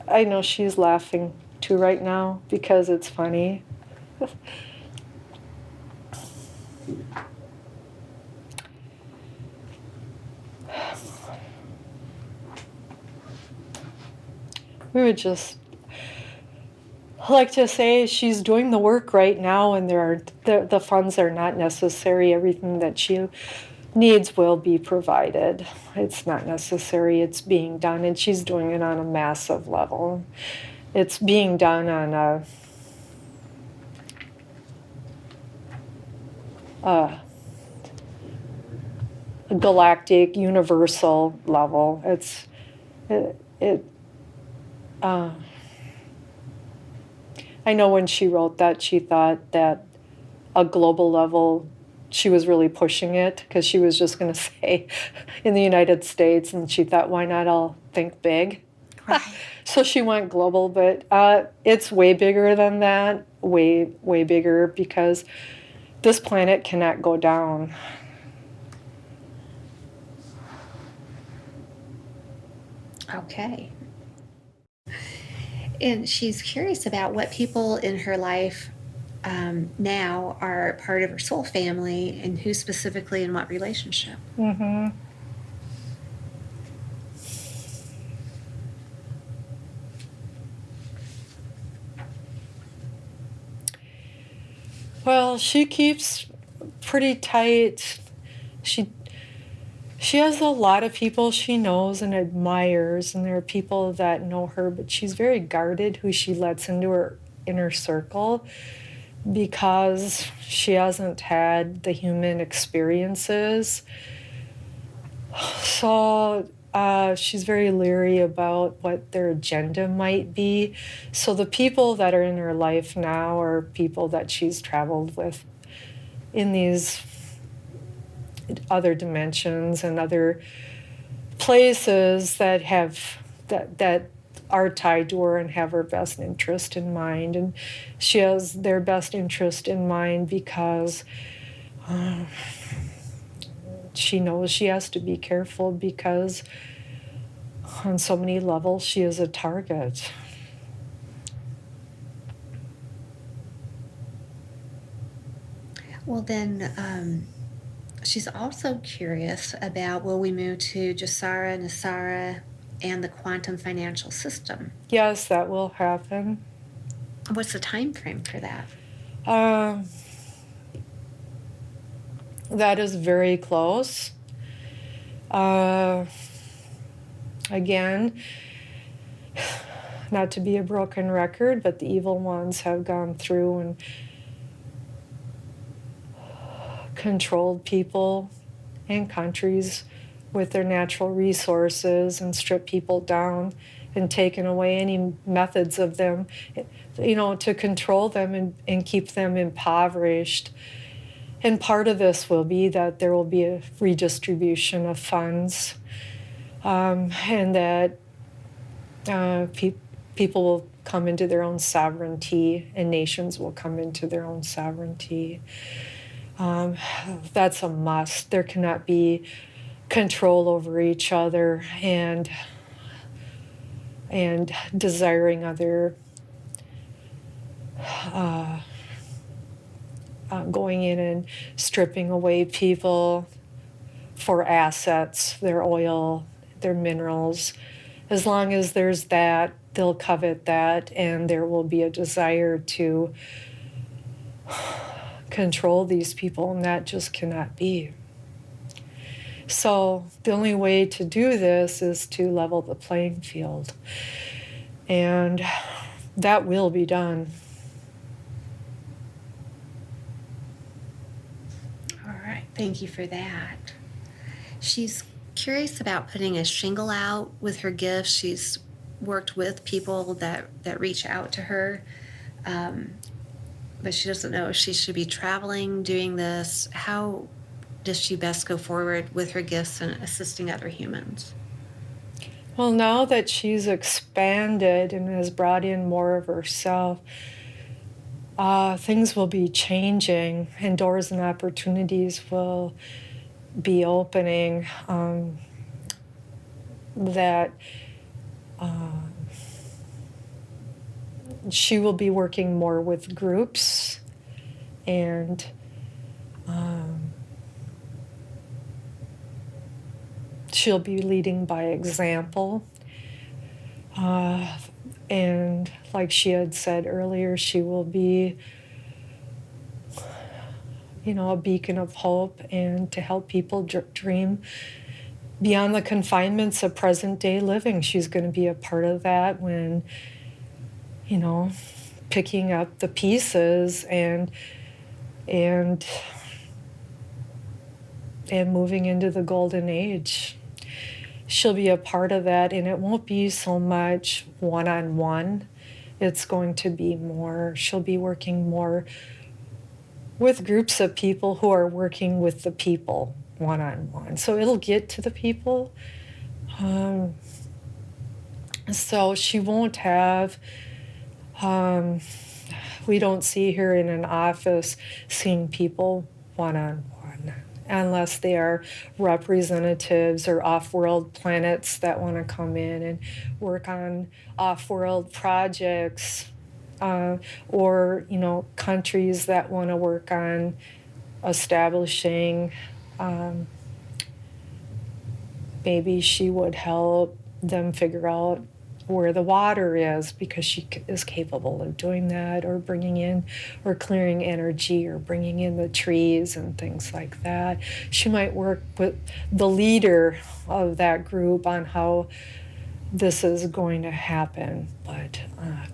I know she's laughing too right now because it's funny. We would just like to say she's doing the work right now, and the funds are not necessary. Everything that she needs will be provided. It's not necessary. It's being done, and she's doing it on a massive level. It's being done on a galactic, universal level. I know when she wrote that, she thought that a global level, she was really pushing it, because she was just going to say in the United States, and she thought, why not all think big? Right. So she went global, but it's way bigger than that, way, way bigger, because this planet cannot go down. Okay. And she's curious about what people in her life now are part of her soul family, and who specifically in what relationship. Mm-hmm. Well, she keeps pretty tight. She has a lot of people she knows and admires, and there are people that know her, but she's very guarded who she lets into her inner circle, because she hasn't had the human experiences. So she's very leery about what their agenda might be. So the people that are in her life now are people that she's traveled with in these other dimensions and other places that are tied to her and have her best interest in mind. And she has their best interest in mind because she knows she has to be careful because on so many levels she is a target. Well, then she's also curious about, will we move to Jasara, Nasara, and the quantum financial system? Yes, that will happen. What's the time frame for that? That is very close. Again, not to be a broken record, but the evil ones have gone through and controlled people and countries with their natural resources and stripped people down and taken away any methods of them, to control them and keep them impoverished. And part of this will be that there will be a redistribution of funds, and that people will come into their own sovereignty and nations will come into their own sovereignty. That's a must. There cannot be control over each other and desiring other, going in and stripping away people for assets, their oil, their minerals. As long as there's that, they'll covet that, and there will be a desire to control these people, and that just cannot be. So the only way to do this is to level the playing field, and that will be done. All right, thank you for that. She's curious about putting a shingle out with her gifts. She's worked with people that reach out to her, but she doesn't know if she should be traveling, doing this. How does she best go forward with her gifts and assisting other humans? Well, now that she's expanded and has brought in more of herself, things will be changing and doors and opportunities will be opening, that she will be working more with groups and she'll be leading by example. And like she had said earlier, she will be, a beacon of hope and to help people dream beyond the confinements of present day living. She's going to be a part of that when, picking up the pieces and moving into the golden age. She'll be a part of that, and it won't be so much one-on-one. It's going to be more, she'll be working more with groups of people who are working with the people one-on-one. So it'll get to the people. So she won't have, we don't see her in an office seeing people one-on-one, unless they are representatives or off-world planets that want to come in and work on off-world projects, or countries that want to work on establishing. Maybe she would help them figure out where the water is, because she is capable of doing that, or bringing in or clearing energy, or bringing in the trees and things like that. She might work with the leader of that group on how this is going to happen. But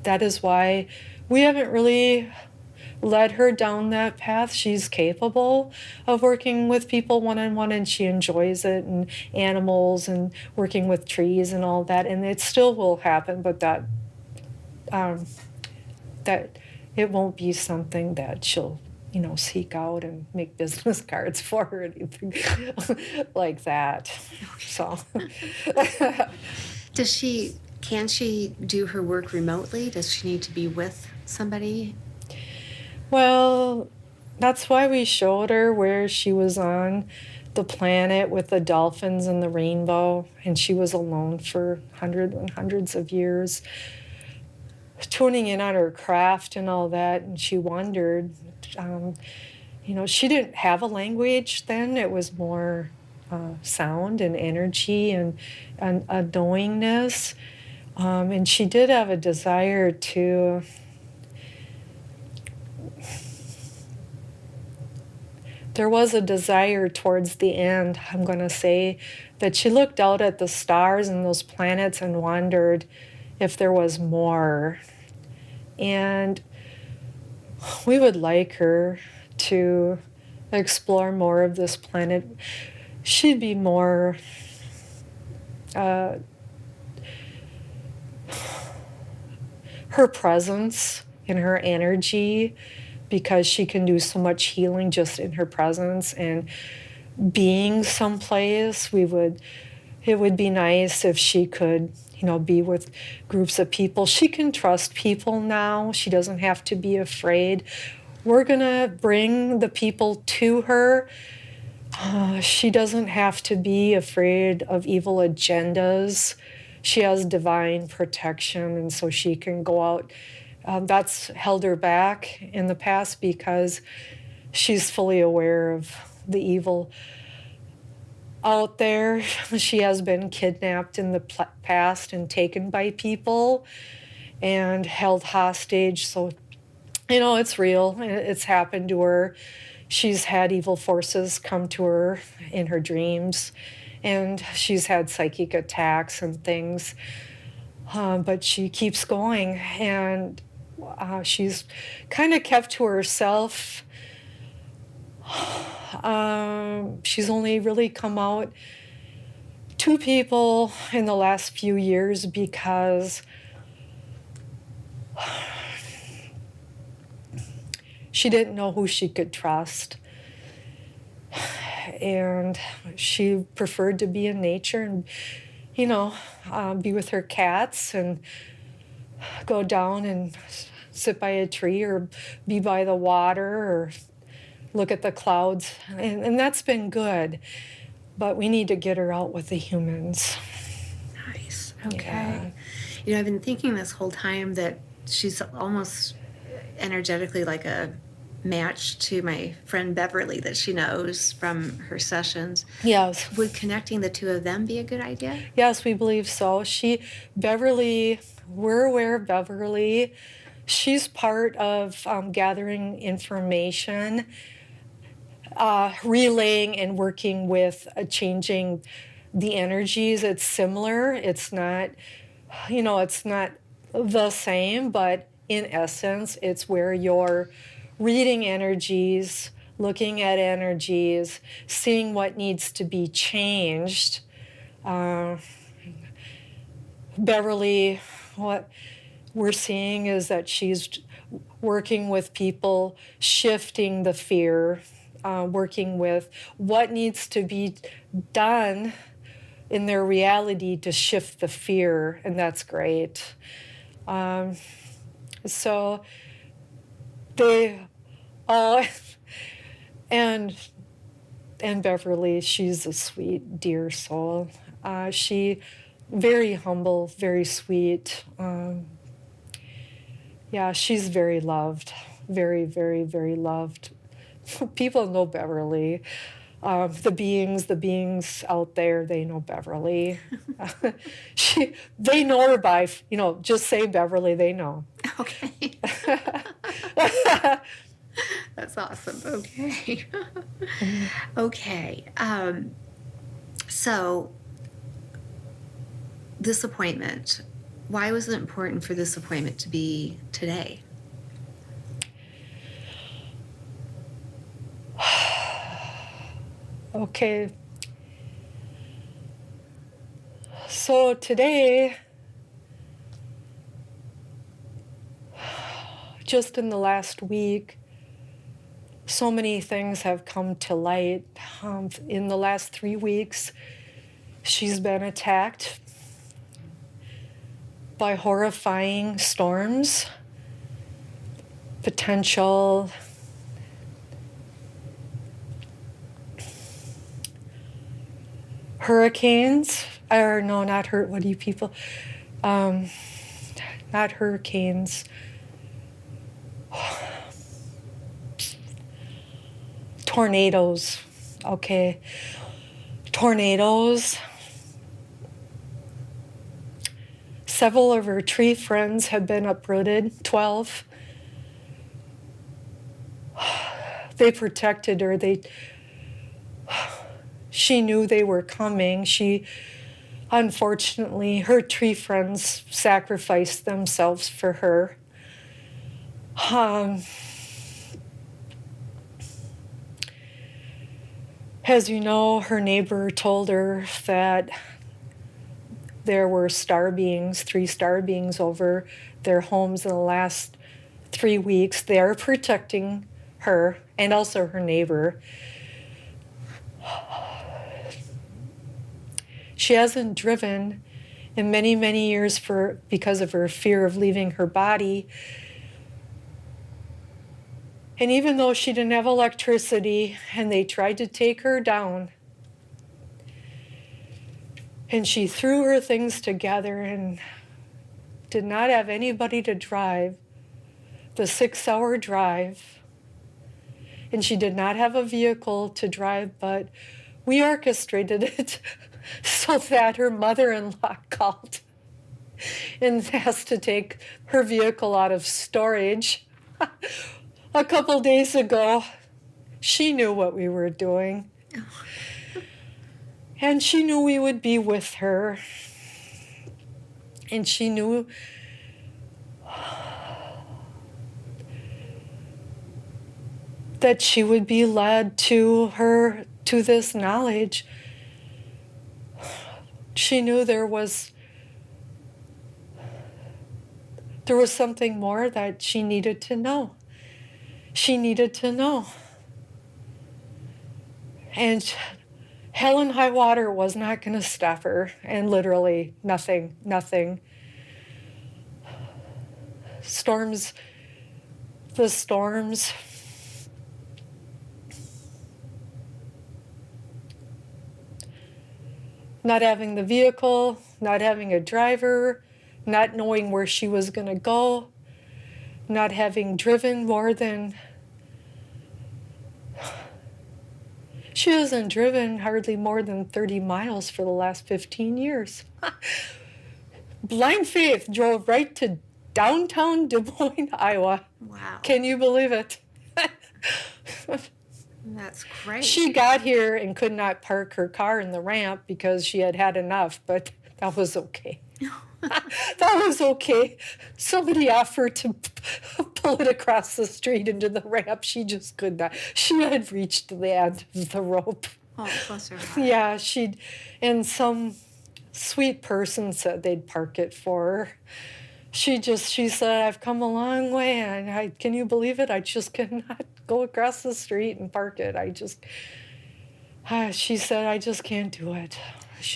that is why we haven't really led her down that path. She's capable of working with people one-on-one, and she enjoys it, and animals and working with trees and all that. And it still will happen, but that it won't be something that she'll, seek out and make business cards for or anything like that. So, Can she do her work remotely? Does she need to be with somebody? well, that's why we showed her where she was on the planet with the dolphins and the rainbow, and she was alone for hundreds and hundreds of years, tuning in on her craft and all that. And she wondered, she didn't have a language then. It was more sound and energy and a knowingness. And she did have a desire to there was a desire towards the end, I'm going to say, that she looked out at the stars and those planets and wondered if there was more. And we would like her to explore more of this planet. She'd be more her presence and her energy, because she can do so much healing just in her presence and being someplace. It would be nice if she could, be with groups of people. She can trust people now. She doesn't have to be afraid. We're gonna bring the people to her. She doesn't have to be afraid of evil agendas. She has divine protection, and so she can go out. That's held her back in the past because she's fully aware of the evil out there. She has been kidnapped in the past and taken by people and held hostage. So, it's real. It's happened to her. She's had evil forces come to her in her dreams, and she's had psychic attacks and things. But she keeps going, and she's kind of kept to herself. She's only really come out to people in the last few years because she didn't know who she could trust. And she preferred to be in nature and, be with her cats and go down and sit by a tree or be by the water or look at the clouds. And that's been good. But we need to get her out with the humans. Nice. Okay. Yeah. I've been thinking this whole time that she's almost energetically like a match to my friend Beverly that she knows from her sessions. Yes. Would connecting the two of them be a good idea? Yes, we believe so. Beverly, we're aware of Beverly. She's part of gathering information, relaying and working with changing the energies. It's similar. It's not, it's not the same, but in essence, it's where you're reading energies, looking at energies, seeing what needs to be changed. Beverly, what we're seeing is that she's working with people, shifting the fear, working with what needs to be done in their reality to shift the fear, and that's great. So they all, and Beverly, she's a sweet, dear soul. She very humble, very sweet. She's very loved, very, very, very loved. People know Beverly. The beings out there, they know Beverly. They know her by, just say Beverly, they know. Okay. That's awesome. Okay. Okay. So this appointment, why was it important for this appointment to be today? Okay. So today, just in the last week, so many things have come to light. In the last 3 weeks, she's been attacked by horrifying storms, potential hurricanes, or no, not what do you people, not hurricanes, tornadoes, okay, tornadoes. Several of her tree friends have been uprooted, 12. They protected her, she knew they were coming. Unfortunately, her tree friends sacrificed themselves for her. As you know, her neighbor told her that there were three star beings over their homes in the last 3 weeks. They are protecting her and also her neighbor. She hasn't driven in many, many years because of her fear of leaving her body. And even though she didn't have electricity and they tried to take her down, and she threw her things together and did not have anybody to drive the 6-hour drive, and she did not have a vehicle to drive, but we orchestrated it so that her mother-in-law called and asked to take her vehicle out of storage. A couple days ago, she knew what we were doing. And she knew we would be with her. And she knew that she would be led to this knowledge. She knew there was something more that she needed to know. She needed to know. And hell and high water was not going to stop her. And literally nothing. The storms. Not having the vehicle, not having a driver, not knowing where she was going to go, not having driven more than... She hasn't driven hardly more than 30 miles for the last 15 years. Blind Faith drove right to downtown Des Moines, Iowa. Wow. Can you believe it? That's great. She got here and could not park her car in the ramp because she had had enough, but that was okay. That was okay. Somebody offered to pull it across the street into the ramp. She just could not. She had reached the end of the rope. Oh, bless her heart. Yeah, and some sweet person said they'd park it for her. She said, I've come a long way, and can you believe it? I just cannot go across the street and park it. She said, I just can't do it.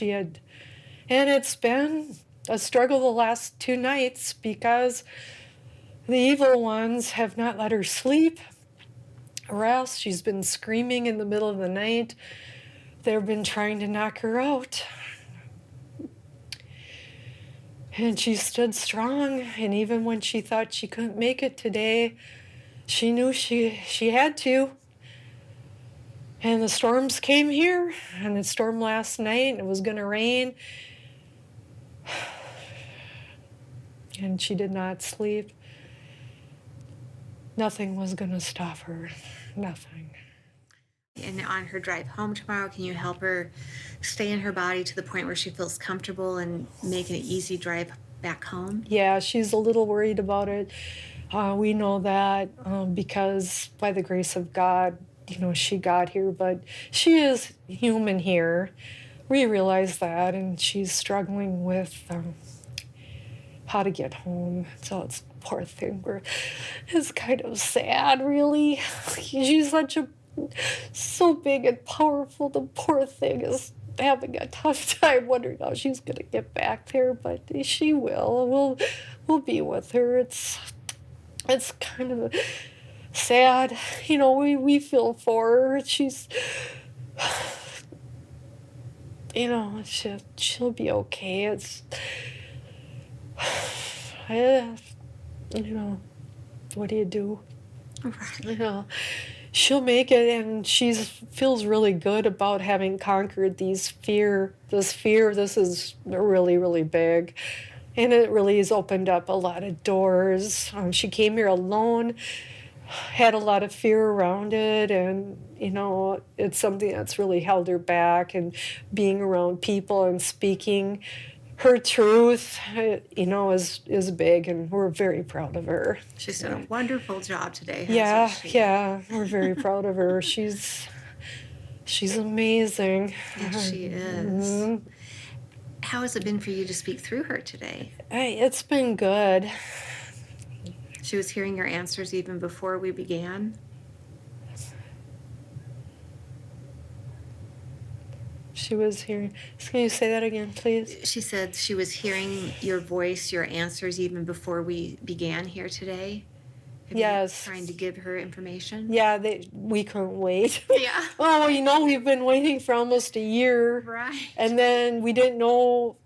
And it's been a struggle the last 2 nights because the evil ones have not let her sleep, or else she's been screaming in the middle of the night. They've been trying to knock her out. And she stood strong, and even when she thought she couldn't make it today, she knew she had to. And the storms came here, and it stormed last night, and it was going to rain. And she did not sleep. Nothing was going to stop her. Nothing. And on her drive home tomorrow, can you help her stay in her body to the point where she feels comfortable and make an easy drive back home? Yeah, she's a little worried about it. We know that because by the grace of God, she got here, but she is human here. We realize that, and she's struggling with how to get home. So it's poor thing. It's kind of sad, really. She's so big and powerful. The poor thing is having a tough time wondering how she's going to get back there, but she will. We'll be with her. It's kind of sad. We feel for her. She's, she'll be okay. It's, what do you do? Right. She'll make it, and she feels really good about having conquered this fear. This is really, really big. And it really has opened up a lot of doors. She came here alone, had a lot of fear around it, and, it's something that's really held her back. And being around people and speaking her truth, is big, and we're very proud of her. She's done a wonderful job today. Yeah, we're very proud of her. She's amazing. Yes, she is. Mm-hmm. How has it been for you to speak through her today? It's been good. She was hearing your answers even before we began? She was hearing. Can you say that again, please? She said she was hearing your voice, your answers, even before we began here today. Yes. Trying to give her information? Yeah, we couldn't wait. Yeah. Oh, we've been waiting for almost a year. Right. And then we didn't know.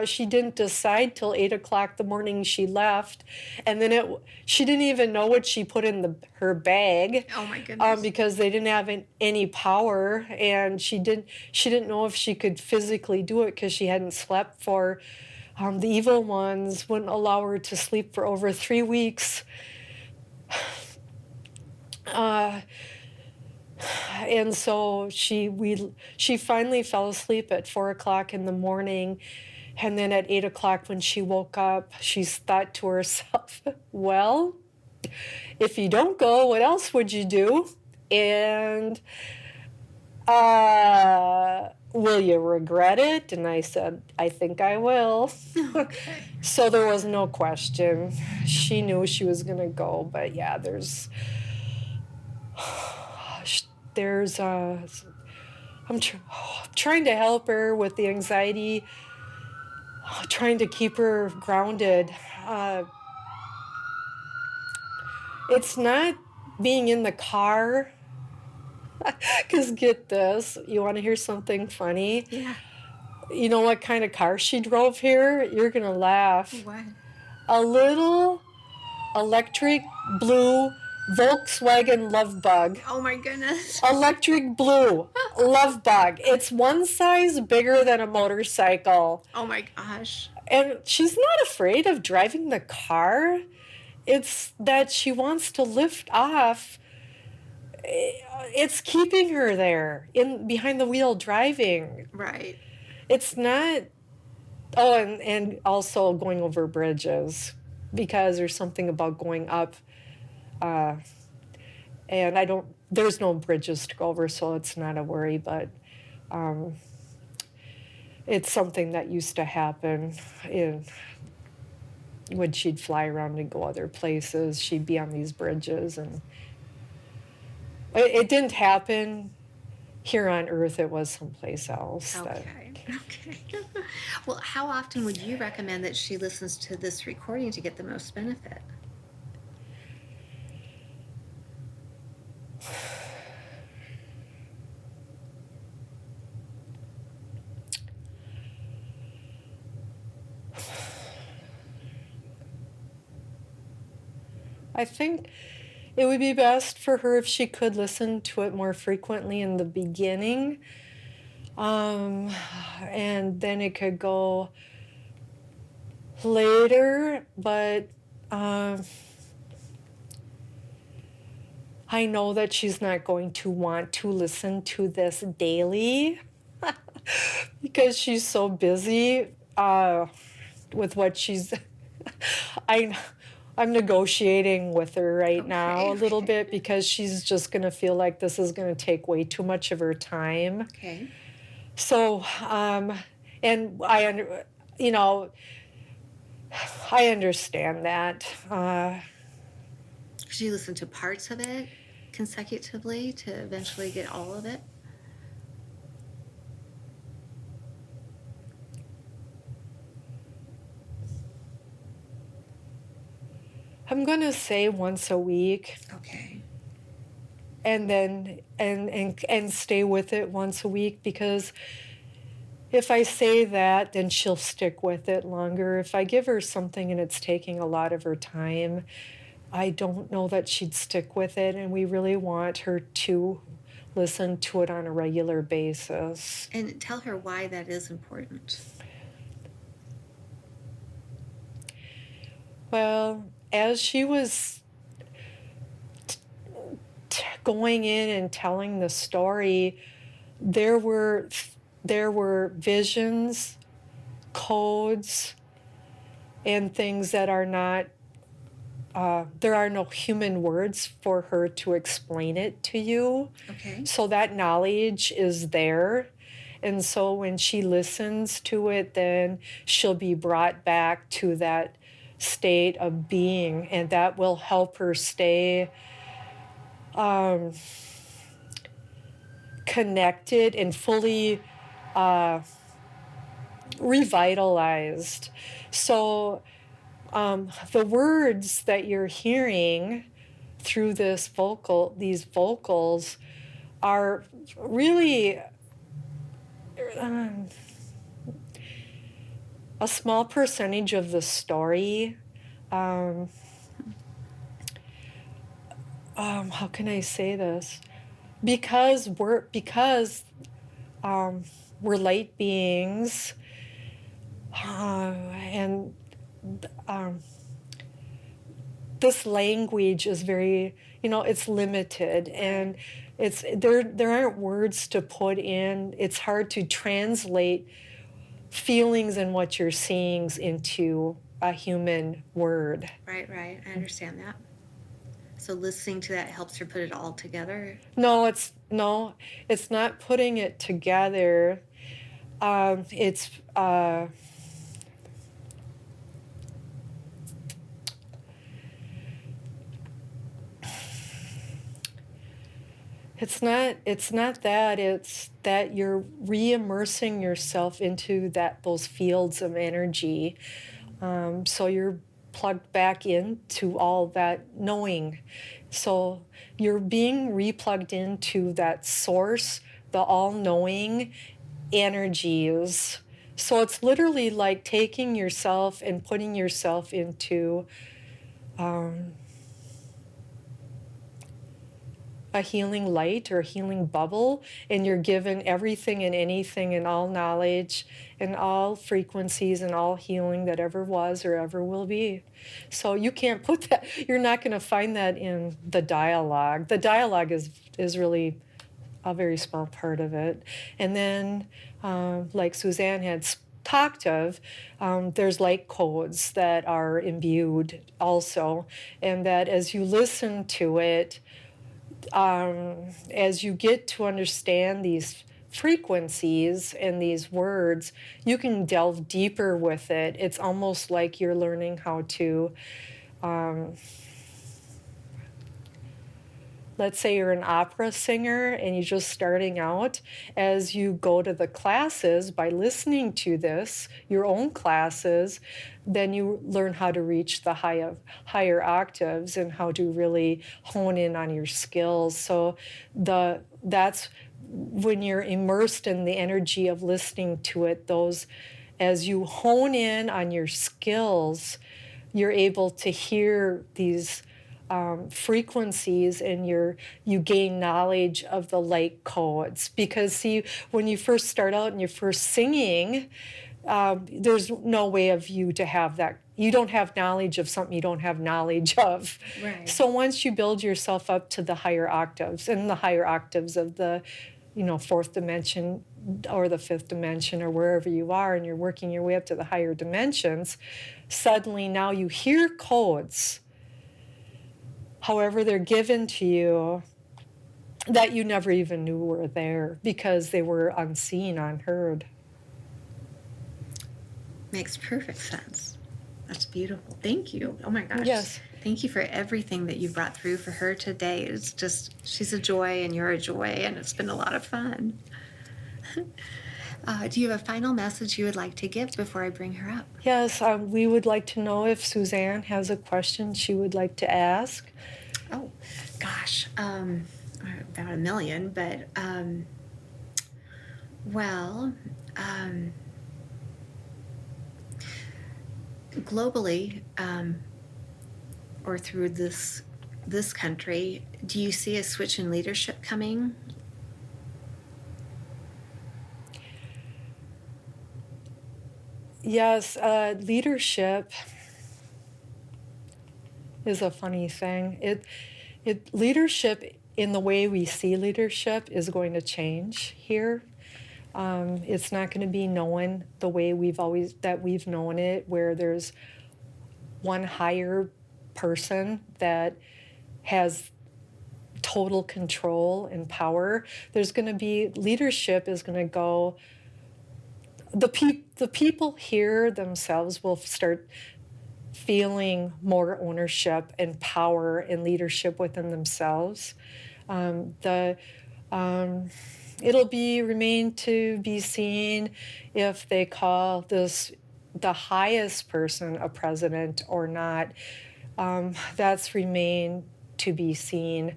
She didn't decide till 8 o'clock the morning she left, and then she didn't even know what she put in her bag. Oh my goodness! Because they didn't have any power, and she didn't know if she could physically do it because she hadn't slept for. The evil ones wouldn't allow her to sleep for over 3 weeks. And so she finally fell asleep at 4 o'clock in the morning. And then at 8 o'clock when she woke up, she thought to herself, well, if you don't go, what else would you do? And will you regret it? And I said, I think I will. Okay. So there was no question. She knew she was going to go. But yeah, there's I'm trying to help her with the anxiety, trying to keep her grounded. It's not being in the car, because get this, you want to hear something funny? Yeah. You know what kind of car she drove here? You're going to laugh. What? A little electric blue Volkswagen Love Bug. Oh my goodness. Electric blue Love Bug. It's one size bigger than a motorcycle. Oh my gosh. And she's not afraid of driving the car. It's that she wants to lift off. It's keeping her there behind the wheel driving. Right. It's not. Oh, and also going over bridges, because there's something about going up. And there's no bridges to go over, so it's not a worry, but it's something that used to happen when she'd fly around and go other places. She'd be on these bridges, and it didn't happen here on Earth. It was someplace else. Okay. Well, how often would you recommend that she listens to this recording to get the most benefit? I think it would be best for her if she could listen to it more frequently in the beginning. And then it could go later, but I know that she's not going to want to listen to this daily because she's so busy with what she's... I'm negotiating with her right now a Okay, little okay. bit because she's just going to feel like this is going to take way too much of her time. Okay. So, and you know, I understand that. Could you listen to parts of it consecutively to eventually get all of it? I'm going to say once a week. Okay. And then and stay with it once a week, because if I say that, then she'll stick with it longer. If I give her something and it's taking a lot of her time, I don't know that she'd stick with it, and we really want her to listen to it on a regular basis. And tell her why that is important. Well, as she was going in and telling the story, there were visions, codes, and things that are not. There are no human words for her to explain it to you. Okay. So that knowledge is there. And so when she listens to it, then she'll be brought back to that state of being, and that will help her stay connected and fully revitalized. So the words that you're hearing through these vocals are really a small percentage of the story. How can I say this? Because we're light beings, and this language is very, it's limited, and there aren't words to put in. It's hard to translate feelings and what you're seeing into a human word. Right. I understand that. So listening to that helps her put it all together. No, it's not putting it together. It's It's not that. It's that you're re-immersing yourself into those fields of energy. So you're plugged back into all that knowing. So you're being re-plugged into that source, the all-knowing energies. So it's literally like taking yourself and putting yourself into a healing light or a healing bubble, and you're given everything and anything and all knowledge and all frequencies and all healing that ever was or ever will be. So you can't put that, you're not going to find that in the dialogue. The dialogue is really a very small part of it. And then, like Suzanne had talked of, there's light codes that are imbued also, and that as you listen to it, as you get to understand these frequencies and these words, you can delve deeper with it. It's almost like you're learning how to, let's say you're an opera singer and you're just starting out. As you go to the classes, by listening to this, your own classes, then you learn how to reach the higher octaves and how to really hone in on your skills. So that's when you're immersed in the energy of listening to it. As you hone in on your skills, you're able to hear these frequencies, and you gain knowledge of the light codes. Because see, when you first start out and you're first singing, there's no way of you to have that. You don't have knowledge of something you don't have knowledge of. Right. So once you build yourself up to the higher octaves, and the higher octaves of the fourth dimension or the fifth dimension or wherever you are, and you're working your way up to the higher dimensions, suddenly now you hear codes however they're given to you, that you never even knew were there because they were unseen, unheard. Makes perfect sense. That's beautiful. Thank you. Oh my gosh. Yes. Thank you for everything that you brought through for her today. It's just, she's a joy and you're a joy, and it's been a lot of fun. Do you have a final message you would like to give before I bring her up? Yes, we would like to know if Suzanne has a question she would like to ask. Oh, gosh. About a million, but, globally, or through this country, do you see a switch in leadership coming? Yes, leadership is a funny thing. Leadership, in the way we see leadership, is going to change here. It's not going to be known the way we've known it, where there's one higher person that has total control and power. There's going to be, leadership is going to go, the people here themselves will start feeling more ownership and power and leadership within themselves. It'll remain to be seen if they call this the highest person a president or not. That's remain to be seen.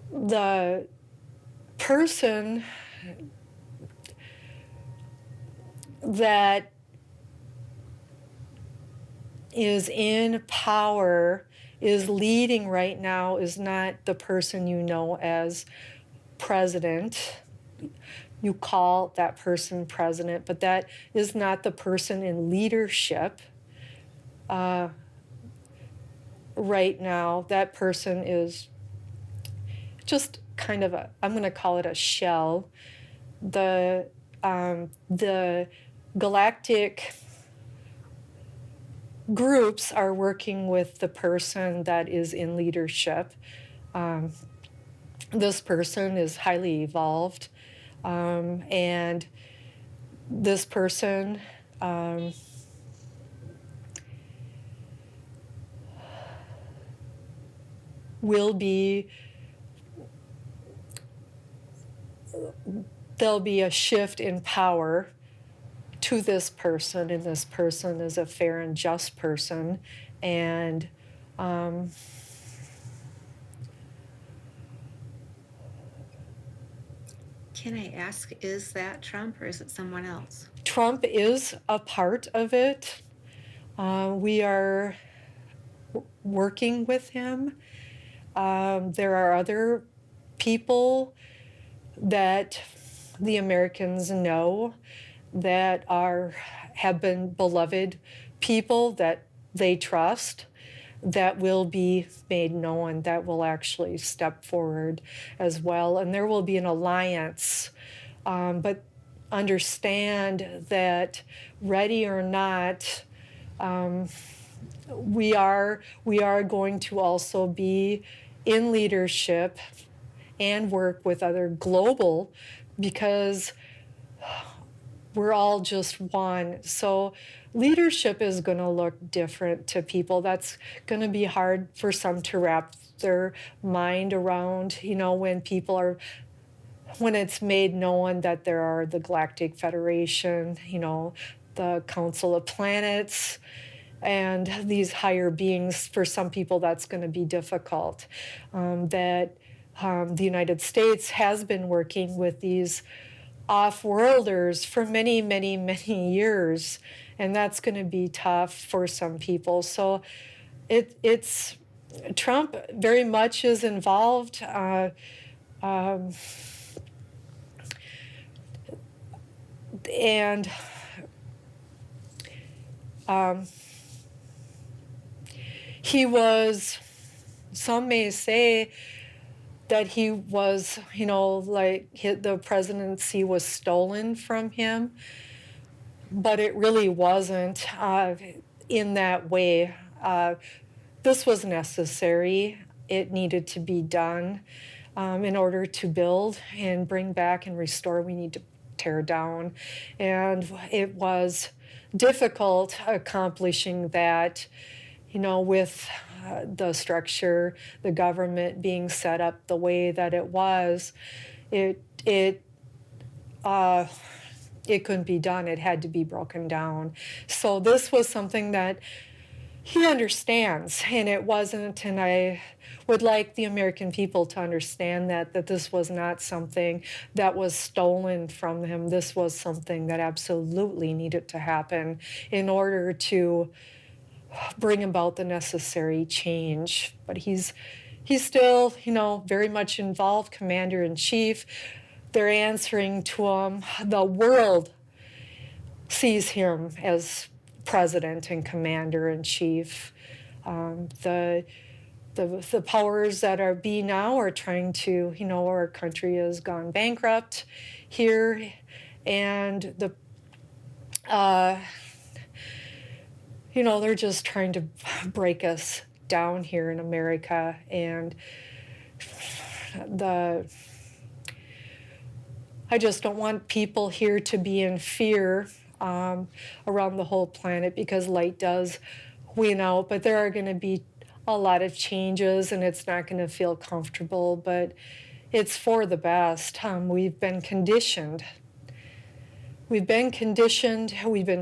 The person that is in power, is leading right now, is not the person you know as president. You call that person president, but that is not the person in leadership right now. That person is just kind of I'm going to call it a shell. The galactic groups are working with the person that is in leadership. This person is highly evolved, and this person there'll be a shift in power to this person, and this person is a fair and just person, and Can I ask, is that Trump or is it someone else? Trump is a part of it. We are working with him. There are other people that the Americans know that have been beloved people that they trust, that will be made known, that will actually step forward as well. And there will be an alliance. But understand that, ready or not, we are going to also be in leadership and work with other global, because we're all just one. So leadership is going to look different to people. That's going to be hard for some to wrap their mind around, when it's made known that there are the Galactic Federation, the Council of Planets, and these higher beings. For some people, that's going to be difficult. The United States has been working with these off-worlders for many, many, many years, and that's going to be tough for some people. So it's Trump very much is involved. And he was, some may say that he was, the presidency was stolen from him. but it really wasn't in that way. This was necessary. It needed to be done. In order to build and bring back and restore, we need to tear down. And it was difficult accomplishing that, with the structure, the government being set up the way that it was. It couldn't be done. It had to be broken down. So this was something that he understands, and it wasn't, and I would like the American people to understand that this was not something that was stolen from him. This was something that absolutely needed to happen in order to bring about the necessary change. But he's still, very much involved, commander-in-chief. They're answering to him. The world sees him as president and commander-in-chief. The powers that be now are trying to, our country has gone bankrupt here, and they're just trying to break us down here in America, and I just don't want people here to be in fear around the whole planet, because light does win out, but there are going to be a lot of changes, and it's not going to feel comfortable, but it's for the best. We've been conditioned. We've been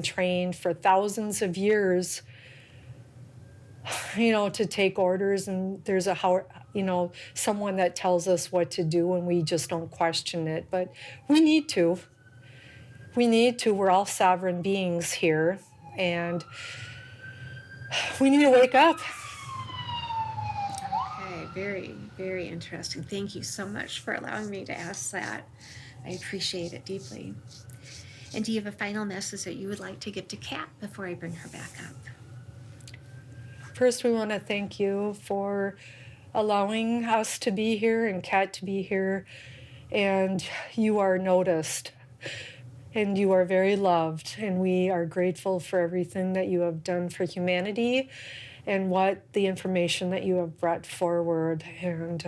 trained for thousands of years, to take orders, and there's someone that tells us what to do, and we just don't question it. But we need to. We're all sovereign beings here, and we need to wake up. Okay, very, very interesting. Thank you so much for allowing me to ask that. I appreciate it deeply. And do you have a final message that you would like to give to Kat before I bring her back up? First, we want to thank you for allowing us to be here and Kat to be here. And you are noticed. And you are very loved. And we are grateful for everything that you have done for humanity and the information that you have brought forward. And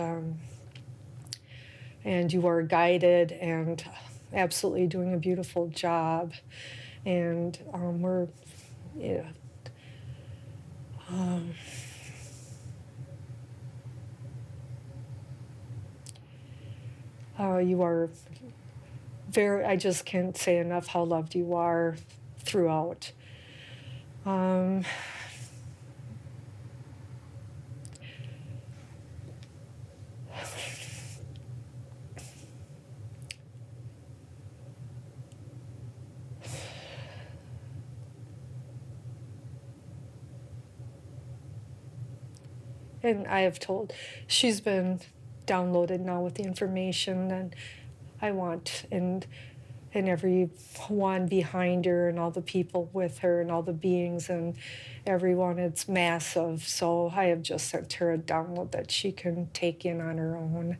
you are guided and absolutely doing a beautiful job. And you are I just can't say enough how loved you are throughout. And I have told, she's been downloaded now with the information, and I want, and everyone behind her and all the people with her and all the beings and everyone, it's massive. So I have just sent her a download that she can take in on her own,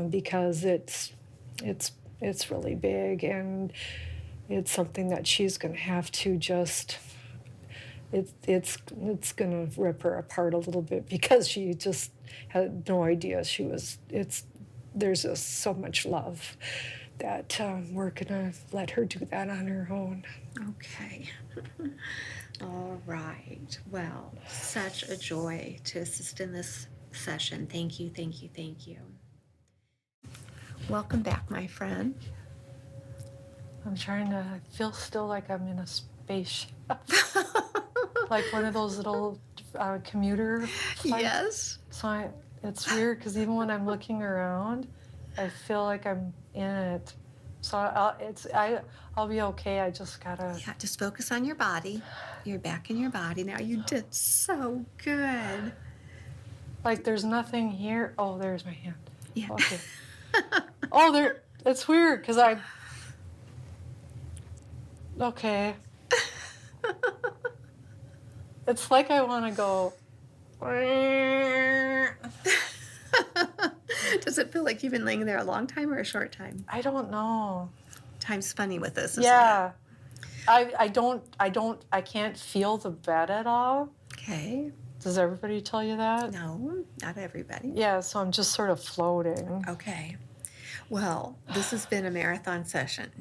because it's really big, and it's something that she's going to have to just, it's going to rip her apart a little bit, because she just had no idea there's just so much love that we're going to let her do that on her own. Okay. All right. Well, such a joy to assist in this session. Thank you, thank you, thank you. Welcome back, my friend. I'm trying to feel still like I'm in a spaceship. Like one of those little commuter flights. Yes. So it's weird, because even when I'm looking around, I feel like I'm in it. So I'll be okay. I just gotta. Yeah, just focus on your body. You're back in your body now. You did so good. Like there's nothing here. Oh, there's my hand. Yeah. Okay. Oh, there. It's weird, because okay. It's like I want to go. Does it feel like you've been laying there a long time or a short time? I don't know. Time's funny with this, isn't Yeah. it? I can't feel the bed at all. Okay. Does everybody tell you that? No, not everybody. Yeah, so I'm just sort of floating. Okay. Well, this has been a marathon session.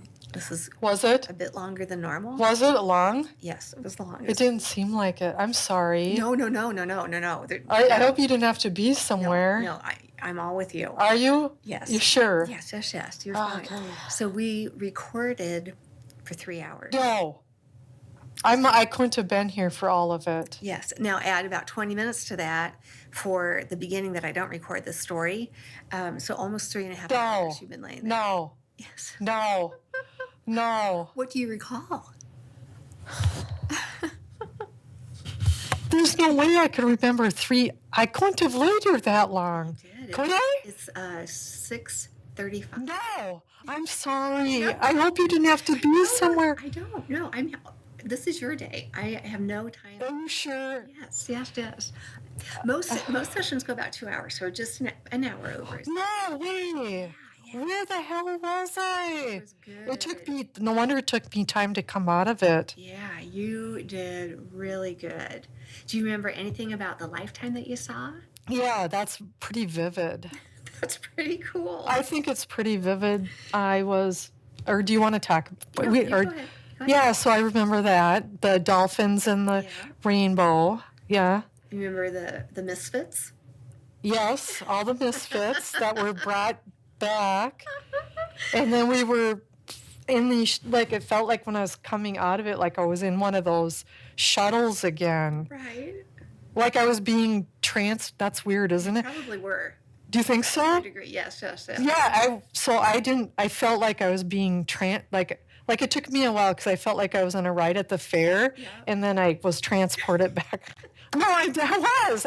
Was it? A bit longer than normal. Was it long? Yes, it was long. It didn't seem like it. I'm sorry. No. I hope you didn't have to be somewhere. No, I'm all with you. Are you? Yes. You sure? Yes. You're fine. Okay. So we recorded for 3 hours. No. I couldn't have been here for all of it. Yes. Now add about 20 minutes to that for the beginning that I don't record the story. So almost 3.5 hours you've been laying there. No. Yes. No. No. What do you recall? There's no way I could remember 3. I couldn't have laid here that long. Could I? It's 6:35. No. I'm sorry. I hope you didn't have to be somewhere. I don't know. This is your day. I have no time. Are you sure? Yes. Most sessions go about 2 hours, so just an hour over. No way. Where the hell was I? It was good. It took me, no wonder it took me time to come out of it. Yeah, you did really good. Do you remember anything about the lifetime that you saw? Yeah, that's pretty vivid. That's pretty cool. I think it's pretty vivid. Or do you want to talk? No, you go ahead. Yeah, so I remember that. The dolphins and the rainbow. Yeah. You remember the Misfits? Yes, all the misfits that were brought back. And then we were in the, it felt like when I was coming out of it, like I was in one of those shuttles again. Right. Like I was being that's weird, isn't it? Probably were. Do you think so? To a degree, yes. Yeah, I felt like I was being like it took me a while because I felt like I was on a ride at the fair, and then I was transported back. No, I was.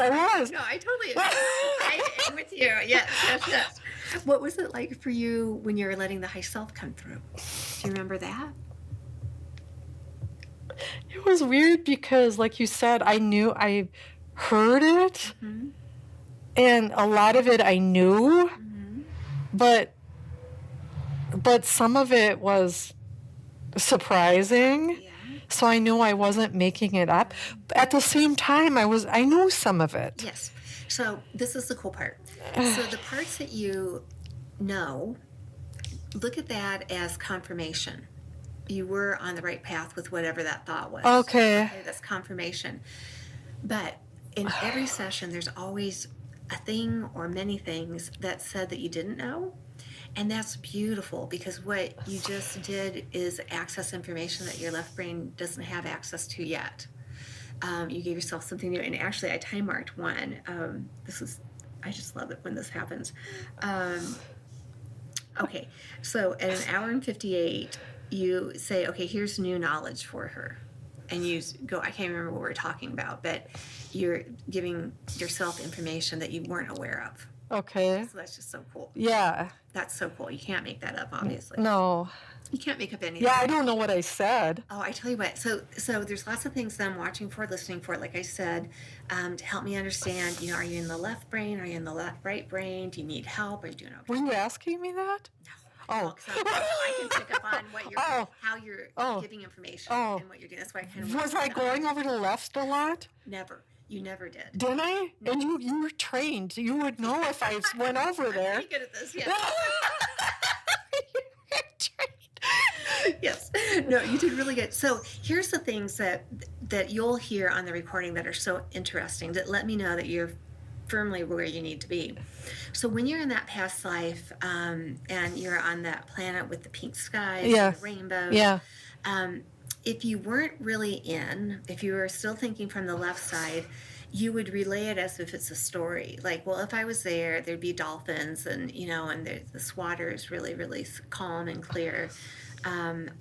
No, I totally agree. I'm with you. Yes. What was it like for you when you were letting the high self come through? Do you remember that? It was weird because, like you said, I heard it, and a lot of it I knew, but some of it was surprising. Yeah. So I knew I wasn't making it up. But at the same time, I knew some of it. Yes. So this is the cool part. So the parts that you know, look at that as confirmation. You were on the right path with whatever that thought was. Okay. That's confirmation. But in every session, there's always a thing or many things that said that you didn't know. And that's beautiful because what you just did is access information that your left brain doesn't have access to yet. You gave yourself something new. And actually, I time marked one. I just love it when this happens. Okay, so at 1 hour and 58, you say, okay, here's new knowledge for her. And you go, I can't remember what we're talking about, but you're giving yourself information that you weren't aware of. Okay. So that's just so cool. Yeah. That's so cool. You can't make that up, obviously. No. You can't make up anything. Yeah, I don't know what I said. Oh, I tell you what. So there's lots of things that I'm watching for, listening for, like I said, to help me understand, are you in the left brain? Are you in the right brain? Do you need help? Are you doing okay? Were you asking me that? No. Oh. I can pick up on what you're, how you're giving information and what you're doing. That's why I kind of was I going over to the left a lot? Never. You never did. Didn't I? No. And you were trained. You would know if I went over there. I'm pretty good at this, yes. Yes. No, you did really good. So here's the things that you'll hear on the recording that are so interesting that let me know that you're firmly where you need to be. So when you're in that past life and you're on that planet with the pink skies and the rainbows, if you weren't really if you were still thinking from the left side, you would relay it as if it's a story. Like, well, if I was there, there'd be dolphins and, and this water is really, really calm and clear. I'm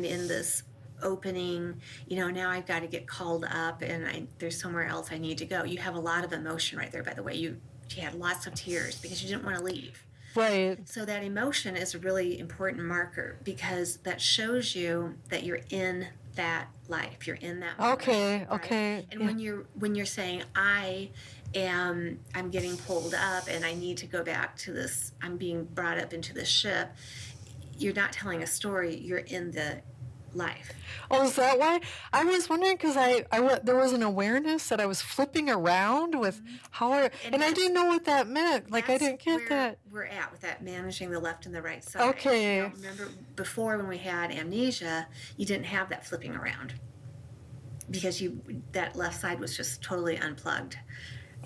in this opening, now I've got to get called up and there's somewhere else I need to go. You have a lot of emotion right there, by the way. You had lots of tears because you didn't want to leave. Right. So that emotion is a really important marker because that shows you that you're in that life. You're in that moment, Okay. right? Okay. And when you're saying I'm getting pulled up and I need to go back to this, I'm being brought up into this ship, you're not telling a story, you're in the life. Oh, is that why? I was wondering because there was an awareness that I was flipping around with how and I didn't know what that meant. Like, I didn't get that. We're at with that managing the left and the right side. Okay. Remember before when we had amnesia, you didn't have that flipping around because that left side was just totally unplugged.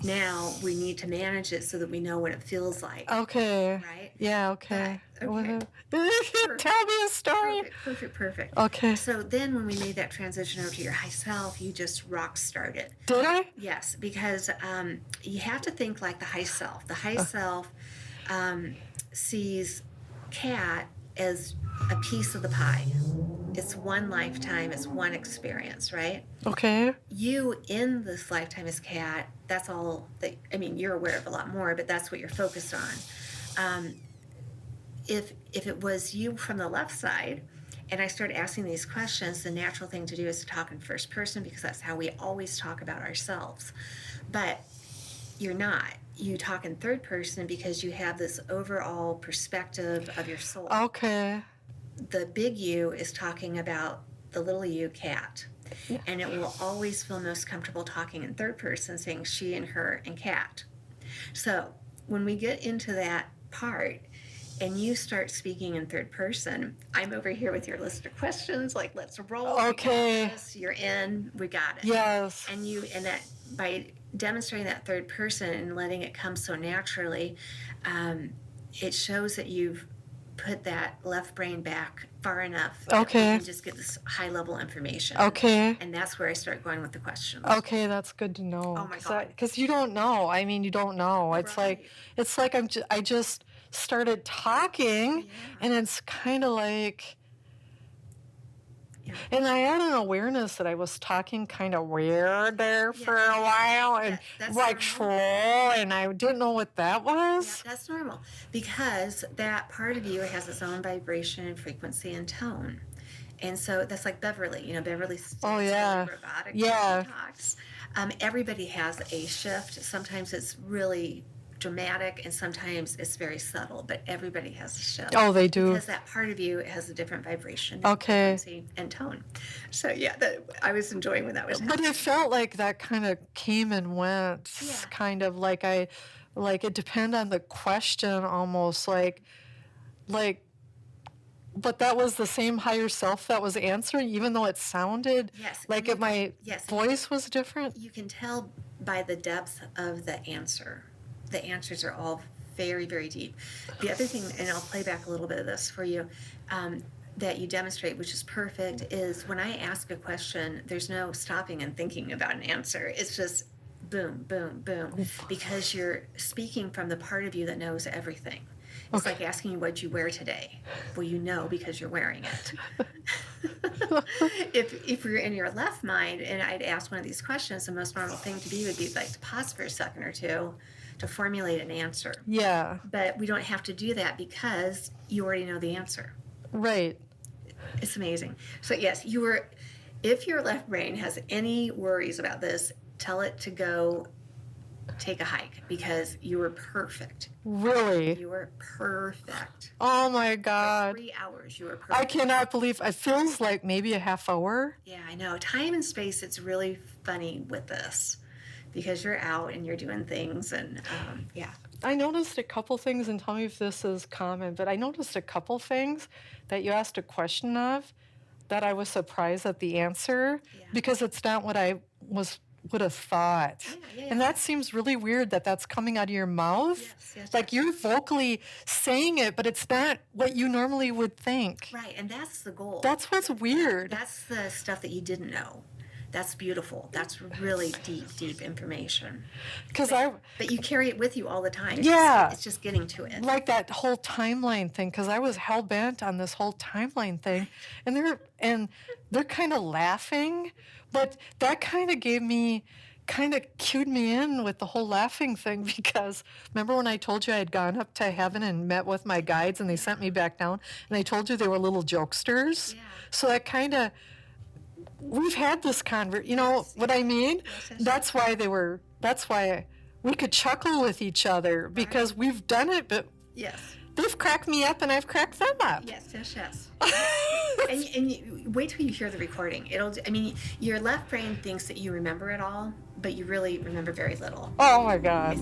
Now we need to manage it so that we know what it feels like. Okay. Right? Yeah, okay. Okay. Tell me a story. Perfect. Okay. So then when we made that transition over to your high self, you just rock started. Did I? Yes, because you have to think like the high self. The high self sees Cat as a piece of the pie. It's one lifetime, it's one experience, right? Okay. You in this lifetime as Cat, that's all that, I mean, you're aware of a lot more, but that's what you're focused on. If it was you from the left side, and I started asking these questions, the natural thing to do is to talk in first person because that's how we always talk about ourselves. But you're not. You talk in third person because you have this overall perspective of your soul. Okay. The big you is talking about the little you, Cat. And it will always feel most comfortable talking in third person, saying she and her and Cat. So when we get into that part and you start speaking in third person, I'm over here with your list of questions, like, let's roll. Okay. We got this. You're in, we got it. Yes. And that by demonstrating that third person and letting it come so naturally, it shows that you've put that left brain back far enough that we can just get this high level information. Okay. And that's where I start going with the questions. Okay, that's good to know. Oh my God. Because you don't know. I mean, you don't know. It's Right. like I just started talking, and it's kind of like. Yeah. And I had an awareness that I was talking kind of weird there for a while, and that's like normal. and I didn't know what that was. Yeah, that's normal because that part of you has its own vibration and frequency and tone. And so that's like Beverly. You know, Beverly's really robotic. Yeah. Talks. Everybody has a shift. Sometimes it's really dramatic and sometimes it's very subtle, but everybody has a shift. Oh, they do. Because that part of you has a different vibration, Okay. frequency, and tone. So yeah, I was enjoying when that was But happening. it felt like that kind of came and went, kind of like it depended on the question almost, like, but that was the same higher self that was answering, even though it sounded like my voice was different. You can tell by the depth of the answer. The answers are all very, very deep. The other thing, and I'll play back a little bit of this for you, that you demonstrate, which is perfect, is when I ask a question, there's no stopping and thinking about an answer. It's just boom, boom, boom, because you're speaking from the part of you that knows everything. It's like asking you what you wear today. Well, you know because you're wearing it. If you're in your left mind and I'd ask one of these questions, the most normal thing to be would be like to pause for a second or two to formulate an answer. Yeah. But we don't have to do that because you already know the answer. Right. It's amazing. So yes, if your left brain has any worries about this, tell it to go take a hike because you were perfect. Really? You were perfect. Oh my God. 3 hours, you were perfect. I cannot believe it feels like maybe a half hour. Yeah, I know. Time and space, it's really funny with this because you're out and you're doing things and yeah. I noticed a couple things, and tell me if this is common, but I noticed a couple things that you asked a question of that I was surprised at the answer because it's not what I would have thought. Yeah. And that seems really weird that that's coming out of your mouth. Yes. Like you're vocally saying it, but it's not what you normally would think. Right, and that's the goal. That's what's weird. That's the stuff that you didn't know. That's beautiful. That's really deep information. But you carry it with you all the time. Yeah. It's just getting to it. Like that whole timeline thing, because I was hell bent on this whole timeline thing, and they're kind of laughing, but that kind of cued me in with the whole laughing thing because remember when I told you I had gone up to heaven and met with my guides and they sent me back down and I told you they were little jokesters? Yeah. So that kind of. We've had this you know what I mean? That's why we could chuckle with each other because we've done it, but they've cracked me up and I've cracked them up. Yes. And you, wait till you hear the recording. Your left brain thinks that you remember it all, but you really remember very little. Oh my God.